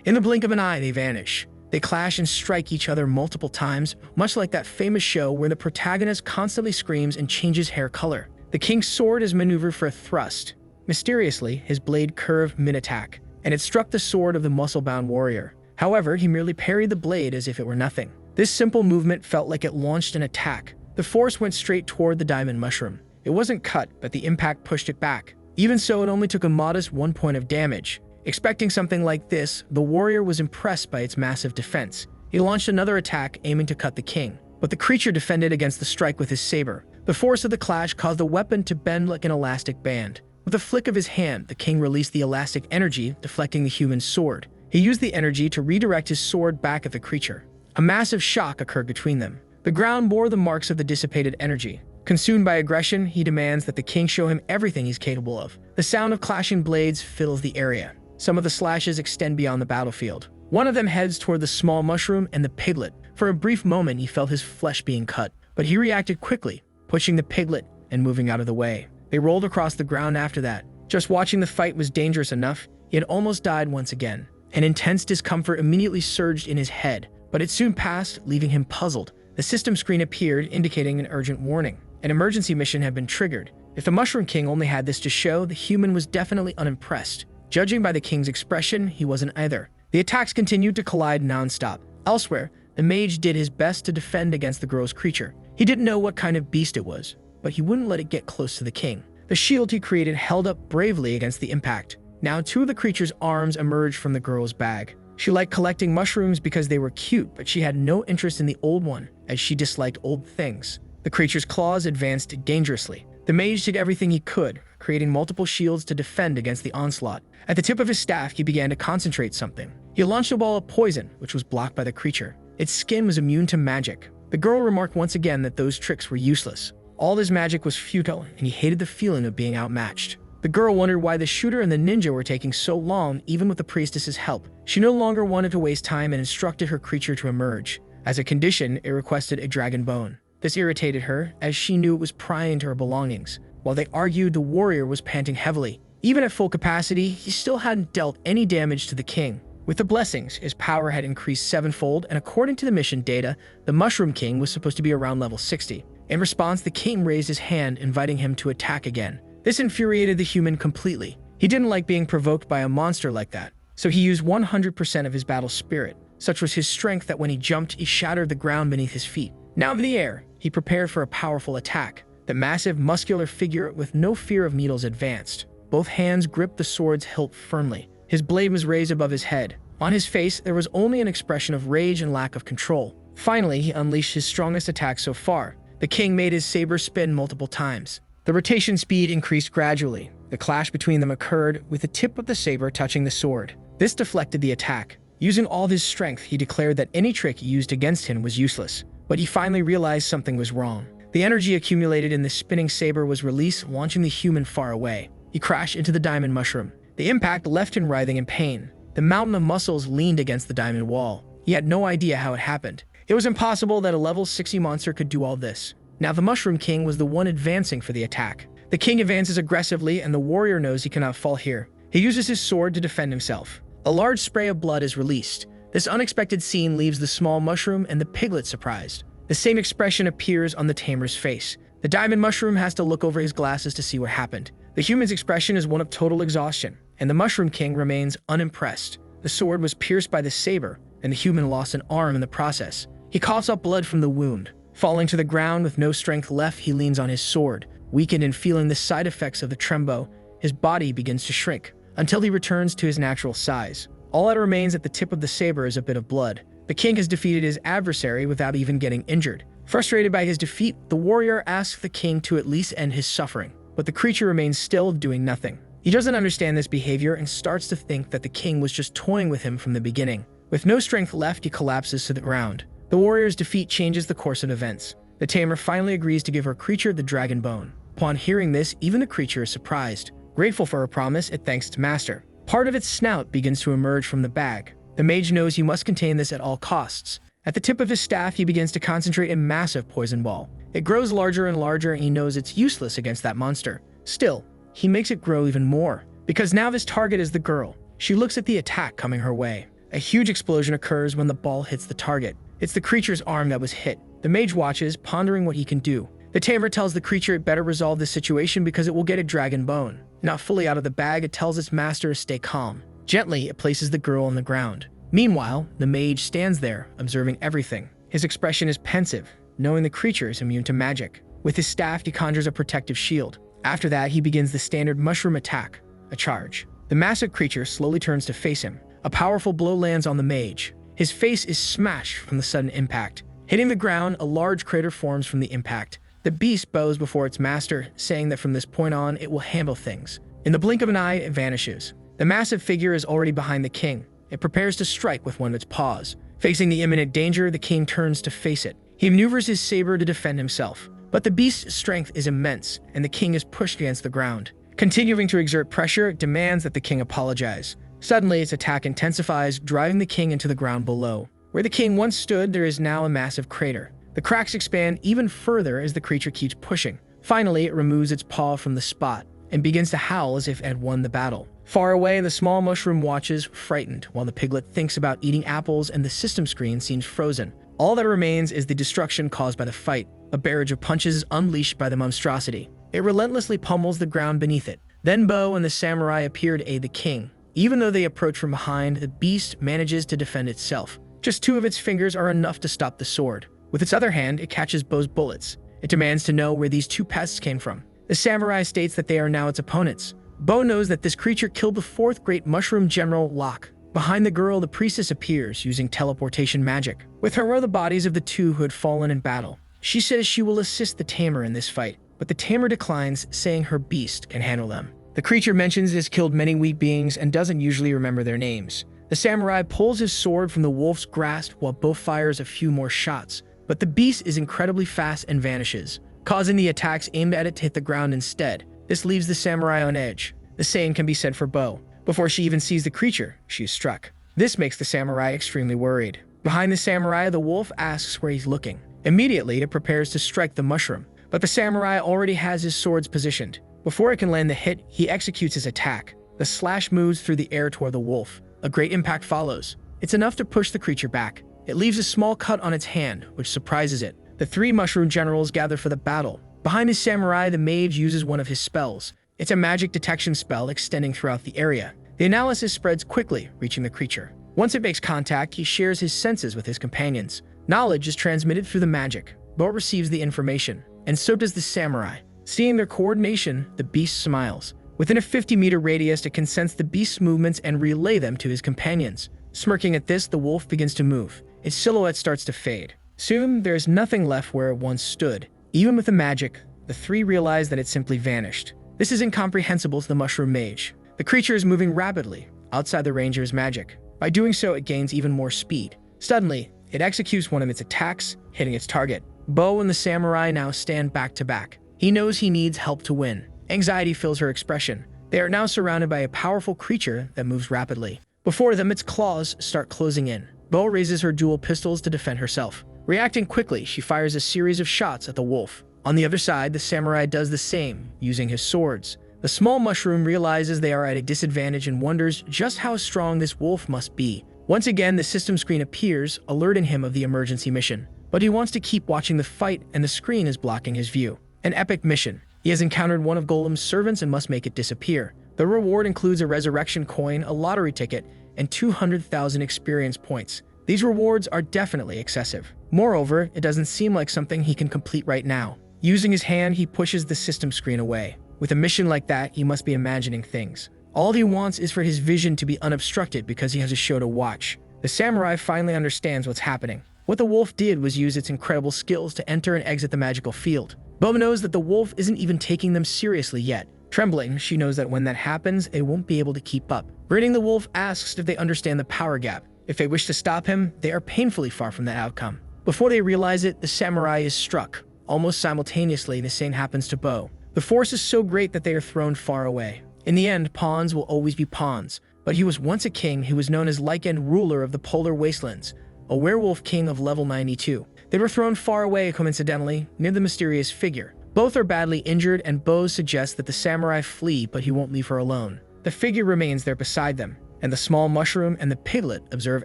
In the blink of an eye, they vanish. They clash and strike each other multiple times, much like that famous show where the protagonist constantly screams and changes hair color. The king's sword is maneuvered for a thrust. Mysteriously, his blade curved mid-attack, and it struck the sword of the muscle-bound warrior. However, he merely parried the blade as if it were nothing. This simple movement felt like it launched an attack. The force went straight toward the diamond mushroom. It wasn't cut, but the impact pushed it back. Even so, it only took a modest 1 point of damage. Expecting something like this, the warrior was impressed by its massive defense. He launched another attack, aiming to cut the king. But the creature defended against the strike with his saber. The force of the clash caused the weapon to bend like an elastic band. With a flick of his hand, the king released the elastic energy, deflecting the human's sword. He used the energy to redirect his sword back at the creature. A massive shock occurred between them. The ground bore the marks of the dissipated energy. Consumed by aggression, he demands that the king show him everything he's capable of. The sound of clashing blades fills the area. Some of the slashes extend beyond the battlefield. One of them heads toward the small mushroom and the piglet. For a brief moment, he felt his flesh being cut, but he reacted quickly, pushing the piglet and moving out of the way. They rolled across the ground after that. Just watching the fight was dangerous enough. He had almost died once again. An intense discomfort immediately surged in his head, but it soon passed, leaving him puzzled. The system screen appeared, indicating an urgent warning. An emergency mission had been triggered. If the Mushroom King only had this to show, the human was definitely unimpressed. Judging by the king's expression, he wasn't either. The attacks continued to collide non-stop. Elsewhere, the mage did his best to defend against the gross creature. He didn't know what kind of beast it was, but he wouldn't let it get close to the king. The shield he created held up bravely against the impact. Now 2 of the creature's arms emerged from the girl's bag. She liked collecting mushrooms because they were cute, but she had no interest in the old one, as she disliked old things. The creature's claws advanced dangerously. The mage did everything he could, creating multiple shields to defend against the onslaught. At the tip of his staff, he began to concentrate something. He launched a ball of poison, which was blocked by the creature. Its skin was immune to magic. The girl remarked once again that those tricks were useless. All his magic was futile, and he hated the feeling of being outmatched. The girl wondered why the shooter and the ninja were taking so long, even with the priestess's help. She no longer wanted to waste time and instructed her creature to emerge. As a condition, it requested a dragon bone. This irritated her, as she knew it was prying into her belongings. While they argued, the warrior was panting heavily. Even at full capacity, he still hadn't dealt any damage to the king. With the blessings, his power had increased sevenfold, and according to the mission data, the Mushroom King was supposed to be around level 60. In response, the king raised his hand, inviting him to attack again. This infuriated the human completely. He didn't like being provoked by a monster like that, so he used 100% of his battle spirit. Such was his strength that when he jumped, he shattered the ground beneath his feet. Now in the air, he prepared for a powerful attack. The massive, muscular figure with no fear of needles advanced. Both hands gripped the sword's hilt firmly. His blade was raised above his head. On his face, there was only an expression of rage and lack of control. Finally, he unleashed his strongest attack so far. The king made his saber spin multiple times. The rotation speed increased gradually. The clash between them occurred, with the tip of the saber touching the sword. This deflected the attack. Using all of his strength, he declared that any trick used against him was useless. But he finally realized something was wrong. The energy accumulated in the spinning saber was released, launching the human far away. He crashed into the diamond mushroom. The impact left him writhing in pain. The mountain of muscles leaned against the diamond wall. He had no idea how it happened. It was impossible that a level 60 monster could do all this. Now the Mushroom King was the one advancing for the attack. The king advances aggressively, and the warrior knows he cannot fall here. He uses his sword to defend himself. A large spray of blood is released. This unexpected scene leaves the small mushroom and the piglet surprised. The same expression appears on the tamer's face. The diamond mushroom has to look over his glasses to see what happened. The human's expression is one of total exhaustion, and the Mushroom King remains unimpressed. The sword was pierced by the saber, and the human lost an arm in the process. He coughs up blood from the wound. Falling to the ground with no strength left, he leans on his sword. Weakened and feeling the side effects of the trembo, his body begins to shrink, until he returns to his natural size. All that remains at the tip of the saber is a bit of blood. The king has defeated his adversary without even getting injured. Frustrated by his defeat, the warrior asks the king to at least end his suffering. But the creature remains still, doing nothing. He doesn't understand this behavior and starts to think that the king was just toying with him from the beginning. With no strength left, he collapses to the ground. The warrior's defeat changes the course of events. The tamer finally agrees to give her creature the dragon bone. Upon hearing this, even the creature is surprised. Grateful for her promise, it thanks its master. Part of its snout begins to emerge from the bag. The mage knows he must contain this at all costs. At the tip of his staff, he begins to concentrate a massive poison ball. It grows larger and larger, and he knows it's useless against that monster. Still, he makes it grow even more, because now his target is the girl. She looks at the attack coming her way. A huge explosion occurs when the ball hits the target. It's the creature's arm that was hit. The mage watches, pondering what he can do. The tamer tells the creature it better resolve this situation because it will get a dragon bone. Not fully out of the bag, it tells its master to stay calm. Gently, it places the girl on the ground. Meanwhile, the mage stands there, observing everything. His expression is pensive, knowing the creature is immune to magic. With his staff, he conjures a protective shield. After that, he begins the standard mushroom attack, a charge. The massive creature slowly turns to face him. A powerful blow lands on the mage. His face is smashed from the sudden impact. Hitting the ground, a large crater forms from the impact. The beast bows before its master, saying that from this point on, it will handle things. In the blink of an eye, it vanishes. The massive figure is already behind the king. It prepares to strike with one of its paws. Facing the imminent danger, the king turns to face it. He maneuvers his saber to defend himself. But the beast's strength is immense, and the king is pushed against the ground. Continuing to exert pressure, it demands that the king apologize. Suddenly, its attack intensifies, driving the king into the ground below. Where the king once stood, there is now a massive crater. The cracks expand even further as the creature keeps pushing. Finally, it removes its paw from the spot and begins to howl as if it had won the battle. Far away, the small mushroom watches, frightened, while the piglet thinks about eating apples and the system screen seems frozen. All that remains is the destruction caused by the fight. A barrage of punches is unleashed by the monstrosity. It relentlessly pummels the ground beneath it. Then Bo and the samurai appear to aid the king. Even though they approach from behind, the beast manages to defend itself. Just two of its fingers are enough to stop the sword. With its other hand, it catches Bo's bullets. It demands to know where these two pests came from. The samurai states that they are now its opponents. Bo knows that this creature killed the fourth great mushroom general, Locke. Behind the girl, the priestess appears, using teleportation magic. With her are the bodies of the two who had fallen in battle. She says she will assist the tamer in this fight, but the tamer declines, saying her beast can handle them. The creature mentions it has killed many weak beings and doesn't usually remember their names. The samurai pulls his sword from the wolf's grasp while Bo fires a few more shots, but the beast is incredibly fast and vanishes, causing the attacks aimed at it to hit the ground instead. This leaves the samurai on edge. The same can be said for Bo. Before she even sees the creature, she is struck. This makes the samurai extremely worried. Behind the samurai, the wolf asks where he's looking. Immediately, it prepares to strike the mushroom, but the samurai already has his swords positioned. Before it can land the hit, he executes his attack. The slash moves through the air toward the wolf. A great impact follows. It's enough to push the creature back. It leaves a small cut on its hand, which surprises it. The three mushroom generals gather for the battle. Behind his samurai, the mage uses one of his spells. It's a magic detection spell extending throughout the area. The analysis spreads quickly, reaching the creature. Once it makes contact, he shares his senses with his companions. Knowledge is transmitted through the magic. Bo receives the information, and so does the samurai. Seeing their coordination, the beast smiles. Within a 50-meter radius, it can sense the beast's movements and relay them to his companions. Smirking at this, the wolf begins to move. Its silhouette starts to fade. Soon, there is nothing left where it once stood. Even with the magic, the three realize that it simply vanished. This is incomprehensible to the mushroom mage. The creature is moving rapidly, outside the range of his magic. By doing so, it gains even more speed. Suddenly, it executes one of its attacks, hitting its target. Bo and the samurai now stand back to back. He knows he needs help to win. Anxiety fills her expression. They are now surrounded by a powerful creature that moves rapidly. Before them, its claws start closing in. Bo raises her dual pistols to defend herself. Reacting quickly, she fires a series of shots at the wolf. On the other side, the samurai does the same, using his swords. The small mushroom realizes they are at a disadvantage and wonders just how strong this wolf must be. Once again, the system screen appears, alerting him of the emergency mission. But he wants to keep watching the fight, and the screen is blocking his view. An epic mission. He has encountered one of Golem's servants and must make it disappear. The reward includes a resurrection coin, a lottery ticket, and 200,000 experience points. These rewards are definitely excessive. Moreover, it doesn't seem like something he can complete right now. Using his hand, he pushes the system screen away. With a mission like that, he must be imagining things. All he wants is for his vision to be unobstructed because he has a show to watch. The samurai finally understands what's happening. What the wolf did was use its incredible skills to enter and exit the magical field. Bo knows that the wolf isn't even taking them seriously yet. Trembling, she knows that when that happens, they won't be able to keep up. Grinning, the wolf asks if they understand the power gap. If they wish to stop him, they are painfully far from that outcome. Before they realize it, the samurai is struck. Almost simultaneously, the same happens to Bo. The force is so great that they are thrown far away. In the end, pawns will always be pawns. But he was once a king who was known as Lycan, ruler of the polar wastelands, a werewolf king of level 92. They were thrown far away, coincidentally, near the mysterious figure. Both are badly injured, and Bo suggests that the samurai flee, but he won't leave her alone. The figure remains there beside them, and the small mushroom and the piglet observe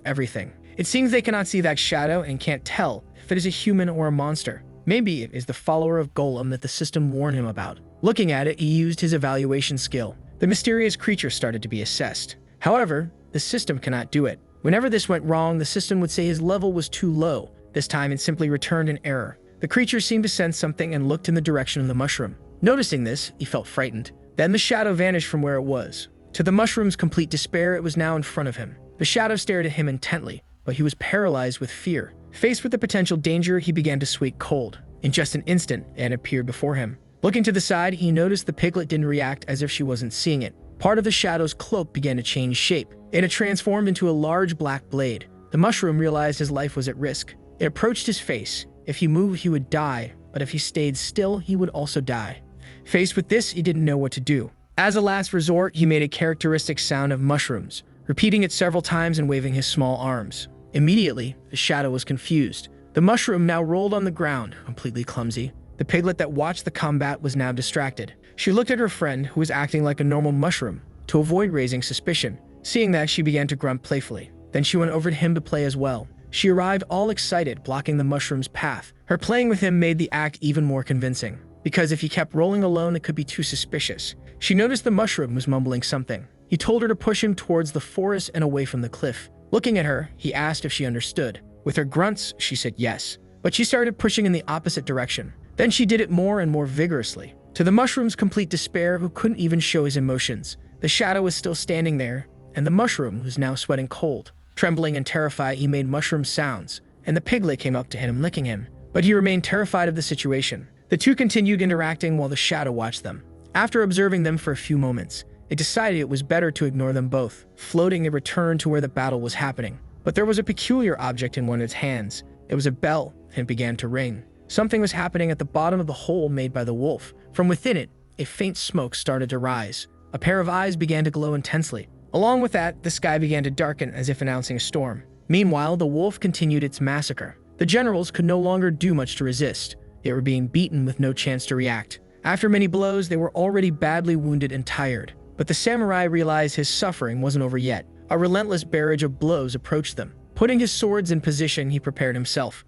everything. It seems they cannot see that shadow and can't tell if it is a human or a monster. Maybe it is the follower of Golem that the system warned him about. Looking at it, he used his evaluation skill. The mysterious creature started to be assessed. However, the system cannot do it. Whenever this went wrong, the system would say his level was too low. This time, it simply returned an error. The creature seemed to sense something and looked in the direction of the mushroom. Noticing this, he felt frightened. Then the shadow vanished from where it was. To the mushroom's complete despair, it was now in front of him. The shadow stared at him intently, but he was paralyzed with fear. Faced with the potential danger, he began to sweat cold. In just an instant, it had appeared before him. Looking to the side, he noticed the piglet didn't react as if she wasn't seeing it. Part of the shadow's cloak began to change shape. It had transformed into a large black blade. The mushroom realized his life was at risk. It approached his face. If he moved, he would die, but if he stayed still, he would also die. Faced with this, he didn't know what to do. As a last resort, he made a characteristic sound of mushrooms, repeating it several times and waving his small arms. Immediately, the shadow was confused. The mushroom now rolled on the ground, completely clumsy. The piglet that watched the combat was now distracted. She looked at her friend, who was acting like a normal mushroom, to avoid raising suspicion. Seeing that, she began to grunt playfully. Then she went over to him to play as well. She arrived all excited, blocking the mushroom's path. Her playing with him made the act even more convincing, because if he kept rolling alone, it could be too suspicious. She noticed the mushroom was mumbling something. He told her to push him towards the forest and away from the cliff. Looking at her, he asked if she understood. With her grunts, she said yes, but she started pushing in the opposite direction. Then she did it more and more vigorously. To the mushroom's complete despair, who couldn't even show his emotions, the shadow was still standing there, and the mushroom was now sweating cold. Trembling and terrified, he made mushroom sounds, and the piglet came up to him, licking him. But he remained terrified of the situation. The two continued interacting while the shadow watched them. After observing them for a few moments, it decided it was better to ignore them both. Floating, it returned to where the battle was happening. But there was a peculiar object in one of its hands. It was a bell, and it began to ring. Something was happening at the bottom of the hole made by the wolf. From within it, a faint smoke started to rise. A pair of eyes began to glow intensely. Along with that, the sky began to darken as if announcing a storm. Meanwhile, the wolf continued its massacre. The generals could no longer do much to resist. They were being beaten with no chance to react. After many blows, they were already badly wounded and tired. But the samurai realized his suffering wasn't over yet. A relentless barrage of blows approached them. Putting his swords in position, he prepared himself.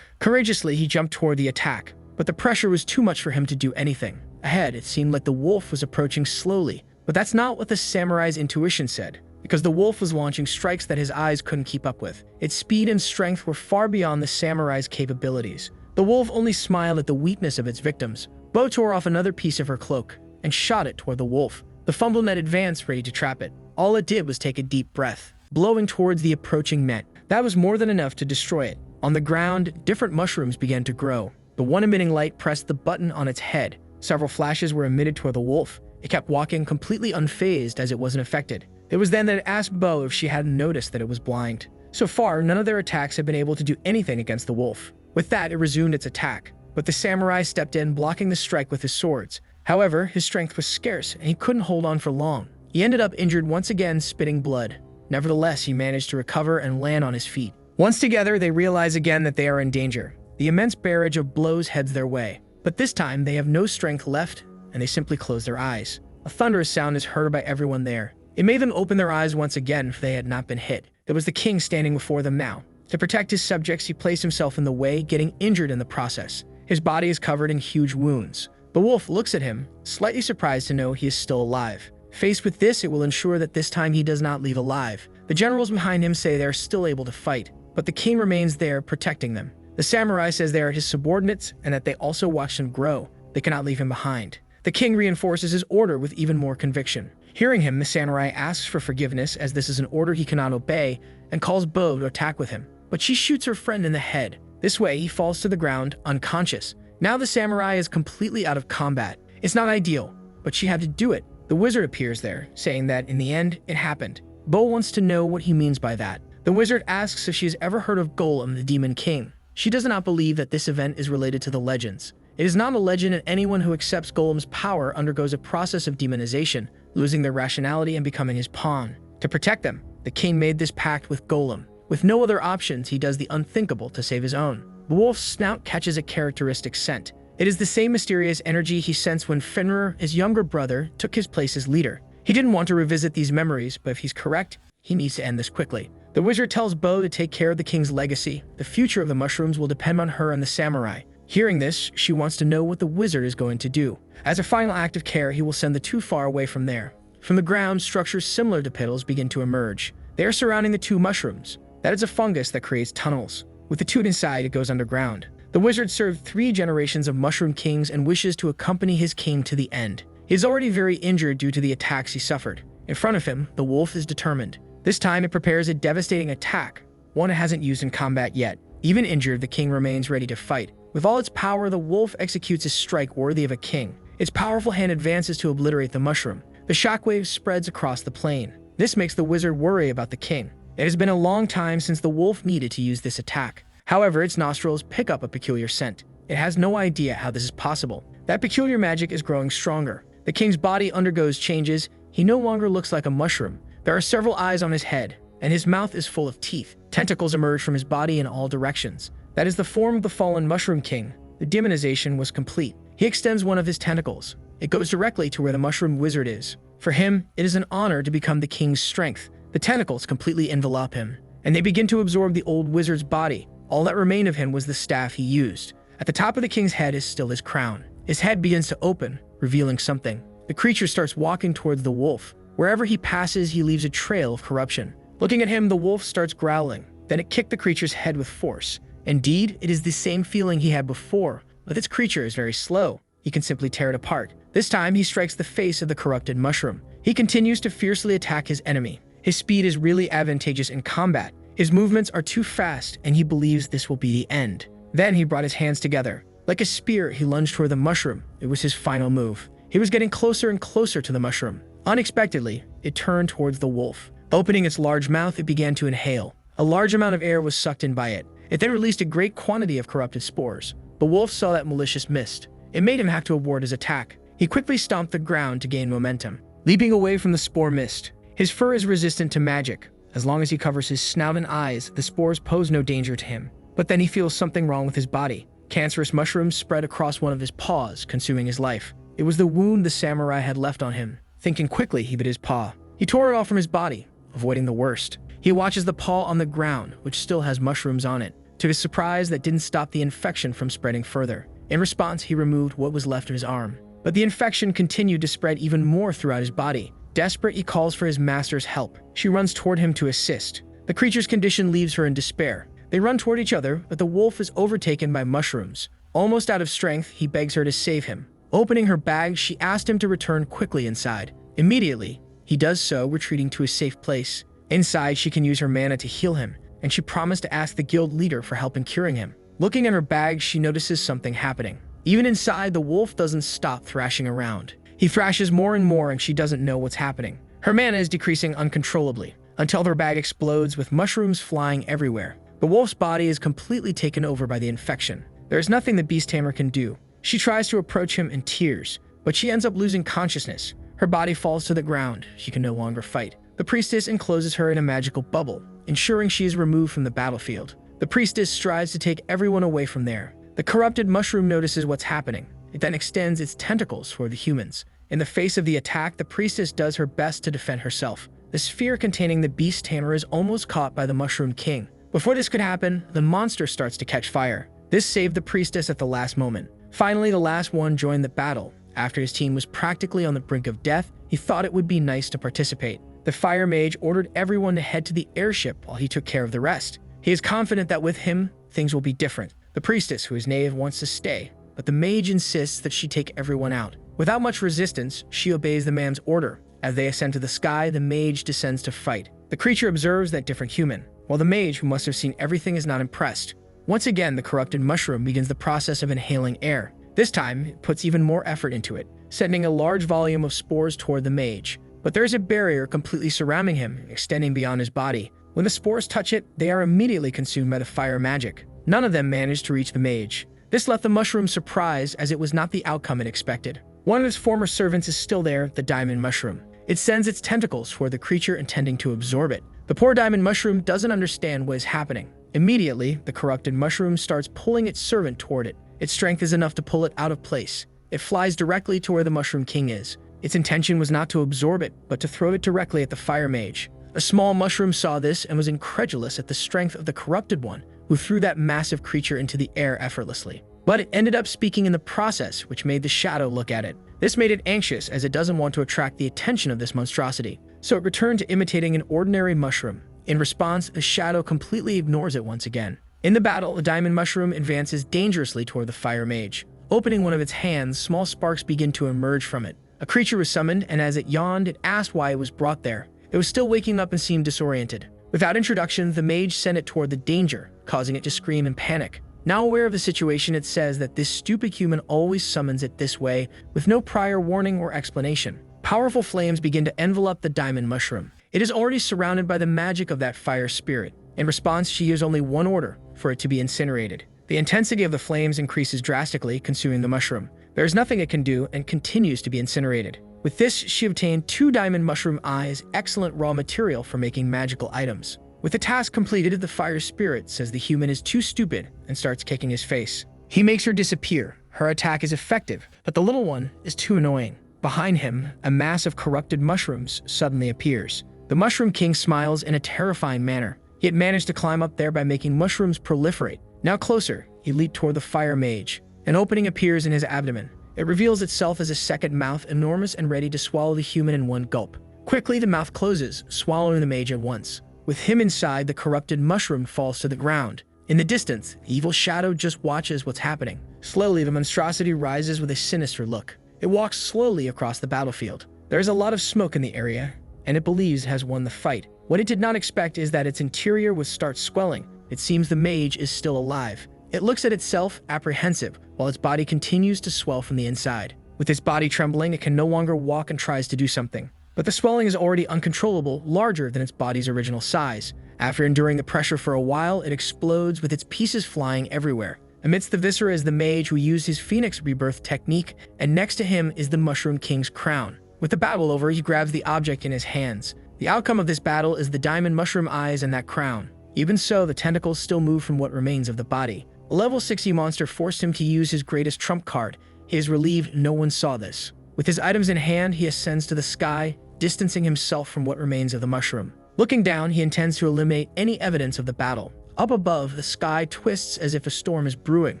Courageously, he jumped toward the attack, but the pressure was too much for him to do anything. Ahead, it seemed like the wolf was approaching slowly, but that's not what the samurai's intuition said, because the wolf was launching strikes that his eyes couldn't keep up with. Its speed and strength were far beyond the samurai's capabilities. The wolf only smiled at the weakness of its victims. Bo tore off another piece of her cloak and shot it toward the wolf. The fumble net advanced, ready to trap it. All it did was take a deep breath, blowing towards the approaching net. That was more than enough to destroy it. On the ground, different mushrooms began to grow. The one emitting light pressed the button on its head. Several flashes were emitted toward the wolf. It kept walking completely unfazed as it wasn't affected. It was then that it asked Bo if she hadn't noticed that it was blind. So far, none of their attacks had been able to do anything against the wolf. With that, it resumed its attack. But the samurai stepped in, blocking the strike with his swords. However, his strength was scarce, and he couldn't hold on for long. He ended up injured once again, spitting blood. Nevertheless, he managed to recover and land on his feet. Once together, they realize again that they are in danger. The immense barrage of blows heads their way. But this time, they have no strength left, and they simply close their eyes. A thunderous sound is heard by everyone there. It made them open their eyes once again, for they had not been hit. There was the king standing before them now. To protect his subjects, he placed himself in the way, getting injured in the process. His body is covered in huge wounds. The wolf looks at him, slightly surprised to know he is still alive. Faced with this, it will ensure that this time he does not leave alive. The generals behind him say they are still able to fight, but the king remains there, protecting them. The samurai says they are his subordinates and that they also watched him grow. They cannot leave him behind. The king reinforces his order with even more conviction. Hearing him, the samurai asks for forgiveness as this is an order he cannot obey and calls Bo to attack with him. But she shoots her friend in the head. This way, he falls to the ground, unconscious. Now the samurai is completely out of combat. It's not ideal, but she had to do it. The wizard appears there, saying that in the end, it happened. Bo wants to know what he means by that. The wizard asks if she has ever heard of Golem, the Demon King. She does not believe that this event is related to the legends. It is not a legend, and anyone who accepts Golem's power undergoes a process of demonization, losing their rationality and becoming his pawn. To protect them, the king made this pact with Golem. With no other options, he does the unthinkable to save his own. The wolf's snout catches a characteristic scent. It is the same mysterious energy he sensed when Fenrir, his younger brother, took his place as leader. He didn't want to revisit these memories, but if he's correct, he needs to end this quickly. The wizard tells Bo to take care of the king's legacy. The future of the mushrooms will depend on her and the samurai. Hearing this, she wants to know what the wizard is going to do. As a final act of care, he will send the two far away from there. From the ground, structures similar to pittles begin to emerge. They are surrounding the two mushrooms. That is a fungus that creates tunnels. With the tube inside, it goes underground. The wizard served 3 generations of mushroom kings and wishes to accompany his king to the end. He is already very injured due to the attacks he suffered. In front of him, the wolf is determined. This time, it prepares a devastating attack, one it hasn't used in combat yet. Even injured, the king remains ready to fight. With all its power, the wolf executes a strike worthy of a king. Its powerful hand advances to obliterate the mushroom. The shockwave spreads across the plain. This makes the wizard worry about the king. It has been a long time since the wolf needed to use this attack. However, its nostrils pick up a peculiar scent. It has no idea how this is possible. That peculiar magic is growing stronger. The king's body undergoes changes. He no longer looks like a mushroom. There are several eyes on his head, and his mouth is full of teeth. Tentacles emerge from his body in all directions. That is the form of the fallen Mushroom King. The demonization was complete. He extends one of his tentacles. It goes directly to where the Mushroom Wizard is. For him, it is an honor to become the king's strength. The tentacles completely envelop him, and they begin to absorb the old wizard's body. All that remained of him was the staff he used. At the top of the king's head is still his crown. His head begins to open, revealing something. The creature starts walking towards the wolf. Wherever he passes, he leaves a trail of corruption. Looking at him, the wolf starts growling. Then it kicked the creature's head with force. Indeed, it is the same feeling he had before, but this creature is very slow. He can simply tear it apart. This time, he strikes the face of the corrupted mushroom. He continues to fiercely attack his enemy. His speed is really advantageous in combat. His movements are too fast, and he believes this will be the end. Then he brought his hands together. Like a spear, he lunged toward the mushroom. It was his final move. He was getting closer and closer to the mushroom. Unexpectedly, it turned towards the wolf. Opening its large mouth, it began to inhale. A large amount of air was sucked in by it. It then released a great quantity of corrupted spores. The wolf saw that malicious mist. It made him have to abort his attack. He quickly stomped the ground to gain momentum, leaping away from the spore mist. His fur is resistant to magic. As long as he covers his snout and eyes, the spores pose no danger to him. But then he feels something wrong with his body. Cancerous mushrooms spread across one of his paws, consuming his life. It was the wound the samurai had left on him. Thinking quickly, he bit his paw. He tore it off from his body, avoiding the worst. He watches the paw on the ground, which still has mushrooms on it. To his surprise, that didn't stop the infection from spreading further. In response, he removed what was left of his arm. But the infection continued to spread even more throughout his body. Desperate, he calls for his master's help. She runs toward him to assist. The creature's condition leaves her in despair. They run toward each other, but the wolf is overtaken by mushrooms. Almost out of strength, he begs her to save him. Opening her bag, she asked him to return quickly inside. Immediately, he does so, retreating to a safe place. Inside, she can use her mana to heal him, and she promised to ask the guild leader for help in curing him. Looking at her bag, she notices something happening. Even inside, the wolf doesn't stop thrashing around. He thrashes more and more, and she doesn't know what's happening. Her mana is decreasing uncontrollably, until her bag explodes with mushrooms flying everywhere. The wolf's body is completely taken over by the infection. There is nothing the beast tamer can do. She tries to approach him in tears, but she ends up losing consciousness. Her body falls to the ground. She can no longer fight. The priestess encloses her in a magical bubble, ensuring she is removed from the battlefield. The priestess strives to take everyone away from there. The corrupted mushroom notices what's happening. It then extends its tentacles toward the humans. In the face of the attack, the priestess does her best to defend herself. The sphere containing the beast tamer is almost caught by the mushroom king. Before this could happen, the monster starts to catch fire. This saved the priestess at the last moment. Finally, the last one joined the battle. After his team was practically on the brink of death, he thought it would be nice to participate. The fire mage ordered everyone to head to the airship while he took care of the rest. He is confident that with him, things will be different. The priestess, who is native, wants to stay, but the mage insists that she take everyone out. Without much resistance, she obeys the man's order. As they ascend to the sky, the mage descends to fight. The creature observes that different human, while the mage, who must have seen everything, is not impressed. Once again, the corrupted mushroom begins the process of inhaling air. This time, it puts even more effort into it, sending a large volume of spores toward the mage. But there is a barrier completely surrounding him, extending beyond his body. When the spores touch it, they are immediately consumed by the fire magic. None of them managed to reach the mage. This left the mushroom surprised, as it was not the outcome it expected. One of its former servants is still there, the diamond mushroom. It sends its tentacles toward the creature, intending to absorb it. The poor diamond mushroom doesn't understand what is happening. Immediately, the corrupted mushroom starts pulling its servant toward it. Its strength is enough to pull it out of place. It flies directly to where the mushroom king is. Its intention was not to absorb it, but to throw it directly at the fire mage. A small mushroom saw this and was incredulous at the strength of the corrupted one, who threw that massive creature into the air effortlessly. But it ended up speaking in the process, which made the shadow look at it. This made it anxious, as it doesn't want to attract the attention of this monstrosity. So it returned to imitating an ordinary mushroom. In response, the shadow completely ignores it once again. In the battle, the diamond mushroom advances dangerously toward the fire mage. Opening one of its hands, small sparks begin to emerge from it. A creature was summoned, and as it yawned, it asked why it was brought there. It was still waking up and seemed disoriented. Without introduction, the mage sent it toward the danger, causing it to scream in panic. Now aware of the situation, it says that this stupid human always summons it this way, with no prior warning or explanation. Powerful flames begin to envelop the diamond mushroom. It is already surrounded by the magic of that fire spirit. In response, she gives only one order: for it to be incinerated. The intensity of the flames increases drastically, consuming the mushroom. There is nothing it can do, and continues to be incinerated. With this, she obtained 2 diamond mushroom eyes, excellent raw material for making magical items. With the task completed, the fire spirit says the human is too stupid and starts kicking his face. He makes her disappear. Her attack is effective, but the little one is too annoying. Behind him, a mass of corrupted mushrooms suddenly appears. The Mushroom King smiles in a terrifying manner. He had managed to climb up there by making mushrooms proliferate. Now closer, he leaped toward the fire mage. An opening appears in his abdomen. It reveals itself as a second mouth, enormous and ready to swallow the human in one gulp. Quickly, the mouth closes, swallowing the mage at once. With him inside, the corrupted mushroom falls to the ground. In the distance, the evil shadow just watches what's happening. Slowly, the monstrosity rises with a sinister look. It walks slowly across the battlefield. There is a lot of smoke in the area, and it believes it has won the fight. What it did not expect is that its interior would start swelling. It seems the mage is still alive. It looks at itself, apprehensive, while its body continues to swell from the inside. With its body trembling, it can no longer walk and tries to do something. But the swelling is already uncontrollable, larger than its body's original size. After enduring the pressure for a while, it explodes with its pieces flying everywhere. Amidst the viscera is the mage who used his phoenix rebirth technique, and next to him is the Mushroom King's crown. With the battle over, he grabs the object in his hands. The outcome of this battle is the diamond mushroom eyes and that crown. Even so, the tentacles still move from what remains of the body. A level 60 monster forced him to use his greatest trump card, He is relieved no one saw this. With his items in hand, he ascends to the sky, distancing himself from what remains of the mushroom. Looking down, he intends to eliminate any evidence of the battle. Up above, the sky twists as if a storm is brewing.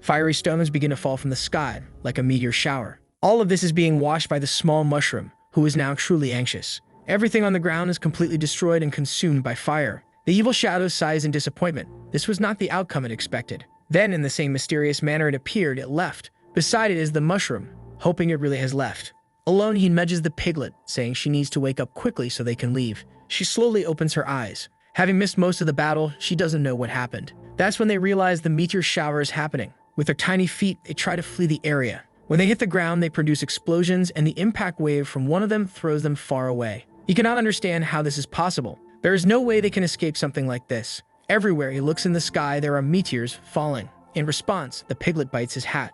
Fiery stones begin to fall from the sky, like a meteor shower. All of this is being washed by the small mushroom, who is now truly anxious. Everything on the ground is completely destroyed and consumed by fire. The evil shadow sighs in disappointment. This was not the outcome it expected. Then, in the same mysterious manner it appeared, it left. Beside it is the mushroom, hoping it really has left. Alone, he nudges the piglet, saying she needs to wake up quickly so they can leave. She slowly opens her eyes. Having missed most of the battle, she doesn't know what happened. That's when they realize the meteor shower is happening. With their tiny feet, they try to flee the area. When they hit the ground, they produce explosions, and the impact wave from one of them throws them far away. He cannot understand how this is possible. There is no way they can escape something like this. Everywhere he looks in the sky, there are meteors falling. In response, the piglet bites his hat.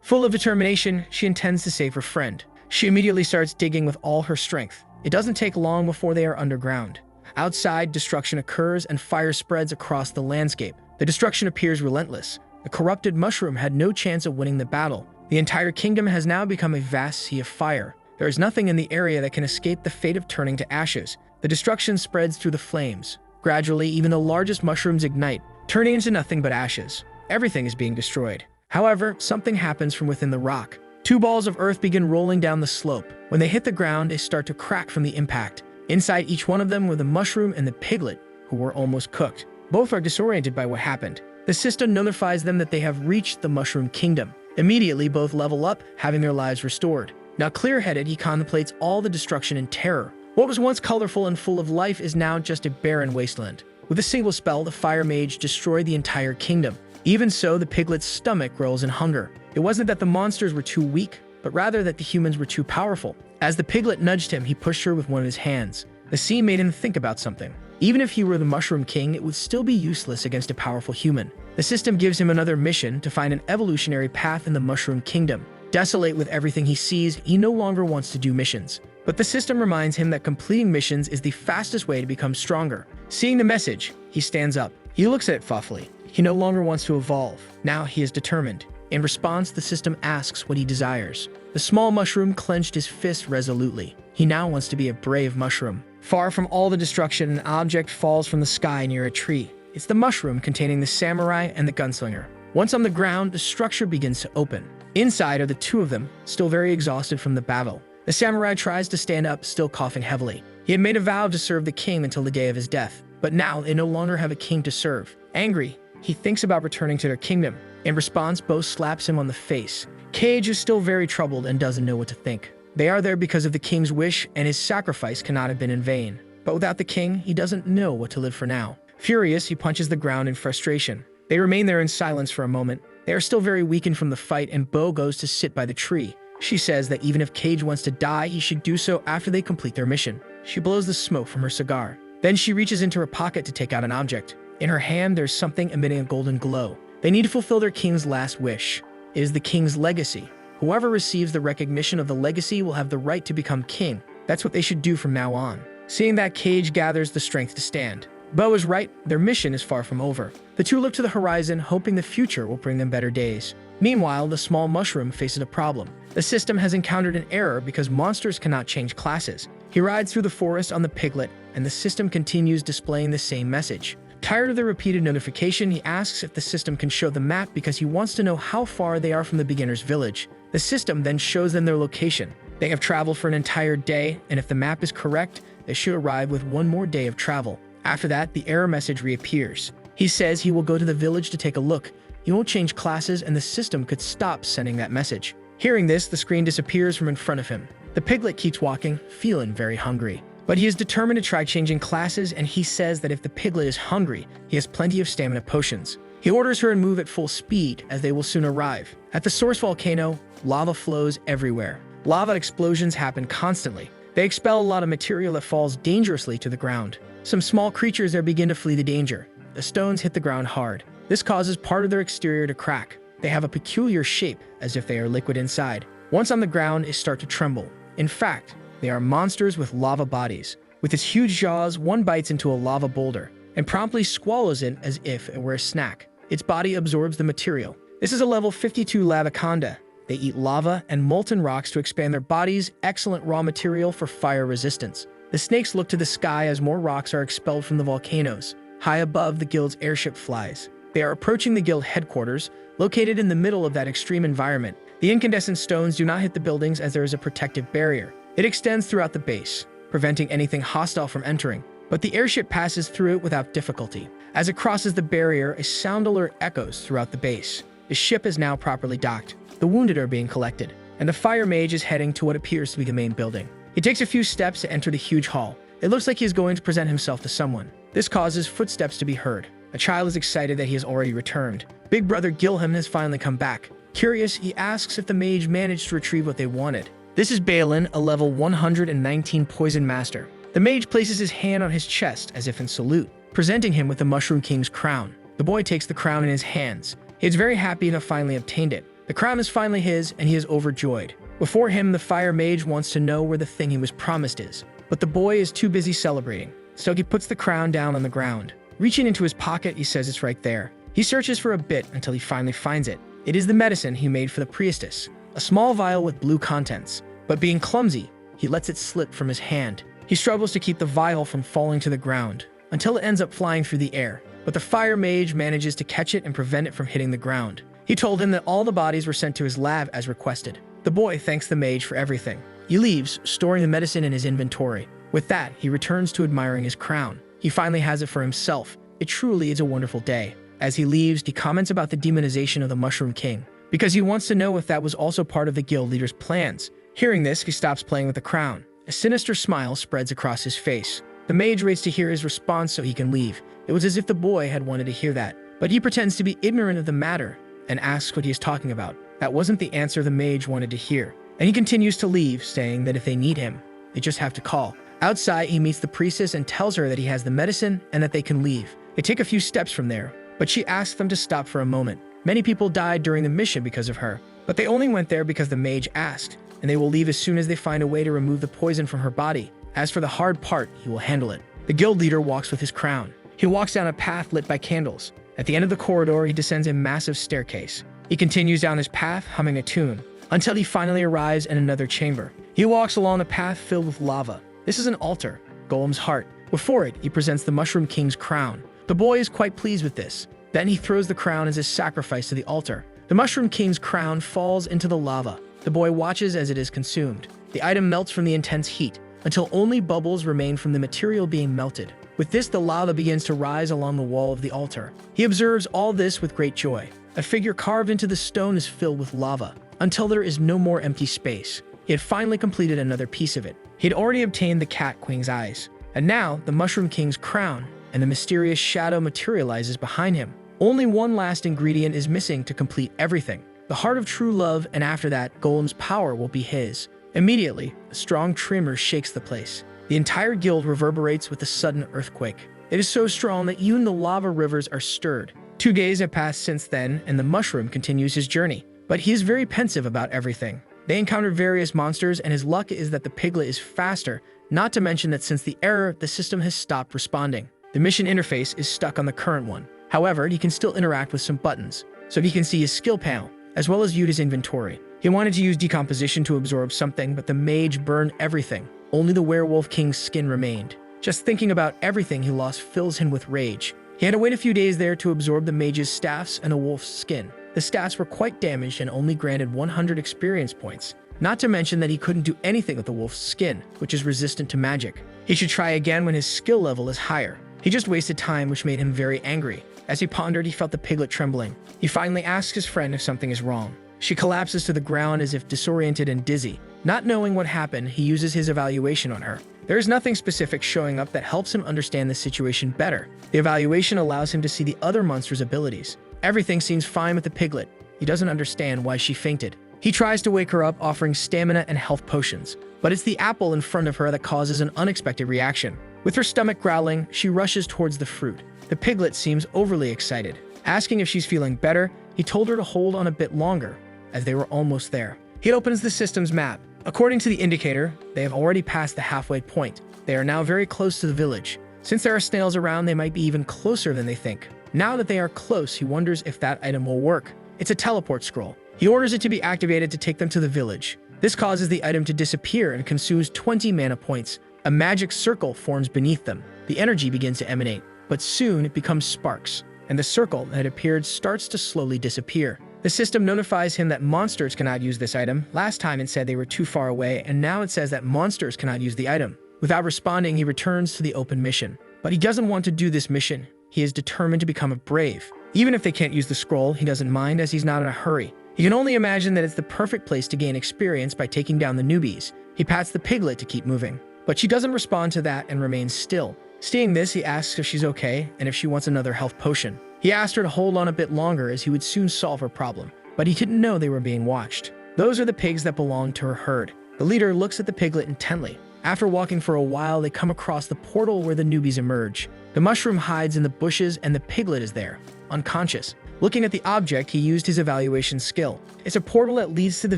Full of determination, she intends to save her friend. She immediately starts digging with all her strength. It doesn't take long before they are underground. Outside, destruction occurs and fire spreads across the landscape. The destruction appears relentless. The corrupted mushroom had no chance of winning the battle. The entire kingdom has now become a vast sea of fire. There is nothing in the area that can escape the fate of turning to ashes. The destruction spreads through the flames. Gradually, even the largest mushrooms ignite, turning into nothing but ashes. Everything is being destroyed. However, something happens from within the rock. Two balls of earth begin rolling down the slope. When they hit the ground, they start to crack from the impact. Inside each one of them were the mushroom and the piglet, who were almost cooked. Both are disoriented by what happened. The system notifies them that they have reached the mushroom kingdom. Immediately, both level up, having their lives restored. Now clear-headed, he contemplates all the destruction in terror. What was once colorful and full of life is now just a barren wasteland. With a single spell, the fire mage destroyed the entire kingdom. Even so, the piglet's stomach rolls in hunger. It wasn't that the monsters were too weak, but rather that the humans were too powerful. As the piglet nudged him, he pushed her with one of his hands. The scene made him think about something. Even if he were the Mushroom King, it would still be useless against a powerful human. The system gives him another mission to find an evolutionary path in the Mushroom Kingdom. Desolate with everything he sees, he no longer wants to do missions. But the system reminds him that completing missions is the fastest way to become stronger. Seeing the message, he stands up. He looks at it thoughtfully. He no longer wants to evolve. Now he is determined. In response, the system asks what he desires. The small mushroom clenched his fist resolutely. He now wants to be a brave mushroom. Far from all the destruction, an object falls from the sky near a tree. It's the mushroom containing the samurai and the gunslinger. Once on the ground, the structure begins to open. Inside are the two of them, still very exhausted from the battle. The samurai tries to stand up, still coughing heavily. He had made a vow to serve the king until the day of his death, but now they no longer have a king to serve. Angry, he thinks about returning to their kingdom. In response, Bo slaps him on the face. Cage is still very troubled and doesn't know what to think. They are there because of the king's wish, and his sacrifice cannot have been in vain. But without the king, he doesn't know what to live for now. Furious, he punches the ground in frustration. They remain there in silence for a moment. They are still very weakened from the fight, and Bo goes to sit by the tree. She says that even if Cage wants to die, he should do so after they complete their mission. She blows the smoke from her cigar. Then she reaches into her pocket to take out an object. In her hand, there's something emitting a golden glow. They need to fulfill their king's last wish. It is the king's legacy. Whoever receives the recognition of the legacy will have the right to become king. That's what they should do from now on. Seeing that, Cage gathers the strength to stand. Bo is right, their mission is far from over. The two look to the horizon, hoping the future will bring them better days. Meanwhile, the small mushroom faces a problem. The system has encountered an error because monsters cannot change classes. He rides through the forest on the piglet, and the system continues displaying the same message. Tired of the repeated notification, he asks if the system can show the map because he wants to know how far they are from the beginner's village. The system then shows them their location. They have traveled for an entire day, and if the map is correct, they should arrive with one more day of travel. After that, the error message reappears. He says he will go to the village to take a look. He won't change classes, and the system could stop sending that message. Hearing this, the screen disappears from in front of him. The piglet keeps walking, feeling very hungry. But he is determined to try changing classes, and he says that if the piglet is hungry, he has plenty of stamina potions. He orders her to move at full speed, as they will soon arrive. At the source volcano, lava flows everywhere. Lava explosions happen constantly. They expel a lot of material that falls dangerously to the ground. Some small creatures there begin to flee the danger. The stones hit the ground hard. This causes part of their exterior to crack. They have a peculiar shape, as if they are liquid inside. Once on the ground, they start to tremble. In fact, they are monsters with lava bodies. With its huge jaws, one bites into a lava boulder and promptly swallows it as if it were a snack. Its body absorbs the material. This is a level 52 lavaconda. They eat lava and molten rocks to expand their bodies, excellent raw material for fire resistance. The snakes look to the sky as more rocks are expelled from the volcanoes. High above, the guild's airship flies. They are approaching the guild headquarters, located in the middle of that extreme environment. The incandescent stones do not hit the buildings as there is a protective barrier. It extends throughout the base, preventing anything hostile from entering. But the airship passes through it without difficulty. As it crosses the barrier, a sound alert echoes throughout the base. The ship is now properly docked. The wounded are being collected, and the fire mage is heading to what appears to be the main building. He takes a few steps to enter the huge hall. It looks like he is going to present himself to someone. This causes footsteps to be heard. A child is excited that he has already returned. Big brother Gilham has finally come back. Curious, he asks if the mage managed to retrieve what they wanted. This is Balin, a level 119 poison master. The mage places his hand on his chest as if in salute, presenting him with the Mushroom King's crown. The boy takes the crown in his hands. He is very happy to have finally obtained it. The crown is finally his, and he is overjoyed. Before him, the fire mage wants to know where the thing he was promised is, but the boy is too busy celebrating. So he puts the crown down on the ground. Reaching into his pocket, he says it's right there. He searches for a bit until he finally finds it. It is the medicine he made for the priestess, a small vial with blue contents. But being clumsy, he lets it slip from his hand. He struggles to keep the vial from falling to the ground, until it ends up flying through the air. But the fire mage manages to catch it and prevent it from hitting the ground. He told him that all the bodies were sent to his lab as requested. The boy thanks the mage for everything. He leaves, storing the medicine in his inventory. With that, he returns to admiring his crown. He finally has it for himself. It truly is a wonderful day. As he leaves, he comments about the demonization of the Mushroom King, because he wants to know if that was also part of the guild leader's plans. Hearing this, he stops playing with the crown. A sinister smile spreads across his face. The mage waits to hear his response so he can leave. It was as if the boy had wanted to hear that, but he pretends to be ignorant of the matter and asks what he is talking about. That wasn't the answer the mage wanted to hear, and he continues to leave, saying that if they need him, they just have to call. Outside, he meets the priestess and tells her that he has the medicine and that they can leave. They take a few steps from there, but she asks them to stop for a moment. Many people died during the mission because of her, but they only went there because the mage asked, and they will leave as soon as they find a way to remove the poison from her body. As for the hard part, he will handle it. The guild leader walks with his crown. He walks down a path lit by candles. At the end of the corridor, he descends a massive staircase. He continues down his path, humming a tune, until he finally arrives in another chamber. He walks along the path filled with lava. This is an altar, Golem's heart. Before it, he presents the Mushroom King's crown. The boy is quite pleased with this. Then he throws the crown as a sacrifice to the altar. The Mushroom King's crown falls into the lava. The boy watches as it is consumed. The item melts from the intense heat, until only bubbles remain from the material being melted. With this, the lava begins to rise along the wall of the altar. He observes all this with great joy. A figure carved into the stone is filled with lava, until there is no more empty space. He had finally completed another piece of it. He had already obtained the Cat Queen's eyes, and now the Mushroom King's crown and the mysterious shadow materializes behind him. Only one last ingredient is missing to complete everything: the heart of true love, and after that, Golem's power will be his. Immediately, a strong tremor shakes the place. The entire guild reverberates with a sudden earthquake. It is so strong that even the lava rivers are stirred. 2 days have passed since then, and the mushroom continues his journey. But he is very pensive about everything. They encounter various monsters, and his luck is that the piglet is faster, not to mention that since the error, the system has stopped responding. The mission interface is stuck on the current one. However, he can still interact with some buttons, so he can see his skill panel, as well as view his inventory. He wanted to use decomposition to absorb something, but the mage burned everything. Only the werewolf king's skin remained. Just thinking about everything he lost fills him with rage. He had to wait a few days there to absorb the mage's staffs and a wolf's skin. The staffs were quite damaged and only granted 100 experience points. Not to mention that he couldn't do anything with the wolf's skin, which is resistant to magic. He should try again when his skill level is higher. He just wasted time, which made him very angry. As he pondered, he felt the piglet trembling. He finally asks his friend if something is wrong. She collapses to the ground as if disoriented and dizzy. Not knowing what happened, he uses his evaluation on her. There is nothing specific showing up that helps him understand the situation better. The evaluation allows him to see the other monster's abilities. Everything seems fine with the piglet. He doesn't understand why she fainted. He tries to wake her up, offering stamina and health potions. But it's the apple in front of her that causes an unexpected reaction. With her stomach growling, she rushes towards the fruit. The piglet seems overly excited. Asking if she's feeling better, he told her to hold on a bit longer, as they were almost there. He opens the system's map. According to the indicator, they have already passed the halfway point. They are now very close to the village. Since there are snails around, they might be even closer than they think. Now that they are close, he wonders if that item will work. It's a teleport scroll. He orders it to be activated to take them to the village. This causes the item to disappear and consumes 20 mana points. A magic circle forms beneath them. The energy begins to emanate, but soon it becomes sparks, and the circle that had appeared starts to slowly disappear. The system notifies him that monsters cannot use this item. Last time it said they were too far away, and now it says that monsters cannot use the item. Without responding, he returns to the open mission. But he doesn't want to do this mission. He is determined to become a brave. Even if they can't use the scroll, he doesn't mind as he's not in a hurry. He can only imagine that it's the perfect place to gain experience by taking down the newbies. He pats the piglet to keep moving, but she doesn't respond to that and remains still. Seeing this, he asks if she's okay and if she wants another health potion. He asked her to hold on a bit longer as he would soon solve her problem, but he didn't know they were being watched. Those are the pigs that belonged to her herd. The leader looks at the piglet intently. After walking for a while, they come across the portal where the newbies emerge. The mushroom hides in the bushes and the piglet is there, unconscious. Looking at the object, he used his evaluation skill. It's a portal that leads to the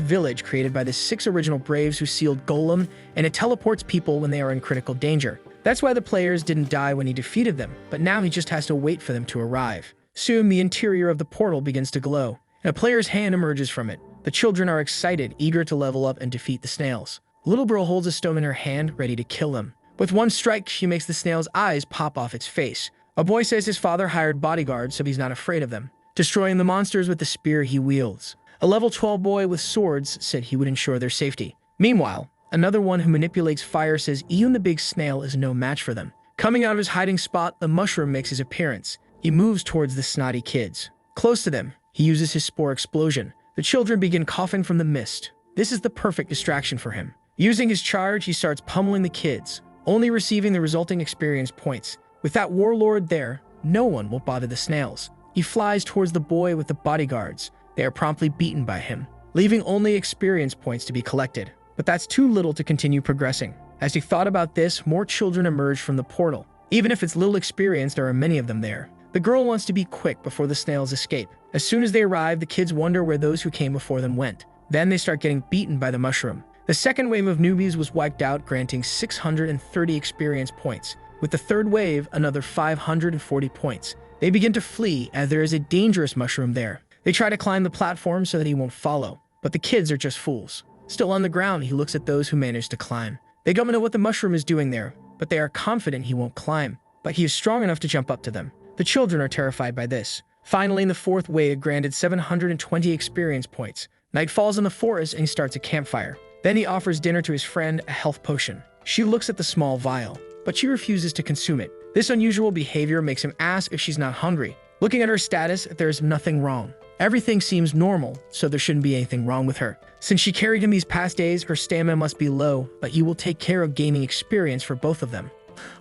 village created by the 6 original braves who sealed Golem, and it teleports people when they are in critical danger. That's why the players didn't die when he defeated them, but now he just has to wait for them to arrive. Soon, the interior of the portal begins to glow, and a player's hand emerges from it. The children are excited, eager to level up and defeat the snails. The little girl holds a stone in her hand, ready to kill them. With one strike, she makes the snail's eyes pop off its face. A boy says his father hired bodyguards, so he's not afraid of them, destroying the monsters with the spear he wields. A level 12 boy with swords said he would ensure their safety. Meanwhile, another one who manipulates fire says even the big snail is no match for them. Coming out of his hiding spot, the mushroom makes his appearance. He moves towards the snotty kids. Close to them, he uses his spore explosion. The children begin coughing from the mist. This is the perfect distraction for him. Using his charge, he starts pummeling the kids, only receiving the resulting experience points. With that warlord there, no one will bother the snails. He flies towards the boy with the bodyguards. They are promptly beaten by him, leaving only experience points to be collected. But that's too little to continue progressing. As he thought about this, more children emerge from the portal. Even if it's little experience, there are many of them there. The girl wants to be quick before the snails escape. As soon as they arrive, the kids wonder where those who came before them went. Then they start getting beaten by the mushroom. The second wave of newbies was wiped out, granting 630 experience points. With the third wave, another 540 points. They begin to flee as there is a dangerous mushroom there. They try to climb the platform so that he won't follow, but the kids are just fools. Still on the ground, he looks at those who manage to climb. They don't know what the mushroom is doing there, but they are confident he won't climb. But he is strong enough to jump up to them. The children are terrified by this. Finally, in the fourth wave, granted 720 experience points. Night falls in the forest and he starts a campfire. Then he offers dinner to his friend, a health potion. She looks at the small vial, but she refuses to consume it. This unusual behavior makes him ask if she's not hungry. Looking at her status, there's nothing wrong. Everything seems normal, so there shouldn't be anything wrong with her. Since she carried him these past days, her stamina must be low, but he will take care of gaining experience for both of them.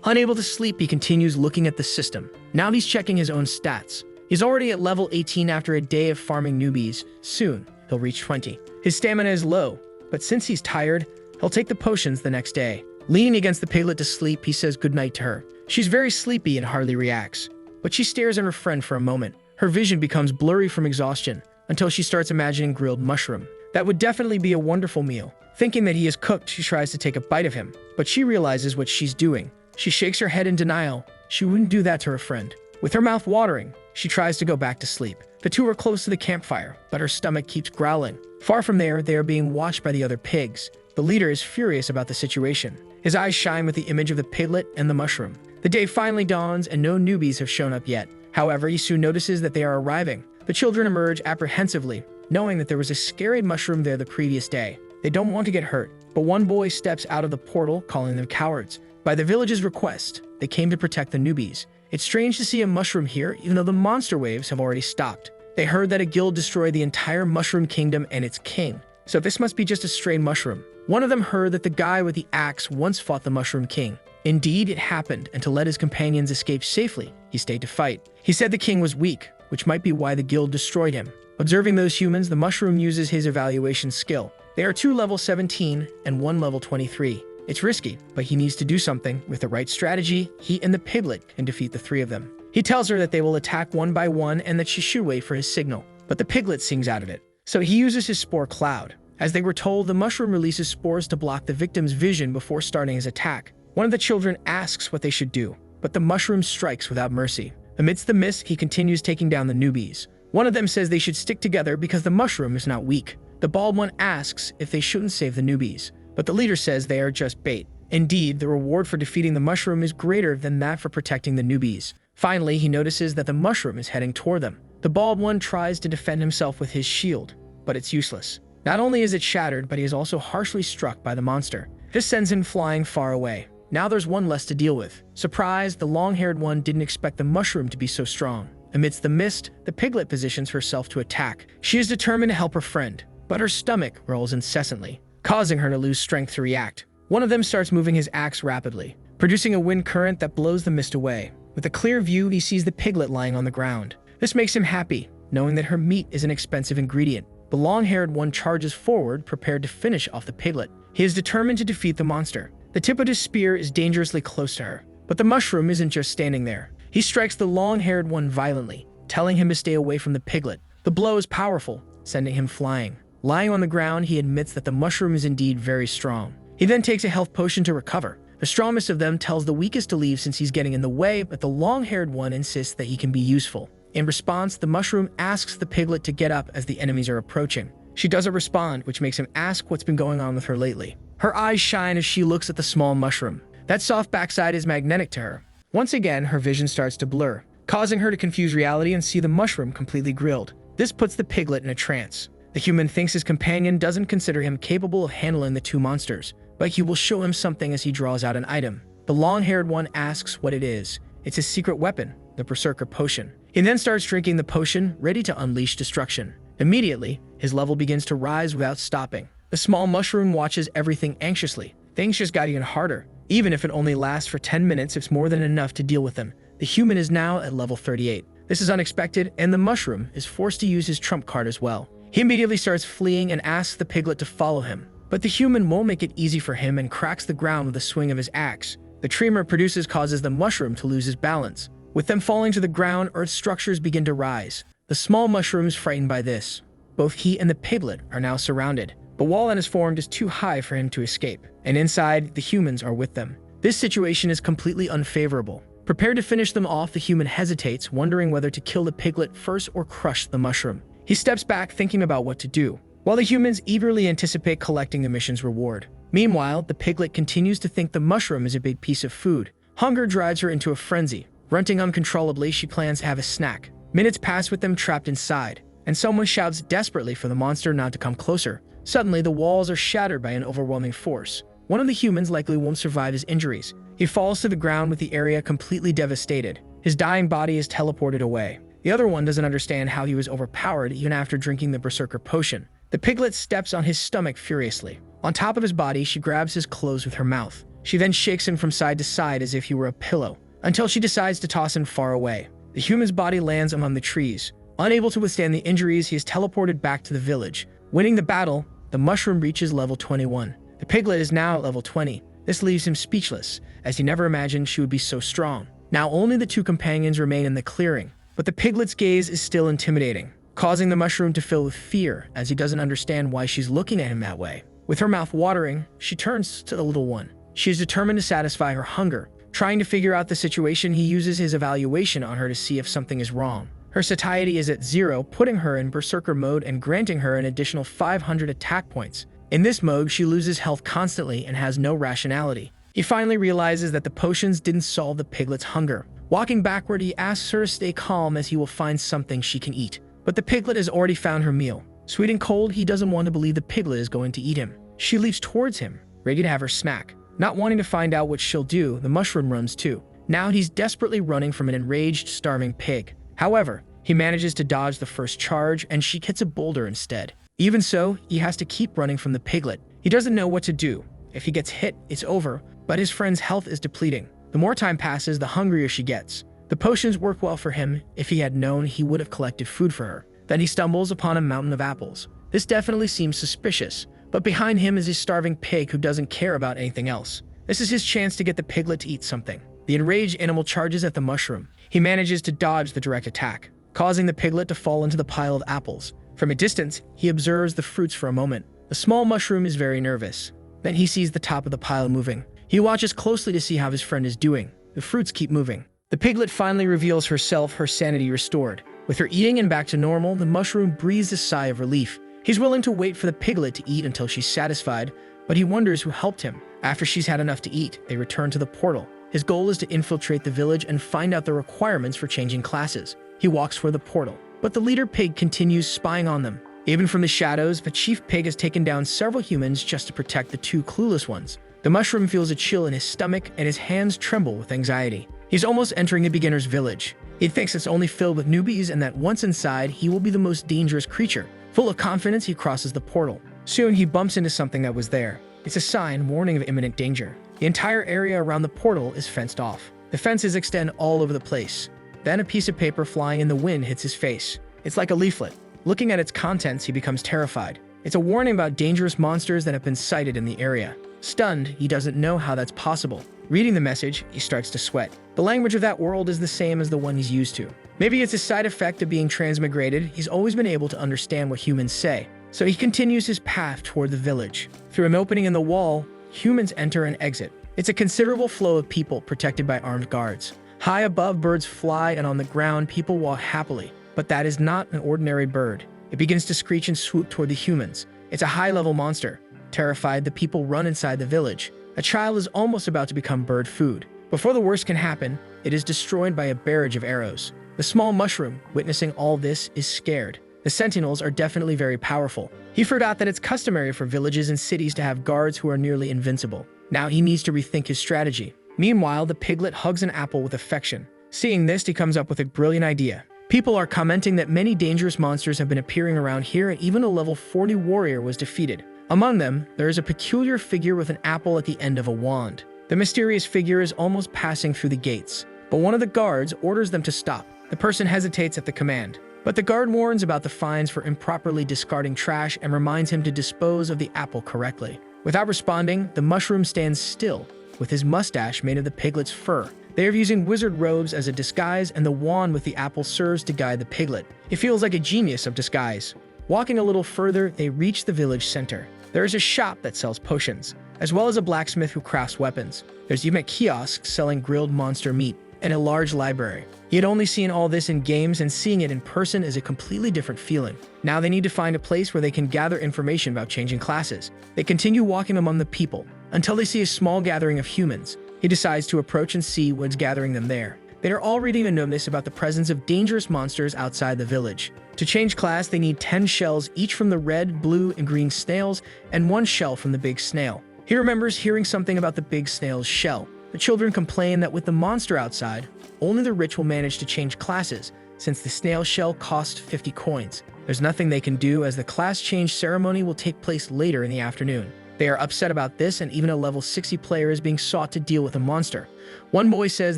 Unable to sleep, he continues looking at the system. Now he's checking his own stats. He's already at level 18 after a day of farming newbies. Soon, he'll reach 20. His stamina is low, but since he's tired, he'll take the potions the next day. Leaning against the piglet to sleep, he says goodnight to her. She's very sleepy and hardly reacts, but she stares at her friend for a moment. Her vision becomes blurry from exhaustion until she starts imagining grilled mushroom. That would definitely be a wonderful meal. Thinking that he is cooked, she tries to take a bite of him, but she realizes what she's doing. She shakes her head in denial. She wouldn't do that to her friend. With her mouth watering, she tries to go back to sleep. The two are close to the campfire, but her stomach keeps growling. Far from there, they are being watched by the other pigs. The leader is furious about the situation. His eyes shine with the image of the piglet and the mushroom. The day finally dawns and no newbies have shown up yet. However, he soon notices that they are arriving. The children emerge apprehensively, knowing that there was a scary mushroom there the previous day. They don't want to get hurt, but one boy steps out of the portal, calling them cowards. By the village's request, they came to protect the newbies. It's strange to see a mushroom here, even though the monster waves have already stopped. They heard that a guild destroyed the entire mushroom kingdom and its king, so this must be just a stray mushroom. One of them heard that the guy with the axe once fought the Mushroom King. Indeed, it happened, and to let his companions escape safely, he stayed to fight. He said the king was weak, which might be why the guild destroyed him. Observing those humans, the mushroom uses his evaluation skill. They are 2 level 17 and 1 level 23. It's risky, but he needs to do something. With the right strategy, he and the piglet can defeat the 3 of them. He tells her that they will attack one by one and that she should wait for his signal, but the piglet sings out of it. So he uses his spore cloud. As they were told, the mushroom releases spores to block the victim's vision before starting his attack. One of the children asks what they should do, but the mushroom strikes without mercy. Amidst the mist, he continues taking down the newbies. One of them says they should stick together because the mushroom is not weak. The bald one asks if they shouldn't save the newbies, but the leader says they are just bait. Indeed, the reward for defeating the mushroom is greater than that for protecting the newbies. Finally, he notices that the mushroom is heading toward them. The bald one tries to defend himself with his shield, but it's useless. Not only is it shattered, but he is also harshly struck by the monster. This sends him flying far away. Now there's one less to deal with. Surprised, the long-haired one didn't expect the mushroom to be so strong. Amidst the mist, the piglet positions herself to attack. She is determined to help her friend, but her stomach rolls incessantly, causing her to lose strength to react. One of them starts moving his axe rapidly, producing a wind current that blows the mist away. With a clear view, he sees the piglet lying on the ground. This makes him happy, knowing that her meat is an expensive ingredient. The long-haired one charges forward, prepared to finish off the piglet. He is determined to defeat the monster. The tip of his spear is dangerously close to her, but the mushroom isn't just standing there. He strikes the long-haired one violently, telling him to stay away from the piglet. The blow is powerful, sending him flying. Lying on the ground, he admits that the mushroom is indeed very strong. He then takes a health potion to recover. The strongest of them tells the weakest to leave since he's getting in the way, but the long-haired one insists that he can be useful. In response, the mushroom asks the piglet to get up as the enemies are approaching. She doesn't respond, which makes him ask what's been going on with her lately. Her eyes shine as she looks at the small mushroom. That soft backside is magnetic to her. Once again, her vision starts to blur, causing her to confuse reality and see the mushroom completely grilled. This puts the piglet in a trance. The human thinks his companion doesn't consider him capable of handling the two monsters, but he will show him something as he draws out an item. The long-haired one asks what it is. It's his secret weapon, the Berserker Potion. He then starts drinking the potion, ready to unleash destruction. Immediately, his level begins to rise without stopping. The small mushroom watches everything anxiously. Things just got even harder. Even if it only lasts for 10 minutes, it's more than enough to deal with them. The human is now at level 38. This is unexpected, and the mushroom is forced to use his trump card as well. He immediately starts fleeing and asks the piglet to follow him. But the human won't make it easy for him and cracks the ground with a swing of his axe. The tremor it produces causes the mushroom to lose his balance. With them falling to the ground, earth structures begin to rise. The small mushroom is frightened by this. Both he and the piglet are now surrounded. The wall that is formed is too high for him to escape, and inside, the humans are with them. This situation is completely unfavorable. Prepared to finish them off, the human hesitates, wondering whether to kill the piglet first or crush the mushroom. He steps back, thinking about what to do, while the humans eagerly anticipate collecting the mission's reward. Meanwhile, the piglet continues to think the mushroom is a big piece of food. Hunger drives her into a frenzy. Grunting uncontrollably, she plans to have a snack. Minutes pass with them trapped inside, and someone shouts desperately for the monster not to come closer. Suddenly, the walls are shattered by an overwhelming force. One of the humans likely won't survive his injuries. He falls to the ground with the area completely devastated. His dying body is teleported away. The other one doesn't understand how he was overpowered even after drinking the Berserker Potion. The piglet steps on his stomach furiously. On top of his body, she grabs his clothes with her mouth. She then shakes him from side to side as if he were a pillow, until she decides to toss him far away. The human's body lands among the trees. Unable to withstand the injuries, he is teleported back to the village. Winning the battle, the mushroom reaches level 21. The piglet is now at level 20. This leaves him speechless, as he never imagined she would be so strong. Now only the two companions remain in the clearing, but the piglet's gaze is still intimidating, causing the mushroom to fill with fear as he doesn't understand why she's looking at him that way. With her mouth watering, she turns to the little one. She is determined to satisfy her hunger. Trying to figure out the situation, he uses his evaluation on her to see if something is wrong. Her satiety is at 0, putting her in berserker mode and granting her an additional 500 attack points. In this mode, she loses health constantly and has no rationality. He finally realizes that the potions didn't solve the piglet's hunger. Walking backward, he asks her to stay calm as he will find something she can eat. But the piglet has already found her meal. Sweet and cold, he doesn't want to believe the piglet is going to eat him. She leaps towards him, ready to have her snack. Not wanting to find out what she'll do, the mushroom runs too. Now he's desperately running from an enraged, starving pig. However, he manages to dodge the first charge and she hits a boulder instead. Even so, he has to keep running from the piglet. He doesn't know what to do. If he gets hit, it's over, but his friend's health is depleting. The more time passes, the hungrier she gets. The potions work well for him. If he had known, he would have collected food for her. Then he stumbles upon a mountain of apples. This definitely seems suspicious, but behind him is a starving pig who doesn't care about anything else. This is his chance to get the piglet to eat something. The enraged animal charges at the mushroom. He manages to dodge the direct attack, causing the piglet to fall into the pile of apples. From a distance, he observes the fruits for a moment. The small mushroom is very nervous. Then he sees the top of the pile moving. He watches closely to see how his friend is doing. The fruits keep moving. The piglet finally reveals herself, her sanity restored. With her eating and back to normal, the mushroom breathes a sigh of relief. He's willing to wait for the piglet to eat until she's satisfied, but he wonders who helped him. After she's had enough to eat, they return to the portal. His goal is to infiltrate the village and find out the requirements for changing classes. He walks for the portal, but the leader pig continues spying on them. Even from the shadows, the chief pig has taken down several humans just to protect the two clueless ones. The mushroom feels a chill in his stomach and his hands tremble with anxiety. He's almost entering a beginner's village. He thinks it's only filled with newbies and that once inside, he will be the most dangerous creature. Full of confidence, he crosses the portal. Soon, he bumps into something that was there. It's a sign warning of imminent danger. The entire area around the portal is fenced off. The fences extend all over the place. Then a piece of paper flying in the wind hits his face. It's like a leaflet. Looking at its contents, he becomes terrified. It's a warning about dangerous monsters that have been sighted in the area. Stunned, he doesn't know how that's possible. Reading the message, he starts to sweat. The language of that world is the same as the one he's used to. Maybe it's a side effect of being transmigrated. He's always been able to understand what humans say. So he continues his path toward the village. Through an opening in the wall, humans enter and exit. It's a considerable flow of people protected by armed guards. High above, birds fly, and on the ground, people walk happily. But that is not an ordinary bird. It begins to screech and swoop toward the humans. It's a high-level monster. Terrified, the people run inside the village. A child is almost about to become bird food. Before the worst can happen, it is destroyed by a barrage of arrows. The small mushroom, witnessing all this, is scared. The sentinels are definitely very powerful. He forgot that it's customary for villages and cities to have guards who are nearly invincible. Now he needs to rethink his strategy. Meanwhile, the piglet hugs an apple with affection. Seeing this, he comes up with a brilliant idea. People are commenting that many dangerous monsters have been appearing around here, and even a level 40 warrior was defeated. Among them, there is a peculiar figure with an apple at the end of a wand. The mysterious figure is almost passing through the gates, but one of the guards orders them to stop. The person hesitates at the command, but the guard warns about the fines for improperly discarding trash and reminds him to dispose of the apple correctly. Without responding, the mushroom stands still, with his mustache made of the piglet's fur. They are using wizard robes as a disguise, and the wand with the apple serves to guide the piglet. It feels like a genius of disguise. Walking a little further, they reach the village center. There is a shop that sells potions, as well as a blacksmith who crafts weapons. There's even a kiosk selling grilled monster meat, and a large library. He had only seen all this in games, and seeing it in person is a completely different feeling. Now they need to find a place where they can gather information about changing classes. They continue walking among the people, until they see a small gathering of humans. He decides to approach and see what's gathering them there. They are all reading a notice about the presence of dangerous monsters outside the village. To change class, they need 10 shells, each from the red, blue, and green snails, and 1 shell from the big snail. He remembers hearing something about the big snail's shell. The children complain that with the monster outside, only the rich will manage to change classes, since the snail shell costs 50 coins. There's nothing they can do, as the class change ceremony will take place later in the afternoon. They are upset about this, and even a level 60 player is being sought to deal with a monster. One boy says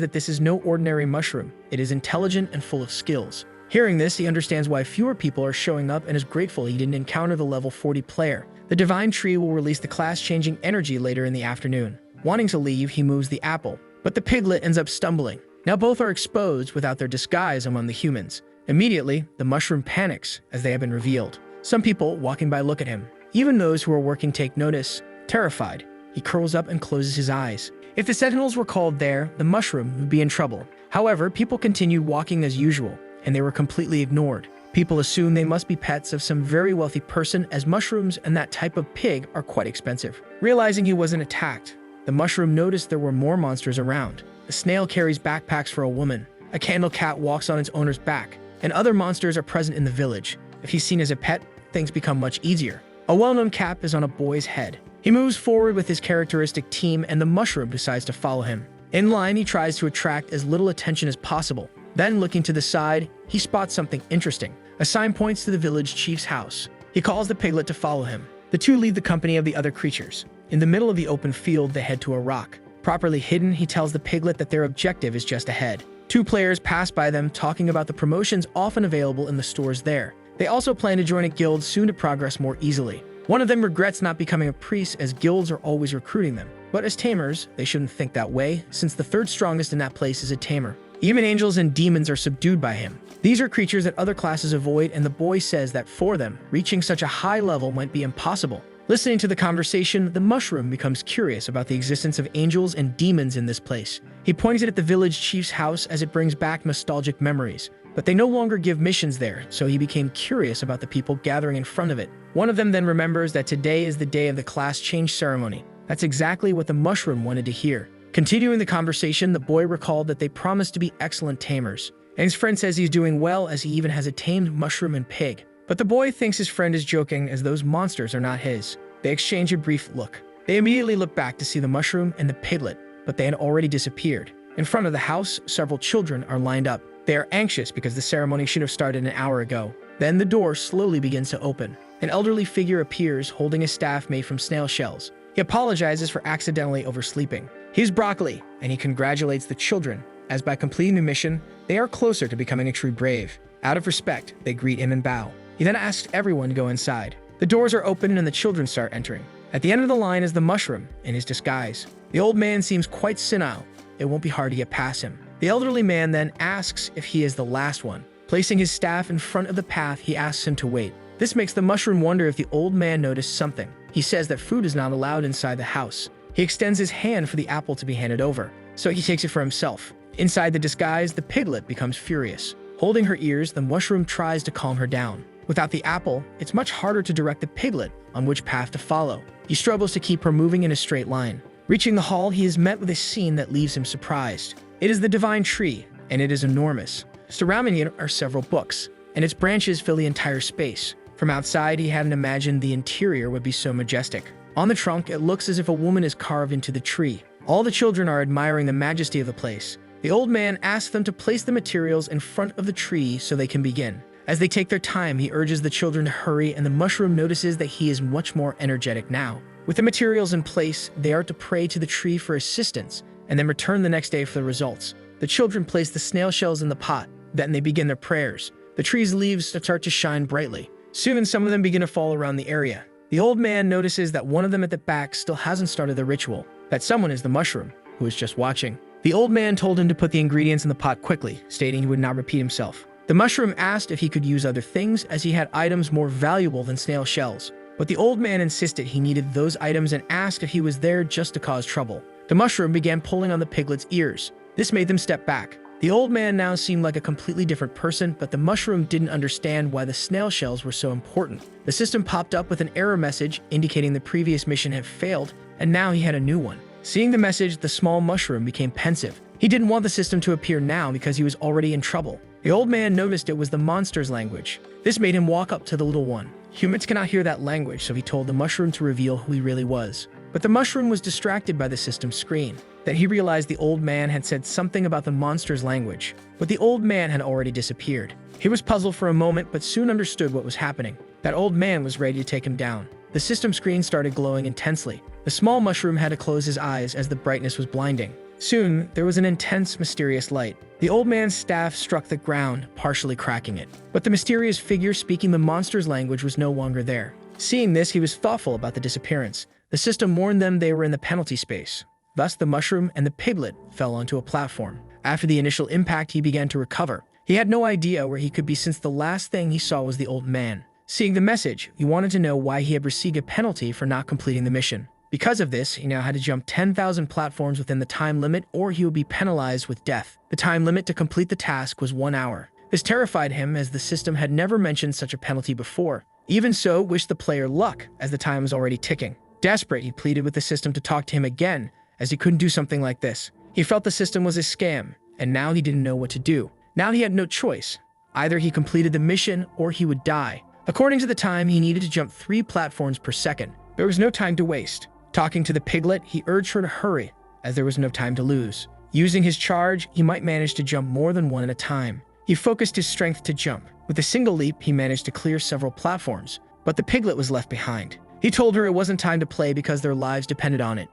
that this is no ordinary mushroom. It is intelligent and full of skills. Hearing this, he understands why fewer people are showing up and is grateful he didn't encounter the level 40 player. The divine tree will release the class-changing energy later in the afternoon. Wanting to leave, he moves the apple, but the piglet ends up stumbling. Now both are exposed without their disguise among the humans. Immediately, the mushroom panics as they have been revealed. Some people walking by look at him. Even those who are working take notice. Terrified, he curls up and closes his eyes. If the sentinels were called there, the mushroom would be in trouble. However, people continued walking as usual, and they were completely ignored. People assume they must be pets of some very wealthy person, as mushrooms and that type of pig are quite expensive. Realizing he wasn't attacked, the mushroom noticed there were more monsters around. A snail carries backpacks for a woman. A candle cat walks on its owner's back, and other monsters are present in the village. If he's seen as a pet, things become much easier. A well-known cap is on a boy's head. He moves forward with his characteristic team, and the mushroom decides to follow him. In line, he tries to attract as little attention as possible. Then, looking to the side, he spots something interesting. A sign points to the village chief's house. He calls the piglet to follow him. The two leave the company of the other creatures. In the middle of the open field, they head to a rock. Properly hidden, he tells the piglet that their objective is just ahead. 2 players pass by them, talking about the promotions often available in the stores there. They also plan to join a guild soon to progress more easily. One of them regrets not becoming a priest, as guilds are always recruiting them. But as tamers, they shouldn't think that way, since the 3rd strongest in that place is a tamer. Even angels and demons are subdued by him. These are creatures that other classes avoid, and the boy says that for them, reaching such a high level might be impossible. Listening to the conversation, the mushroom becomes curious about the existence of angels and demons in this place. He points it at the village chief's house, as it brings back nostalgic memories. but they no longer give missions there, so he became curious about the people gathering in front of it. One of them then remembers that today is the day of the class change ceremony. That's exactly what the mushroom wanted to hear. Continuing the conversation, the boy recalled that they promised to be excellent tamers, and his friend says he's doing well as he even has a tamed mushroom and pig. But the boy thinks his friend is joking as those monsters are not his. They exchange a brief look. They immediately look back to see the mushroom and the piglet, but they had already disappeared. In front of the house, several children are lined up. They are anxious because the ceremony should have started an hour ago. Then the door slowly begins to open. An elderly figure appears holding a staff made from snail shells. He apologizes for accidentally oversleeping. He's broccoli, and he congratulates the children, as by completing the mission, they are closer to becoming a true brave. Out of respect, they greet him and bow. He then asks everyone to go inside. The doors are open and the children start entering. At the end of the line is the mushroom in his disguise. The old man seems quite senile. It won't be hard to get past him. The elderly man then asks if he is the last one. Placing his staff in front of the path, he asks him to wait. This makes the mushroom wonder if the old man noticed something. He says that food is not allowed inside the house. He extends his hand for the apple to be handed over, so he takes it for himself. Inside the disguise, the piglet becomes furious. Holding her ears, the mushroom tries to calm her down. Without the apple, it's much harder to direct the piglet on which path to follow. He struggles to keep her moving in a straight line. Reaching the hall, he is met with a scene that leaves him surprised. It is the divine tree, and it is enormous. Surrounding it are several books, and its branches fill the entire space. From outside, he hadn't imagined the interior would be so majestic. On the trunk, it looks as if a woman is carved into the tree. All the children are admiring the majesty of the place. The old man asks them to place the materials in front of the tree so they can begin. As they take their time, he urges the children to hurry, and the mushroom notices that he is much more energetic now. With the materials in place, they are to pray to the tree for assistance, and then return the next day for the results. The children place the snail shells in the pot, then they begin their prayers. The tree's leaves start to shine brightly. Soon some of them begin to fall around the area. The old man notices that one of them at the back still hasn't started the ritual. That someone is the mushroom, who is just watching. The old man told him to put the ingredients in the pot quickly, stating he would not repeat himself. The mushroom asked if he could use other things as he had items more valuable than snail shells. But the old man insisted he needed those items and asked if he was there just to cause trouble. The mushroom began pulling on the piglet's ears. This made them step back. The old man now seemed like a completely different person, but the mushroom didn't understand why the snail shells were so important. The system popped up with an error message indicating the previous mission had failed, and now he had a new one. Seeing the message, the small mushroom became pensive. He didn't want the system to appear now because he was already in trouble. The old man noticed it was the monster's language. This made him walk up to the little one. Humans cannot hear that language, so he told the mushroom to reveal who he really was. But the mushroom was distracted by the system's screen. Then he realized the old man had said something about the monster's language, but the old man had already disappeared. He was puzzled for a moment, but soon understood what was happening. That old man was ready to take him down. The system screen started glowing intensely. The small mushroom had to close his eyes as the brightness was blinding. Soon, there was an intense, mysterious light. The old man's staff struck the ground, partially cracking it. But the mysterious figure speaking the monster's language was no longer there. Seeing this, he was thoughtful about the disappearance. The system warned them they were in the penalty space. Thus, the mushroom and the piglet fell onto a platform. After the initial impact, he began to recover. He had no idea where he could be since the last thing he saw was the old man. Seeing the message, he wanted to know why he had received a penalty for not completing the mission. Because of this, he now had to jump 10,000 platforms within the time limit or he would be penalized with death. The time limit to complete the task was 1 hour. This terrified him as the system had never mentioned such a penalty before. Even so, wished the player luck as the time was already ticking. Desperate, he pleaded with the system to talk to him again as he couldn't do something like this. He felt the system was a scam, and now he didn't know what to do. Now he had no choice. Either he completed the mission or he would die. According to the time, he needed to jump 3 platforms per second. There was no time to waste. Talking to the piglet, he urged her to hurry, as there was no time to lose. Using his charge, he might manage to jump more than one at a time. He focused his strength to jump. With a single leap, he managed to clear several platforms, but the piglet was left behind. He told her it wasn't time to play because their lives depended on it.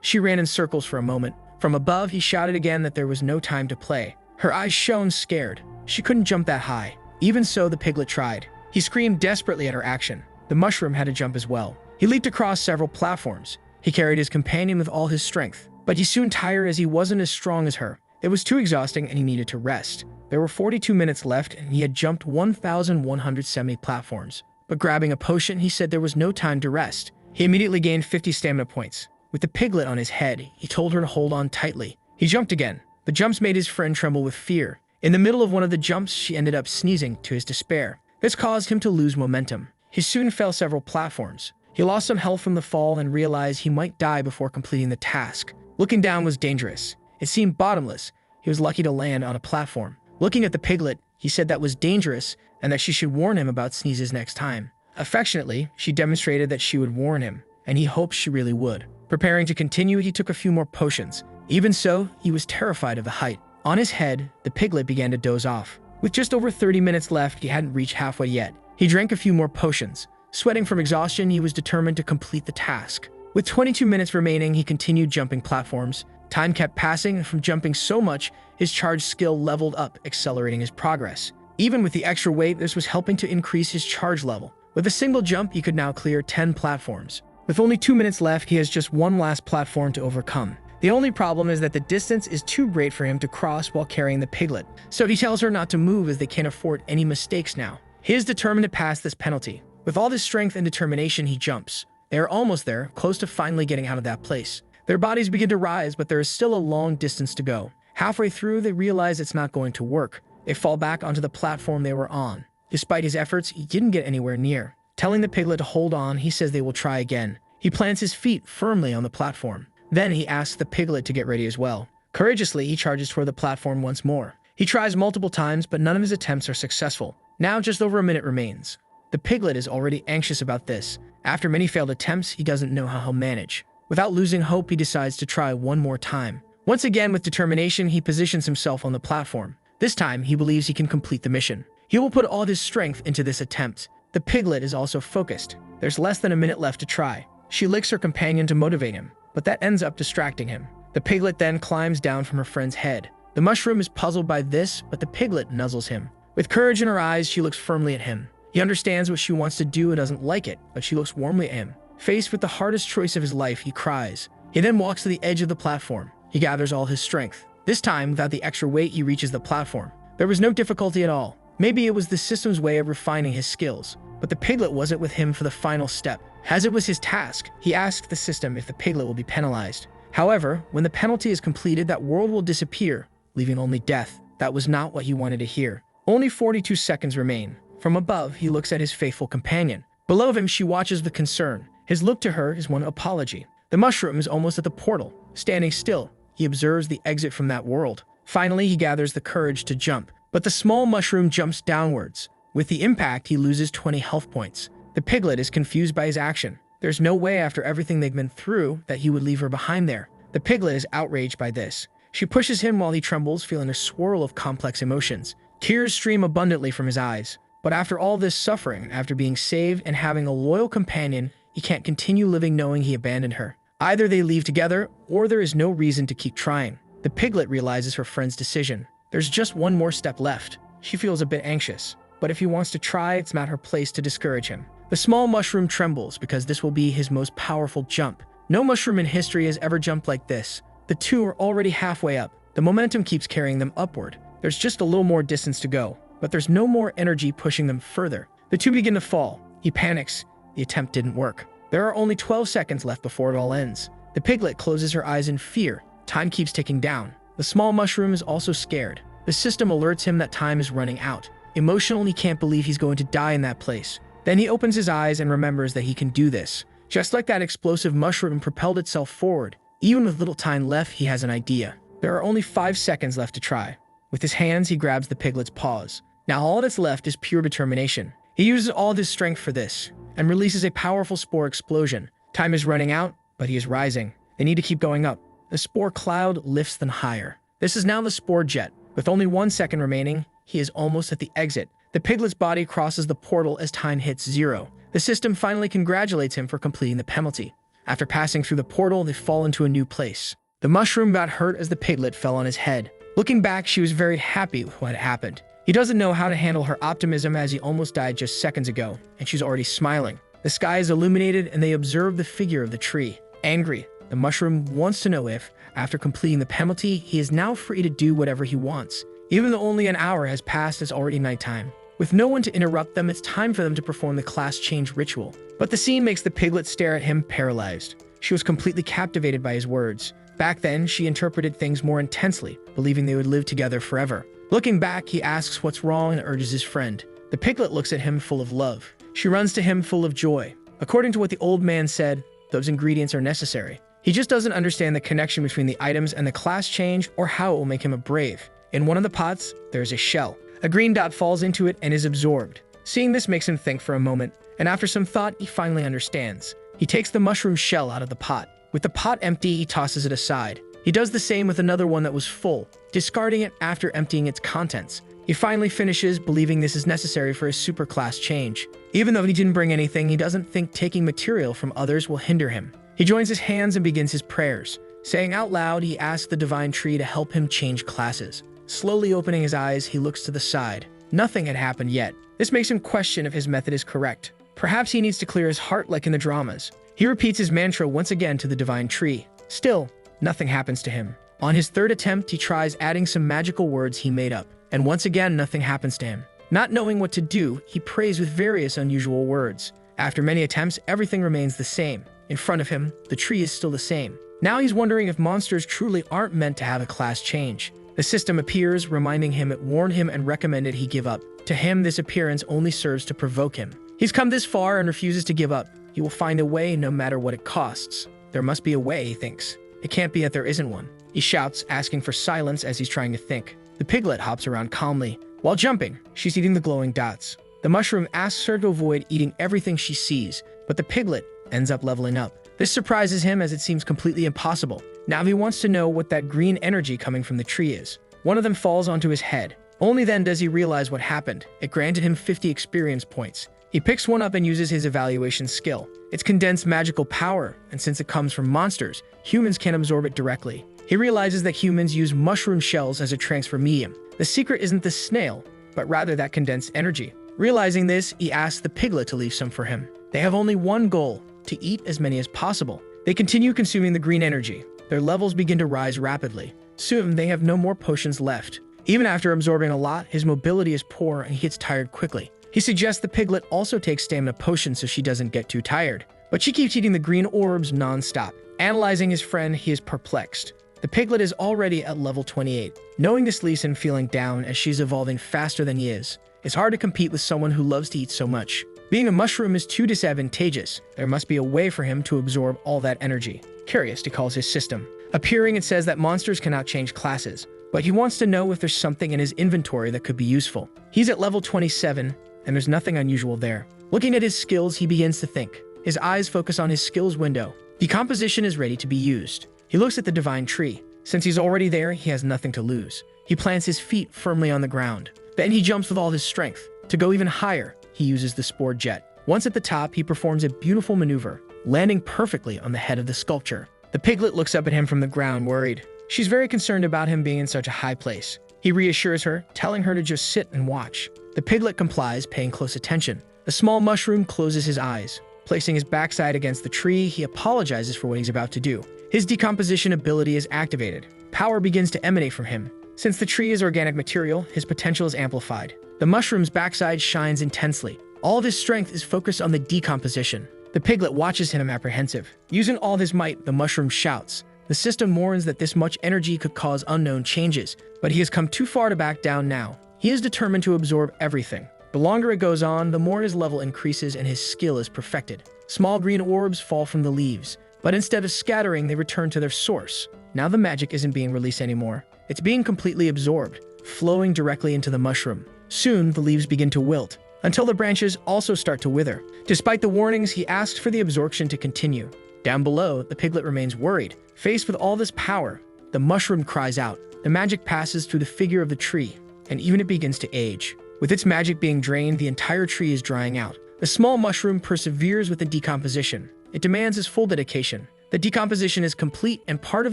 She ran in circles for a moment. From above, he shouted again that there was no time to play. Her eyes shone scared. She couldn't jump that high. Even so, the piglet tried. He screamed desperately at her action. The mushroom had to jump as well. He leaped across several platforms. He carried his companion with all his strength, but he soon tired as he wasn't as strong as her. It was too exhausting and he needed to rest. There were 42 minutes left and he had jumped 1,170 platforms. But grabbing a potion, he said there was no time to rest. He immediately gained 50 stamina points. With the piglet on his head, he told her to hold on tightly. He jumped again. The jumps made his friend tremble with fear. In the middle of one of the jumps, she ended up sneezing to his despair. This caused him to lose momentum. He soon fell several platforms. He lost some health from the fall and realized he might die before completing the task. Looking down was dangerous. It seemed bottomless. He was lucky to land on a platform. Looking at the piglet, he said that was dangerous and that she should warn him about sneezes next time. Affectionately, she demonstrated that she would warn him, and he hoped she really would. Preparing to continue, he took a few more potions. Even so, he was terrified of the height. On his head, the piglet began to doze off. With just over 30 minutes left, he hadn't reached halfway yet. He drank a few more potions. Sweating from exhaustion, he was determined to complete the task. With 22 minutes remaining, he continued jumping platforms. Time kept passing, and from jumping so much, his charge skill leveled up, accelerating his progress. Even with the extra weight, this was helping to increase his charge level. With a single jump, he could now clear 10 platforms. With only 2 minutes left, he has just one last platform to overcome. The only problem is that the distance is too great for him to cross while carrying the piglet, so he tells her not to move as they can't afford any mistakes now. He is determined to pass this penalty. With all his strength and determination, he jumps. They are almost there, close to finally getting out of that place. Their bodies begin to rise, but there is still a long distance to go. Halfway through, they realize it's not going to work. They fall back onto the platform they were on. Despite his efforts, he didn't get anywhere near. Telling the piglet to hold on, he says they will try again. He plants his feet firmly on the platform. Then he asks the piglet to get ready as well. Courageously, he charges toward the platform once more. He tries multiple times, but none of his attempts are successful. Now just over a minute remains. The piglet is already anxious about this. After many failed attempts, he doesn't know how he'll manage. Without losing hope, he decides to try one more time. Once again, with determination, he positions himself on the platform. This time, he believes he can complete the mission. He will put all his strength into this attempt. The piglet is also focused. There's less than a minute left to try. She licks her companion to motivate him, but that ends up distracting him. The piglet then climbs down from her friend's head. The mushroom is puzzled by this, but the piglet nuzzles him. With courage in her eyes, she looks firmly at him. He understands what she wants to do and doesn't like it, but she looks warmly at him. Faced with the hardest choice of his life, he cries. He then walks to the edge of the platform. He gathers all his strength. This time, without the extra weight, he reaches the platform. There was no difficulty at all. Maybe it was the system's way of refining his skills. But the piglet wasn't with him for the final step. As it was his task, he asked the system if the piglet will be penalized. However, when the penalty is completed, that world will disappear, leaving only death. That was not what he wanted to hear. Only 42 seconds remain. From above, he looks at his faithful companion. Below him, she watches with concern. His look to her is one of apology. The mushroom is almost at the portal. Standing still, he observes the exit from that world. Finally, he gathers the courage to jump. But the small mushroom jumps downwards. With the impact, he loses 20 health points. The piglet is confused by his action. There's no way after everything they've been through that he would leave her behind there. The piglet is outraged by this. She pushes him while he trembles, feeling a swirl of complex emotions. Tears stream abundantly from his eyes. But after all this suffering, after being saved and having a loyal companion, he can't continue living knowing he abandoned her. Either they leave together, or there is no reason to keep trying. The piglet realizes her friend's decision. There's just one more step left. She feels a bit anxious. But if he wants to try, it's not her place to discourage him. The small mushroom trembles because this will be his most powerful jump. No mushroom in history has ever jumped like this. The two are already halfway up. The momentum keeps carrying them upward. There's just a little more distance to go, but there's no more energy pushing them further. The two begin to fall. He panics. The attempt didn't work. There are only 12 seconds left before it all ends. The piglet closes her eyes in fear. Time keeps ticking down. The small mushroom is also scared. The system alerts him that time is running out. Emotionally, he can't believe he's going to die in that place. Then he opens his eyes and remembers that he can do this. Just like that explosive mushroom propelled itself forward. Even with little time left, he has an idea. There are only 5 seconds left to try. With his hands, he grabs the piglet's paws. Now all that's left is pure determination. He uses all of his strength for this, and releases a powerful spore explosion. Time is running out, but he is rising. They need to keep going up. The spore cloud lifts them higher. This is now the spore jet. With only 1 second remaining, he is almost at the exit. The piglet's body crosses the portal as time hits 0. The system finally congratulates him for completing the penalty. After passing through the portal, they fall into a new place. The mushroom got hurt as the piglet fell on his head. Looking back, she was very happy with what had happened. He doesn't know how to handle her optimism as he almost died just seconds ago, and she's already smiling. The sky is illuminated and they observe the figure of the tree. Angry, the mushroom wants to know if, after completing the penalty, he is now free to do whatever he wants. Even though only an hour has passed, it's already nighttime. With no one to interrupt them, it's time for them to perform the class change ritual. But the scene makes the piglet stare at him paralyzed. She was completely captivated by his words. Back then, she interpreted things more intensely, believing they would live together forever. Looking back, he asks what's wrong and urges his friend. The piglet looks at him full of love. She runs to him full of joy. According to what the old man said, those ingredients are necessary. He just doesn't understand the connection between the items and the class change or how it will make him a brave. In one of the pots, there's a shell. A green dot falls into it and is absorbed. Seeing this makes him think for a moment, and after some thought, he finally understands. He takes the mushroom shell out of the pot. With the pot empty, he tosses it aside. He does the same with another one that was full, discarding it after emptying its contents. He finally finishes, believing this is necessary for his super class change. Even though he didn't bring anything, he doesn't think taking material from others will hinder him. He joins his hands and begins his prayers. Saying out loud, he asks the divine tree to help him change classes. Slowly opening his eyes, he looks to the side. Nothing had happened yet. This makes him question if his method is correct. Perhaps he needs to clear his heart like in the dramas. He repeats his mantra once again to the divine tree. Still, nothing happens to him. On his third attempt, he tries adding some magical words he made up. And once again, nothing happens to him. Not knowing what to do, he prays with various unusual words. After many attempts, everything remains the same. In front of him, the tree is still the same. Now he's wondering if monsters truly aren't meant to have a class change. The system appears, reminding him it warned him and recommended he give up. To him, this appearance only serves to provoke him. He's come this far and refuses to give up. He will find a way no matter what it costs. There must be a way, he thinks. It can't be that there isn't one. He shouts, asking for silence as he's trying to think. The piglet hops around calmly. While jumping, she's eating the glowing dots. The mushroom asks her to avoid eating everything she sees, but the piglet ends up leveling up. This surprises him as it seems completely impossible. Now he wants to know what that green energy coming from the tree is. One of them falls onto his head. Only then does he realize what happened. It granted him 50 experience points. He picks one up and uses his evaluation skill. It's condensed magical power, and since it comes from monsters, humans can't absorb it directly. He realizes that humans use mushroom shells as a transfer medium. The secret isn't the snail, but rather that condensed energy. Realizing this, he asks the piglet to leave some for him. They have only one goal, to eat as many as possible. They continue consuming the green energy. Their levels begin to rise rapidly. Soon, they have no more potions left. Even after absorbing a lot, his mobility is poor and he gets tired quickly. He suggests the piglet also take stamina potions so she doesn't get too tired. But she keeps eating the green orbs non-stop. Analyzing his friend, he is perplexed. The piglet is already at level 28. Knowing this leaves him feeling down as she's evolving faster than he is. It's hard to compete with someone who loves to eat so much. Being a mushroom is too disadvantageous. There must be a way for him to absorb all that energy. Curious, he calls his system. Appearing, it says that monsters cannot change classes, but he wants to know if there's something in his inventory that could be useful. He's at level 27, and there's nothing unusual there. Looking at his skills, he begins to think. His eyes focus on his skills window. Decomposition is ready to be used. He looks at the divine tree. Since he's already there, he has nothing to lose. He plants his feet firmly on the ground. Then he jumps with all his strength. To go even higher, he uses the spore jet. Once at the top, he performs a beautiful maneuver, landing perfectly on the head of the sculpture. The piglet looks up at him from the ground, worried. She's very concerned about him being in such a high place. He reassures her, telling her to just sit and watch. The piglet complies, paying close attention. The small mushroom closes his eyes. Placing his backside against the tree, he apologizes for what he's about to do. His decomposition ability is activated. Power begins to emanate from him. Since the tree is organic material, his potential is amplified. The mushroom's backside shines intensely. All of his strength is focused on the decomposition. The piglet watches him apprehensive. Using all his might, the mushroom shouts. The system warns that this much energy could cause unknown changes, but he has come too far to back down now. He is determined to absorb everything. The longer it goes on, the more his level increases and his skill is perfected. Small green orbs fall from the leaves, but instead of scattering, they return to their source. Now the magic isn't being released anymore. It's being completely absorbed, flowing directly into the mushroom. Soon, the leaves begin to wilt, until the branches also start to wither. Despite the warnings, he asks for the absorption to continue. Down below, the piglet remains worried. Faced with all this power, the mushroom cries out. The magic passes through the figure of the tree, and even it begins to age. With its magic being drained, the entire tree is drying out. The small mushroom perseveres with the decomposition. It demands his full dedication. The decomposition is complete and part of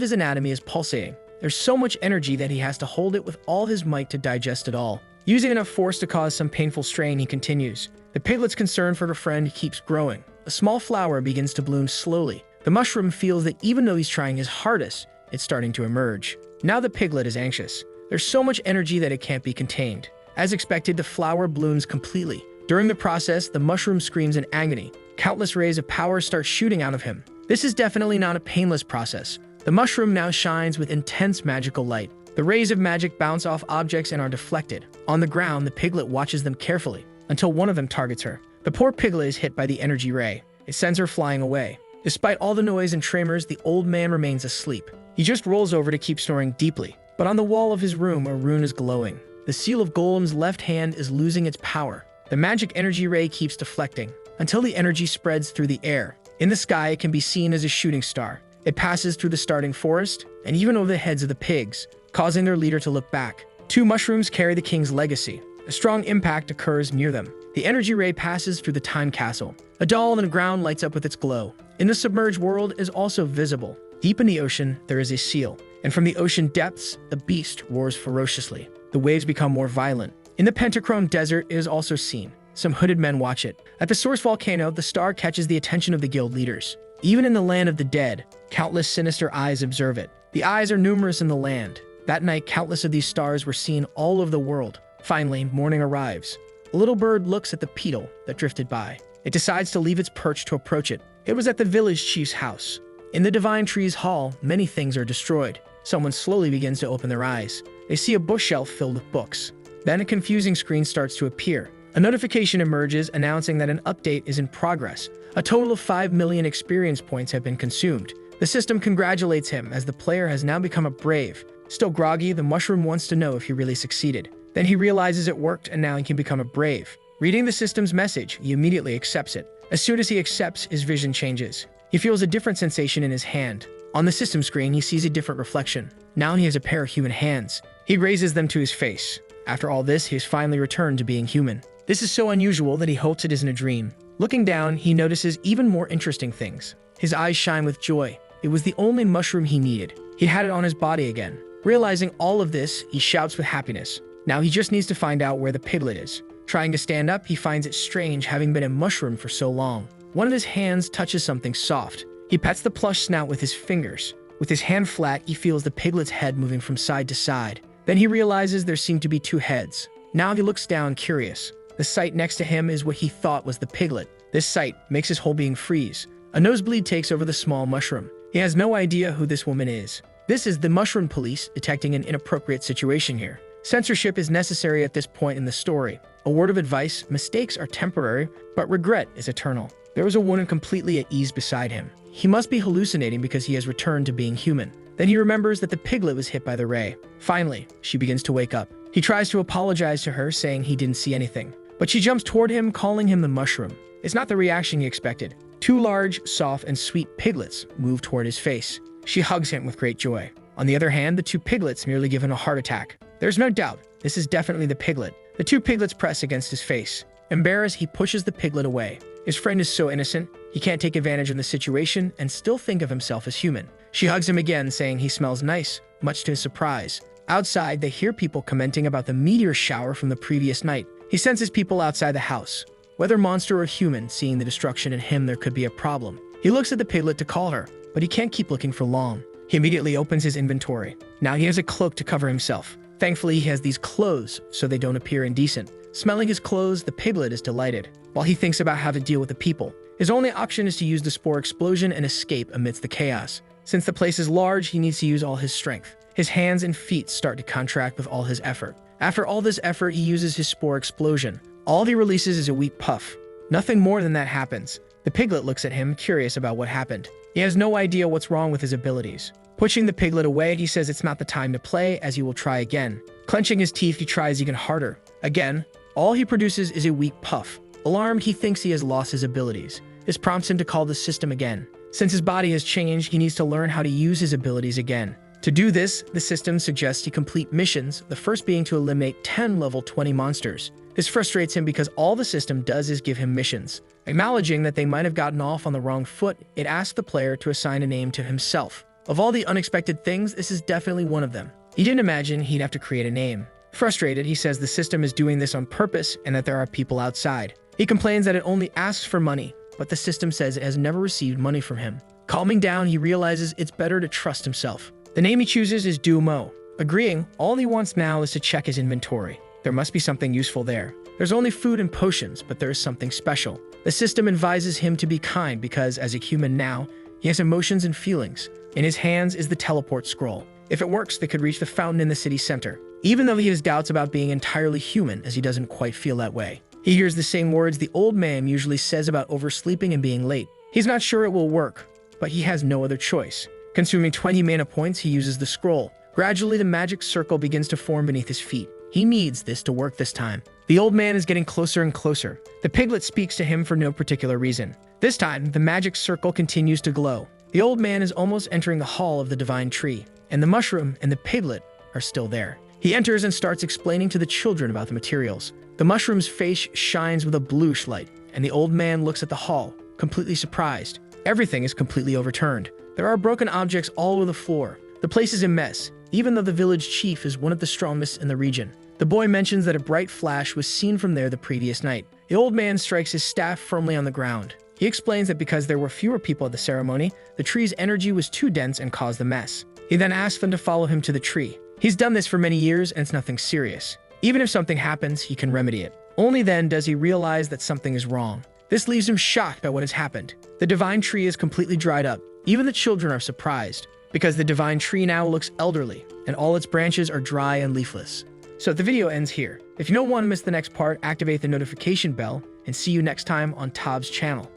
his anatomy is pulsating. There's so much energy that he has to hold it with all his might to digest it all. Using enough force to cause some painful strain, he continues. The piglet's concern for her friend keeps growing. A small flower begins to bloom slowly. The mushroom feels that even though he's trying his hardest, it's starting to emerge. Now the piglet is anxious. There's so much energy that it can't be contained. As expected, the flower blooms completely. During the process, the mushroom screams in agony. Countless rays of power start shooting out of him. This is definitely not a painless process. The mushroom now shines with intense magical light. The rays of magic bounce off objects and are deflected. On the ground, the piglet watches them carefully until one of them targets her. The poor piglet is hit by the energy ray. It sends her flying away. Despite all the noise and tremors, the old man remains asleep. He just rolls over to keep snoring deeply. But on the wall of his room, a rune is glowing. The seal of Golem's left hand is losing its power. The magic energy ray keeps deflecting until the energy spreads through the air. In the sky, it can be seen as a shooting star. It passes through the starting forest and even over the heads of the pigs, causing their leader to look back. 2 mushrooms carry the king's legacy. A strong impact occurs near them. The energy ray passes through the time castle. A doll on the ground lights up with its glow. In the submerged world is also visible. Deep in the ocean, there is a seal. And from the ocean depths, a beast roars ferociously. The waves become more violent. In the Pentachrome Desert, it is also seen. Some hooded men watch it. At the source volcano, the star catches the attention of the guild leaders. Even in the land of the dead, countless sinister eyes observe it. The eyes are numerous in the land. That night, countless of these stars were seen all over the world. Finally, morning arrives. A little bird looks at the beetle that drifted by. It decides to leave its perch to approach it. It was at the village chief's house. In the Divine Tree's hall, many things are destroyed. Someone slowly begins to open their eyes. They see a bookshelf filled with books. Then a confusing screen starts to appear. A notification emerges announcing that an update is in progress. A total of 5 million experience points have been consumed. The system congratulates him as the player has now become a brave. Still groggy, the mushroom wants to know if he really succeeded. Then he realizes it worked and now he can become a brave. Reading the system's message, he immediately accepts it. As soon as he accepts, his vision changes. He feels a different sensation in his hand. On the system screen, he sees a different reflection. Now he has a pair of human hands. He raises them to his face. After all this, he has finally returned to being human. This is so unusual that he hopes it isn't a dream. Looking down, he notices even more interesting things. His eyes shine with joy. It was the only mushroom he needed. He had it on his body again. Realizing all of this, he shouts with happiness. Now he just needs to find out where the piglet is. Trying to stand up, he finds it strange having been a mushroom for so long. One of his hands touches something soft. He pets the plush snout with his fingers. With his hand flat, he feels the piglet's head moving from side to side. Then he realizes there seem to be 2 heads. Now he looks down, curious. The sight next to him is what he thought was the piglet. This sight makes his whole being freeze. A nosebleed takes over the small mushroom. He has no idea who this woman is. This is the mushroom police detecting an inappropriate situation here. Censorship is necessary at this point in the story. A word of advice: mistakes are temporary, but regret is eternal. There was a woman completely at ease beside him. He must be hallucinating because he has returned to being human. Then he remembers that the piglet was hit by the ray. Finally, she begins to wake up. He tries to apologize to her, saying he didn't see anything. But she jumps toward him, calling him the mushroom. It's not the reaction he expected. 2 large, soft, and sweet piglets move toward his face. She hugs him with great joy. On the other hand, the 2 piglets merely give him a heart attack. There's no doubt, this is definitely the piglet. The 2 piglets press against his face. Embarrassed, he pushes the piglet away. His friend is so innocent, he can't take advantage of the situation and still think of himself as human. She hugs him again, saying he smells nice, much to his surprise. Outside, they hear people commenting about the meteor shower from the previous night. He senses people outside the house. Whether monster or human, seeing the destruction in him, there could be a problem. He looks at the piglet to call her, but he can't keep looking for long. He immediately opens his inventory. Now he has a cloak to cover himself. Thankfully, he has these clothes so they don't appear indecent. Smelling his clothes, the piglet is delighted. While he thinks about how to deal with the people, his only option is to use the spore explosion and escape amidst the chaos. Since the place is large, he needs to use all his strength. His hands and feet start to contract with all his effort. After all this effort, he uses his spore explosion. All he releases is a weak puff. Nothing more than that happens. The piglet looks at him, curious about what happened. He has no idea what's wrong with his abilities. Pushing the piglet away, he says it's not the time to play, as he will try again. Clenching his teeth, he tries even harder. Again, all he produces is a weak puff. Alarmed, he thinks he has lost his abilities. This prompts him to call the system again. Since his body has changed, he needs to learn how to use his abilities again. To do this, the system suggests he complete missions, the first being to eliminate 10 level 20 monsters. This frustrates him because all the system does is give him missions. Acknowledging that they might have gotten off on the wrong foot, it asks the player to assign a name to himself. Of all the unexpected things, this is definitely one of them. He didn't imagine he'd have to create a name. Frustrated, he says the system is doing this on purpose and that there are people outside. He complains that it only asks for money, but the system says it has never received money from him. Calming down, he realizes it's better to trust himself. The name he chooses is Dumo. Agreeing, all he wants now is to check his inventory. There must be something useful there. There's only food and potions, but there is something special. The system advises him to be kind because, as a human now, he has emotions and feelings. In his hands is the teleport scroll. If it works, they could reach the fountain in the city center, even though he has doubts about being entirely human, as he doesn't quite feel that way. He hears the same words the old man usually says about oversleeping and being late. He's not sure it will work, but he has no other choice. Consuming 20 mana points, he uses the scroll. Gradually, the magic circle begins to form beneath his feet. He needs this to work this time. The old man is getting closer and closer. The piglet speaks to him for no particular reason. This time, the magic circle continues to glow. The old man is almost entering the hall of the divine tree, and the mushroom and the piglet are still there. He enters and starts explaining to the children about the materials. The mushroom's face shines with a bluish light, and the old man looks at the hall, completely surprised. Everything is completely overturned. There are broken objects all over the floor. The place is a mess, even though the village chief is one of the strongest in the region. The boy mentions that a bright flash was seen from there the previous night. The old man strikes his staff firmly on the ground. He explains that because there were fewer people at the ceremony, the tree's energy was too dense and caused the mess. He then asks them to follow him to the tree. He's done this for many years and it's nothing serious. Even if something happens, he can remedy it. Only then does he realize that something is wrong. This leaves him shocked by what has happened. The divine tree is completely dried up. Even the children are surprised, because the divine tree now looks elderly, and all its branches are dry and leafless. So the video ends here. If you don't want to miss the next part, activate the notification bell, and see you next time on Tob's channel.